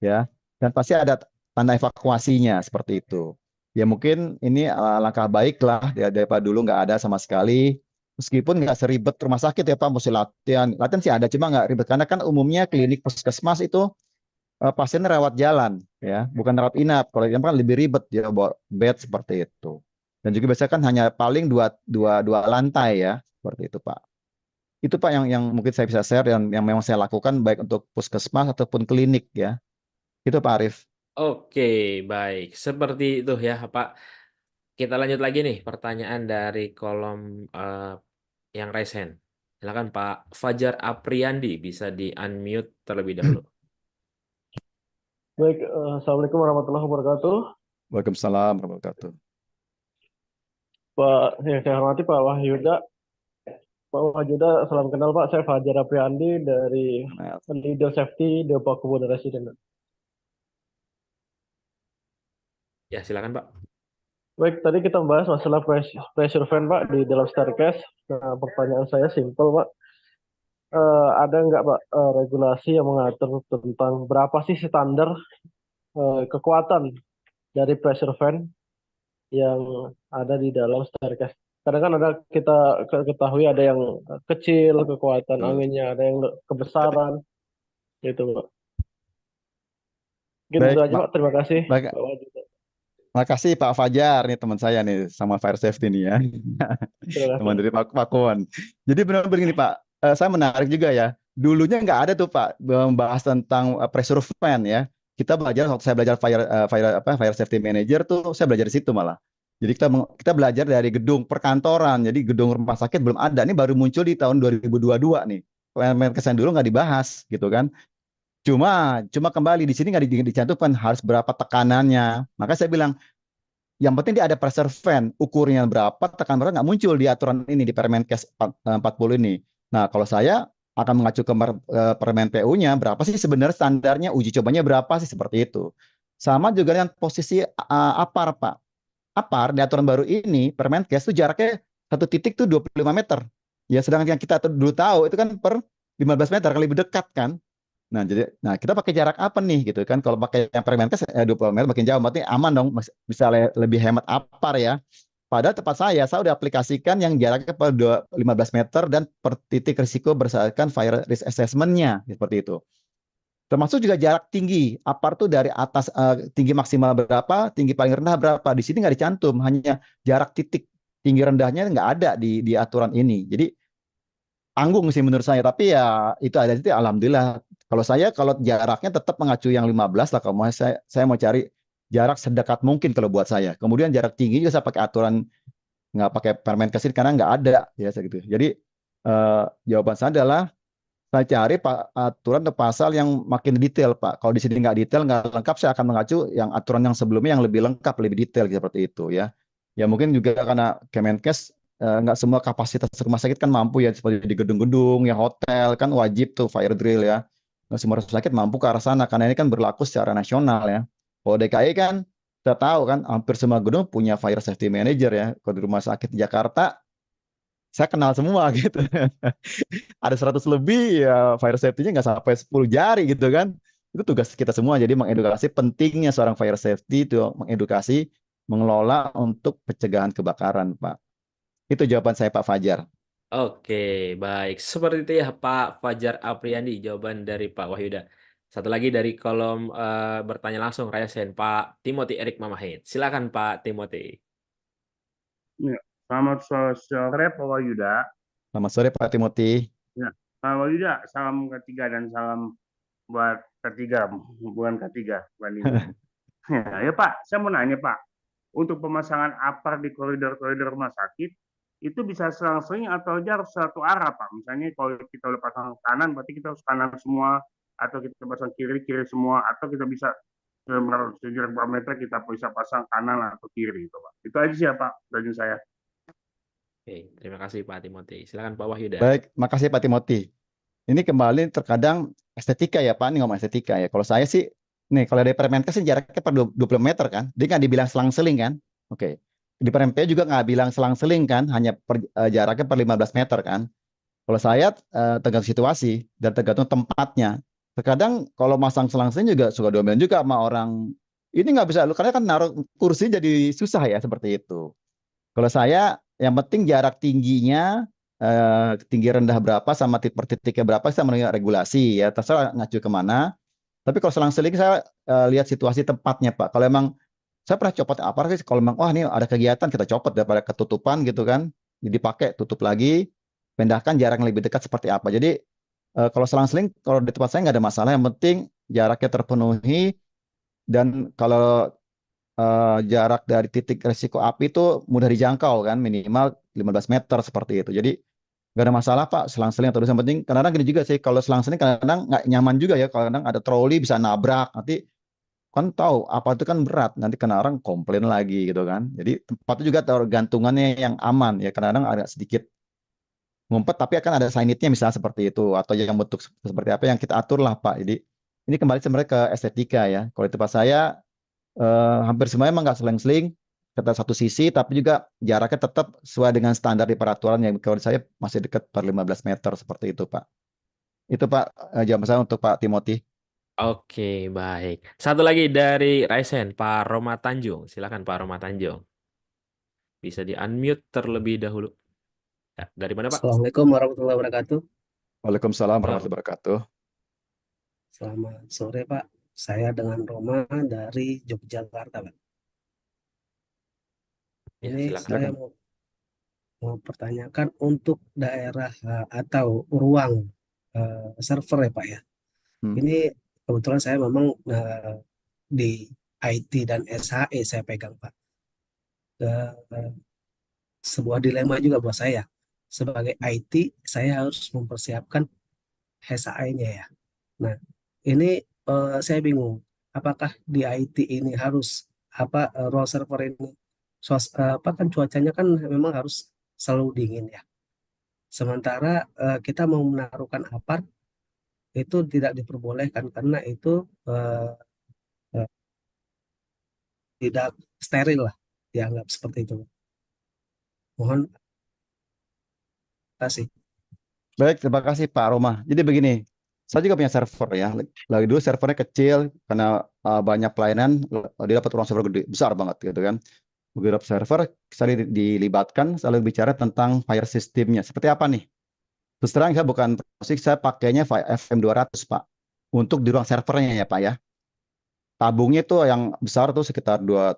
[SPEAKER 1] ya, dan pasti ada tanda evakuasinya seperti itu. Ya mungkin ini langkah baik lah daripada dulu nggak ada sama sekali. Meskipun nggak seribet rumah sakit ya Pak, mesti latihan. Latihan sih ada, cuma nggak ribet. Karena kan umumnya klinik puskesmas itu pasiennya rawat jalan, ya, bukan rawat inap. Kalau inap kan lebih ribet, dia bawa bed seperti itu. Dan juga biasanya kan hanya paling dua lantai ya, seperti itu Pak. Itu Pak yang mungkin saya bisa share, yang memang saya lakukan baik untuk puskesmas ataupun klinik ya. Itu Pak Arif.
[SPEAKER 2] Oke, baik. Seperti itu ya, Pak. Kita lanjut lagi nih, pertanyaan dari kolom yang raise hand. Silakan Pak Fajar Apriandi, bisa di-unmute terlebih dahulu.
[SPEAKER 5] Baik, Assalamualaikum warahmatullahi wabarakatuh.
[SPEAKER 1] Waalaikumsalam warahmatullahi wabarakatuh.
[SPEAKER 5] Pak, yang saya hormati Pak Wahyuda. Pak Wahyuda, salam kenal Pak. Saya Fajar Apriandi dari Leader Safety Depok Kebun Residen.
[SPEAKER 2] Ya, silakan Pak.
[SPEAKER 5] Baik, tadi kita membahas masalah pressure fan Pak di dalam staircase. Nah, pertanyaan saya simpel Pak. Ada nggak Pak regulasi yang mengatur tentang berapa sih standar kekuatan dari pressure fan yang ada di dalam staircase? Kadang kan ada kita ketahui ada yang kecil kekuatan anginnya, ada yang kebesaran, gitu Pak. Mungkin itu
[SPEAKER 1] Baik,
[SPEAKER 5] aja Pak. Terima kasih.
[SPEAKER 1] baik.
[SPEAKER 5] Pak Wahyu.
[SPEAKER 1] Makasih Pak Fajar nih teman saya nih sama Fire Safety nih ya.
[SPEAKER 5] Terima kasih.
[SPEAKER 1] Teman dari Pak Pakon. Jadi benar-benar begini Pak, saya menarik juga ya. Dulunya nggak ada tuh Pak membahas tentang pressure fan ya. Kita belajar waktu saya belajar fire safety manager tuh saya belajar di situ malah. Jadi kita belajar dari gedung perkantoran. Jadi gedung rumah sakit belum ada. Ini baru muncul di tahun 2022 nih. Kesan dulu nggak dibahas gitu kan. Cuma kembali di sini nggak dicantumkan harus berapa tekanannya. Maka saya bilang yang penting dia ada pressure fan, ukurnya berapa, tekan berapa nggak muncul di aturan ini di Permenkes 40 ini. Nah, kalau saya akan mengacu ke Permen PU-nya, berapa sih sebenarnya standarnya, uji cobanya berapa sih seperti itu. Sama juga dengan posisi APAR, Pak. APAR di aturan baru ini, Permenkes itu jaraknya satu titik tuh 25 meter. Ya, sedangkan yang kita dulu tahu itu kan per 15 meter, kan lebih dekat kan. Nah, kita pakai jarak apa nih gitu kan? Kalau pakai yang Permenkes 20 meter makin jauh, berarti aman dong, bisa lebih hemat APAR ya. Padahal tempat saya udah aplikasikan yang jaraknya per 15 meter dan per titik risiko berdasarkan fire risk assessment-nya seperti itu. Termasuk juga jarak tinggi. APAR tuh dari atas tinggi maksimal berapa, tinggi paling rendah berapa. Di sini nggak dicantum, hanya jarak titik tinggi rendahnya nggak ada di aturan ini. Jadi tanggung sih menurut saya, tapi ya itu ada itu alhamdulillah. Kalau jaraknya tetap mengacu yang 15 lah, kalau saya mau cari jarak sedekat mungkin kalau buat saya. Kemudian jarak tinggi juga saya pakai aturan, nggak pakai Permenkes ini karena nggak ada ya gitu. Jadi jawaban saya adalah saya cari aturan atau pasal yang makin detail Pak. Kalau di sini nggak detail, nggak lengkap, saya akan mengacu yang aturan yang sebelumnya yang lebih lengkap, lebih detail seperti itu ya. Ya mungkin juga karena Kemenkes nggak semua kapasitas rumah sakit kan mampu ya, seperti di gedung-gedung ya, hotel kan wajib tuh fire drill ya. Nggak semua rumah sakit mampu ke arah sana karena ini kan berlaku secara nasional ya. Kalau DKI kan kita tahu kan hampir semua gedung punya fire safety manager ya. Kalau di rumah sakit di Jakarta saya kenal semua gitu. Ada 100 lebih ya, fire safety-nya nggak sampai 10 jari gitu kan. Itu tugas kita semua. Jadi mengedukasi pentingnya seorang fire safety itu, mengedukasi, mengelola untuk pencegahan kebakaran, Pak. Itu jawaban saya, Pak Fajar.
[SPEAKER 2] Oke, baik. Seperti itu ya Pak Fajar Apriyandi, jawaban dari Pak Wahyuda. Satu lagi dari kolom bertanya langsung, Rayasen, Pak Timothy Erik Mamahit. Silakan Pak Timothy.
[SPEAKER 6] Ya, selamat sore Pak Wahyuda.
[SPEAKER 1] Selamat sore, Pak Timothy.
[SPEAKER 6] Ya, Pak Wahyuda, salam ketiga dan salam buat ketiga, bukan ketiga, bukan ini. Ya Pak, saya mau nanya Pak, untuk pemasangan APAR di koridor-koridor rumah sakit, itu bisa selang-seling atau aja harus satu arah Pak? Misalnya kalau kita udah pasang kanan, berarti kita harus kanan semua, atau kita pasang kiri semua, atau kita bisa sejarak berapa meter kita bisa pasang kanan atau kiri gitu Pak. Itu aja sih ya Pak, dari saya.
[SPEAKER 2] Oke, terima kasih Pak Timothy. Silakan Pak Wahyuda.
[SPEAKER 1] Baik, makasih Pak Timothy. Ini kembali terkadang estetika ya Pak, ini ngomong estetika ya. Kalau saya sih, nih kalau dari Permenkes sih jaraknya per 20 meter kan, dia nggak dibilang selang-seling kan. Oke. Di Permen juga nggak bilang selang-seling kan, hanya jaraknya per 15 meter kan. Kalau saya tergantung situasi dan tergantung tempatnya. Terkadang kalau masang selang-seling juga suka diomelin juga sama orang. Ini nggak bisa, karena kan naruh kursi jadi susah ya seperti itu. Kalau saya yang penting jarak tingginya, tinggi rendah berapa sama per titiknya berapa, saya menurut regulasi ya, terserah ngacu kemana. Tapi kalau selang-seling saya lihat situasi tempatnya Pak. Kalau emang saya pernah copot apa sih, kalau memang wah ini ada kegiatan kita copot daripada ketutupan gitu kan, jadi pakai tutup lagi, pindahkan jarak yang lebih dekat seperti apa. Jadi kalau selang-seling kalau di tempat saya nggak ada masalah, yang penting jaraknya terpenuhi, dan kalau jarak dari titik risiko api itu mudah dijangkau kan, minimal 15 meter seperti itu. Jadi nggak ada masalah Pak, selang-seling terus, yang penting kadang-kadang gini juga sih, kalau selang-seling kadang-kadang nggak nyaman juga ya, kadang ada troli bisa nabrak, nanti kan tahu apa itu kan berat, nanti kena orang komplain lagi gitu kan. Jadi tempatnya juga tergantungannya yang aman ya, kadang-kadang agak sedikit ngumpet tapi akan ada signage-nya misalnya seperti itu, atau yang bentuk seperti apa yang kita atur lah Pak. Jadi ini kembali sebenarnya ke estetika ya. Kalau di tempat saya hampir semuanya emang nggak seling-seling kata satu sisi, tapi juga jaraknya tetap sesuai dengan standar di peraturan yang kalau saya masih dekat per 15 meter seperti itu Pak. Itu Pak jawaban saya untuk Pak Timothy.
[SPEAKER 2] Oke, baik. Satu lagi dari Raisen, Pak Roma Tanjung. Silakan Pak Roma Tanjung. Bisa di-unmute terlebih dahulu. Ya, dari mana Pak?
[SPEAKER 7] Assalamualaikum warahmatullahi wabarakatuh.
[SPEAKER 1] Waalaikumsalam warahmatullahi wabarakatuh.
[SPEAKER 7] Selamat sore Pak. Saya dengan Roma dari Yogyakarta, Pak.
[SPEAKER 2] Ya,
[SPEAKER 7] Ini
[SPEAKER 2] silakan.
[SPEAKER 7] saya mau pertanyakan untuk daerah atau ruang server ya Pak ya.
[SPEAKER 1] Hmm.
[SPEAKER 7] Ini kebetulan saya memang di IT dan SHE saya pegang Pak. Eh, Sebuah dilema juga buat saya. Sebagai IT, saya harus mempersiapkan SHE-nya ya. Nah, ini saya bingung. Apakah di IT ini harus role server ini apa kan cuacanya kan memang harus selalu dingin ya. Sementara kita mau menaruhkan apar itu tidak diperbolehkan karena itu eh, eh, tidak steril lah dianggap seperti itu. Mohon kasih.
[SPEAKER 1] Baik, terima kasih Pak Roma. Jadi begini, saya juga punya server ya. Lagi dulu servernya kecil karena banyak pelayanan, dia dapat ruang server gede, besar banget gitu kan. Beberapa server saya dilibatkan selalu bicara tentang fire systemnya. Seperti apa nih? Terus terang saya bukan prosik, saya pakainya FM200 Pak. Untuk di ruang servernya ya Pak ya. Tabungnya itu yang besar tuh sekitar 30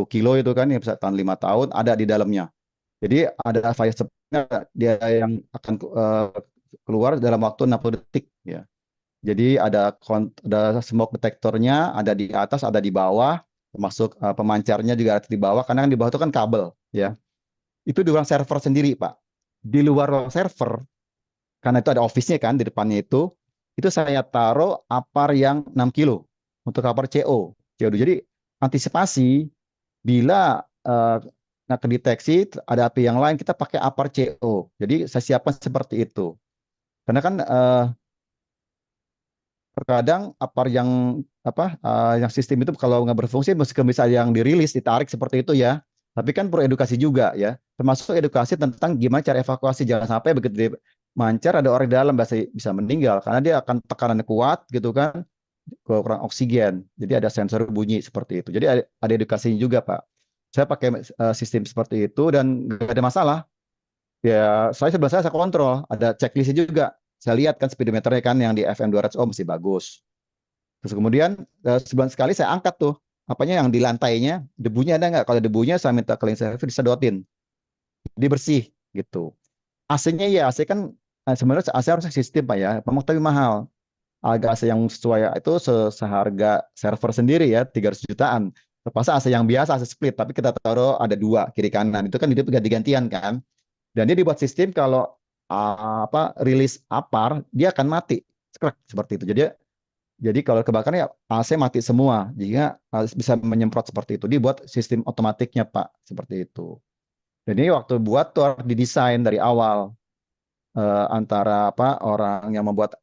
[SPEAKER 1] kilo itu kan, yang bisa tahan 5 tahun, ada di dalamnya. Jadi ada fire supply dia yang akan keluar dalam waktu 60 detik ya. Jadi ada smoke detektornya, ada di atas, ada di bawah, termasuk pemancarnya juga ada di bawah karena kan di bawah itu kan kabel ya. Itu di ruang server sendiri, Pak. Di luar ruang server karena itu ada office-nya kan di depannya itu saya taruh apar yang 6 kilo untuk apar CO2. Jadi antisipasi bila nah kedeteksi ada api yang lain kita pakai apar CO. Jadi saya siapkan seperti itu. Karena kan terkadang apar yang sistem itu kalau nggak berfungsi meskipun bisa yang dirilis ditarik seperti itu ya. Tapi kan perlu edukasi juga ya. Termasuk edukasi tentang gimana cara evakuasi, jangan sampai begitu dia mancar ada orang di dalam bisa meninggal karena dia akan tekanannya kuat gitu kan, kurang oksigen. Jadi ada sensor bunyi seperti itu. Jadi ada edukasinya juga, Pak. Saya pakai sistem seperti itu dan nggak ada masalah. Ya, saya kontrol, ada checklistnya juga. Saya lihat kan speedometernya kan yang di FM200 masih bagus. Terus kemudian sebulan sekali saya angkat tuh apanya yang di lantainya, debunya ada nggak? Kalau debunya saya minta clean service disedotin, dibersih gitu. AC-nya ya AC kan sebenarnya AC harusnya sistem Pak ya, memang tapi mahal. Harga AC yang sesuai itu seharga server sendiri ya 300 jutaan. Terpaksa AC yang biasa AC split, tapi kita taruh ada dua kiri kanan itu kan hidup ganti-gantian kan. Dan dia dibuat sistem kalau rilis apar dia akan mati seperti itu. Jadi kalau kebakaran ya AC mati semua, jika bisa menyemprot seperti itu. Dibuat sistem otomatiknya Pak seperti itu. Jadi waktu buat tuh harus didesain dari awal antara orang yang membuat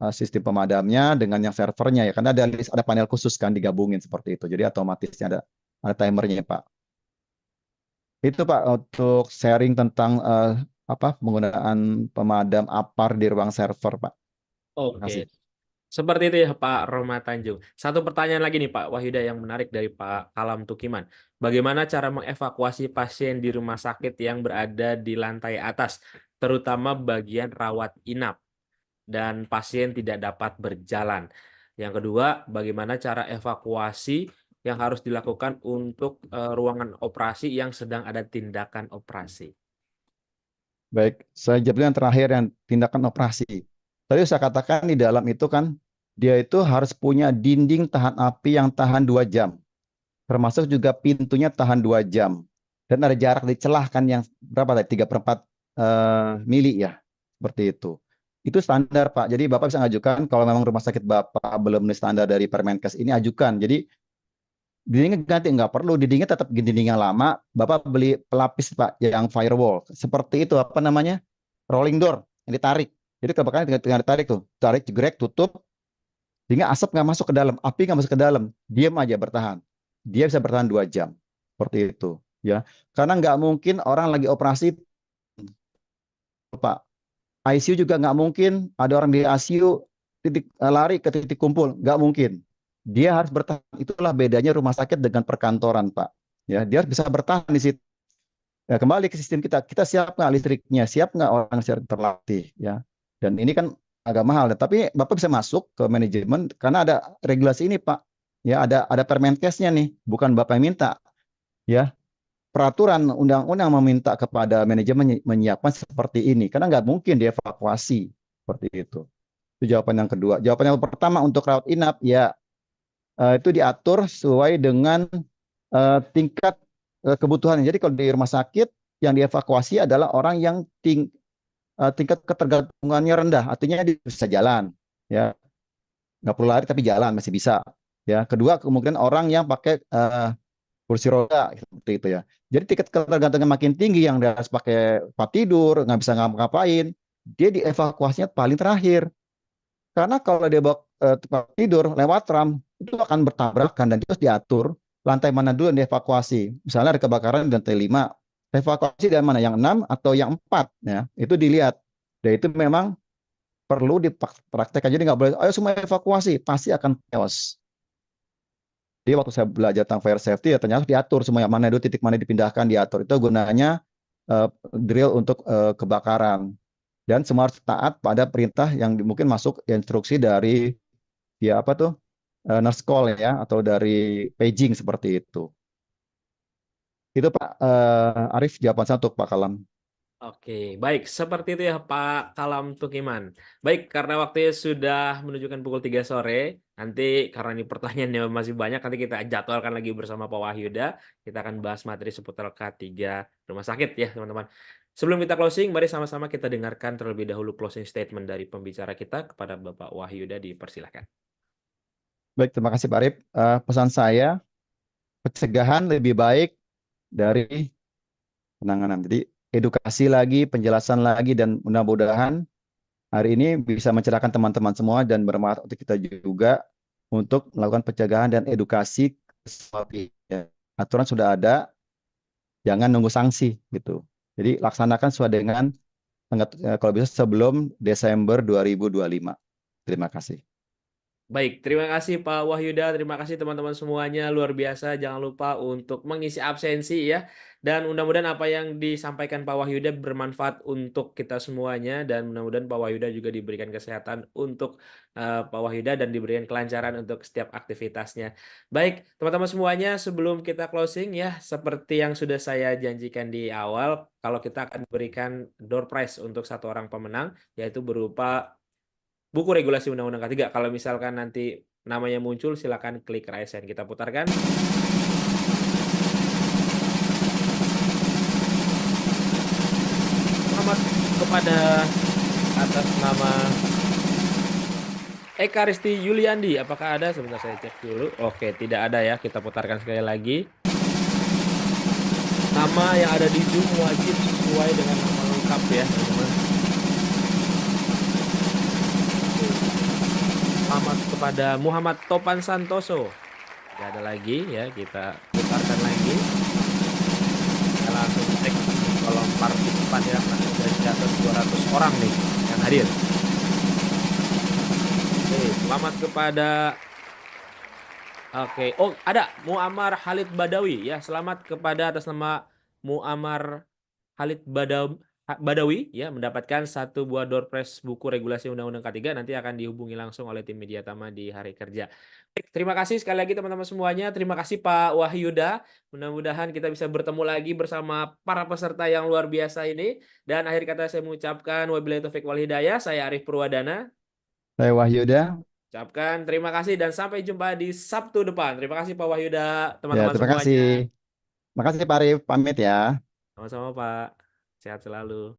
[SPEAKER 1] sistem pemadamnya dengan yang servernya ya, karena ada panel khusus kan digabungin seperti itu. Jadi otomatisnya ada timernya Pak. Itu Pak untuk sharing tentang penggunaan pemadam apar di ruang server Pak. Terima kasih.
[SPEAKER 2] Oke. Seperti itu ya Pak Roma Tanjung. Satu pertanyaan lagi nih Pak Wahyuda yang menarik dari Pak Kalam Tukiman. Bagaimana cara mengevakuasi pasien di rumah sakit yang berada di lantai atas, terutama bagian rawat inap dan pasien tidak dapat berjalan? Yang kedua, bagaimana cara evakuasi yang harus dilakukan untuk ruangan operasi yang sedang ada tindakan operasi?
[SPEAKER 1] Baik, saya jawab yang terakhir yang tindakan operasi. Tadi saya katakan di dalam itu kan dia itu harus punya dinding tahan api yang tahan 2 jam. Termasuk juga pintunya tahan 2 jam. Dan ada jarak di celah kan yang berapa tadi? 3/4 mili ya. Seperti itu. Itu standar Pak. Jadi Bapak bisa ngajukan kalau memang rumah sakit Bapak belum memenuhi standar dari Permenkes ini ajukan. Jadi dindingnya ganti, nggak perlu dindingnya tetap dinding yang lama. Bapak beli pelapis Pak yang firewall. Seperti itu apa namanya? Rolling door yang ditarik. Jadi kebakaran tinggal ditarik tuh. Tarik, jegrek, tutup. Sehingga asap nggak masuk ke dalam, api nggak masuk ke dalam. Diam aja bertahan. Dia bisa bertahan 2 jam. Seperti itu. Ya, karena nggak mungkin orang lagi operasi Pak. ICU juga nggak mungkin ada orang di ICU lari ke titik kumpul, nggak mungkin. Dia harus bertahan. Itulah bedanya rumah sakit dengan perkantoran, Pak. Ya, dia harus bisa bertahan di situ. Ya, kembali ke sistem kita siap nggak listriknya, siap nggak orang terlatih, ya. Dan ini kan agak mahal. Tapi Bapak bisa masuk ke manajemen karena ada regulasi ini, Pak. Ya, ada Permenkesnya nih, bukan Bapak yang minta. Ya, peraturan undang-undang meminta kepada manajemen menyiapkan seperti ini karena nggak mungkin dievakuasi seperti itu. Itu jawaban yang kedua. Jawaban yang pertama untuk rawat inap ya itu diatur sesuai dengan tingkat kebutuhan. Jadi kalau di rumah sakit yang dievakuasi adalah orang yang tingkat ketergantungannya rendah, artinya dia bisa jalan, ya nggak perlu lari tapi jalan masih bisa. Ya, kedua kemungkinan orang yang pakai kursi roda seperti itu ya. Jadi tingkat ketergantungan makin tinggi yang dia harus pakai tempat tidur, nggak bisa ngapa-ngapain, dia dievakuasinya paling terakhir. Karena kalau dia bawa tempat tidur lewat tram, itu akan bertabrakan dan terus diatur lantai mana dulu yang dievakuasi. Misalnya ada kebakaran di lantai 5, evakuasi dari mana? Yang 6 atau yang 4? Ya, itu dilihat. Dan itu memang perlu dipraktekkan. Jadi nggak boleh, ayo semua evakuasi, pasti akan chaos. Jadi waktu saya belajar tentang fire safety, ya ternyata diatur semua yang mana dulu, titik mana dipindahkan, diatur. Itu gunanya drill untuk kebakaran. Dan semua harus taat pada perintah yang mungkin masuk instruksi dari ya apa tuh nurse call ya atau dari paging seperti itu. Itu Pak Arif jawaban saya untuk Pak Kalam.
[SPEAKER 2] Oke, baik. Seperti itu ya Pak Kalam Tukiman. Baik, karena waktunya sudah menunjukkan pukul 3 sore, nanti karena ini pertanyaannya masih banyak, nanti kita jadwalkan lagi bersama Pak Wahyuda. Kita akan bahas materi seputar K3 rumah sakit ya teman-teman. Sebelum kita closing, mari sama-sama kita dengarkan terlebih dahulu closing statement dari pembicara kita kepada Bapak Wahyuda, dipersilahkan.
[SPEAKER 1] Baik, terima kasih Pak Arif. Pesan saya, pencegahan lebih baik dari penanganan. Jadi edukasi lagi, penjelasan lagi, dan mudah-mudahan hari ini bisa mencerahkan teman-teman semua dan bermanfaat untuk kita juga untuk melakukan pencegahan dan edukasi. Aturan sudah ada, jangan nunggu sanksi gitu. Jadi laksanakan sesuai dengan kalau bisa sebelum Desember 2025. Terima kasih.
[SPEAKER 2] Baik, terima kasih Pak Wahyuda, terima kasih teman-teman semuanya, luar biasa. Jangan lupa untuk mengisi absensi ya. Dan mudah-mudahan apa yang disampaikan Pak Wahyuda bermanfaat untuk kita semuanya, dan mudah-mudahan Pak Wahyuda juga diberikan kesehatan untuk Pak Wahyuda dan diberikan kelancaran untuk setiap aktivitasnya. Baik, teman-teman semuanya, sebelum kita closing ya, seperti yang sudah saya janjikan di awal, kalau kita akan berikan door prize untuk satu orang pemenang, yaitu berupa buku regulasi Undang-Undang K3. Kalau misalkan nanti namanya muncul, silakan klik raise hand. Kita putarkan. Selamat kepada atas nama Eka Risti Yuliandi. Apakah ada? Sebentar saya cek dulu. Oke, tidak ada ya. Kita putarkan sekali lagi. Nama yang ada di Zoom wajib sesuai dengan nama lengkap ya, teman-teman. Selamat kepada Muhammad Topan Santoso. Tidak ada lagi ya, kita putarkan lagi. Kita langsung cek kolom partisipan yang sudah di atas 200 orang nih yang hadir. Oke, selamat kepada oh ada Muammar Khalid Badawi ya. Selamat kepada atas nama Muammar Khalid Badawi ya, mendapatkan satu buah door prize buku regulasi Undang-Undang K3, nanti akan dihubungi langsung oleh tim Media Tama di hari kerja. Baik, terima kasih sekali lagi teman-teman semuanya. Terima kasih Pak Wahyuda. Mudah-mudahan kita bisa bertemu lagi bersama para peserta yang luar biasa ini. Dan akhir kata saya mengucapkan wabillahi taufiq wal hidayah. Saya Arif Purwadana.
[SPEAKER 1] Saya Wahyuda.
[SPEAKER 2] Ucapkan terima kasih dan sampai jumpa di Sabtu depan. Terima kasih Pak Wahyuda,
[SPEAKER 1] Ya,
[SPEAKER 2] teman-teman
[SPEAKER 1] terima
[SPEAKER 2] semuanya.
[SPEAKER 1] kasih. Terima kasih Pak Arif, pamit ya.
[SPEAKER 2] Sama-sama Pak. Sehat selalu.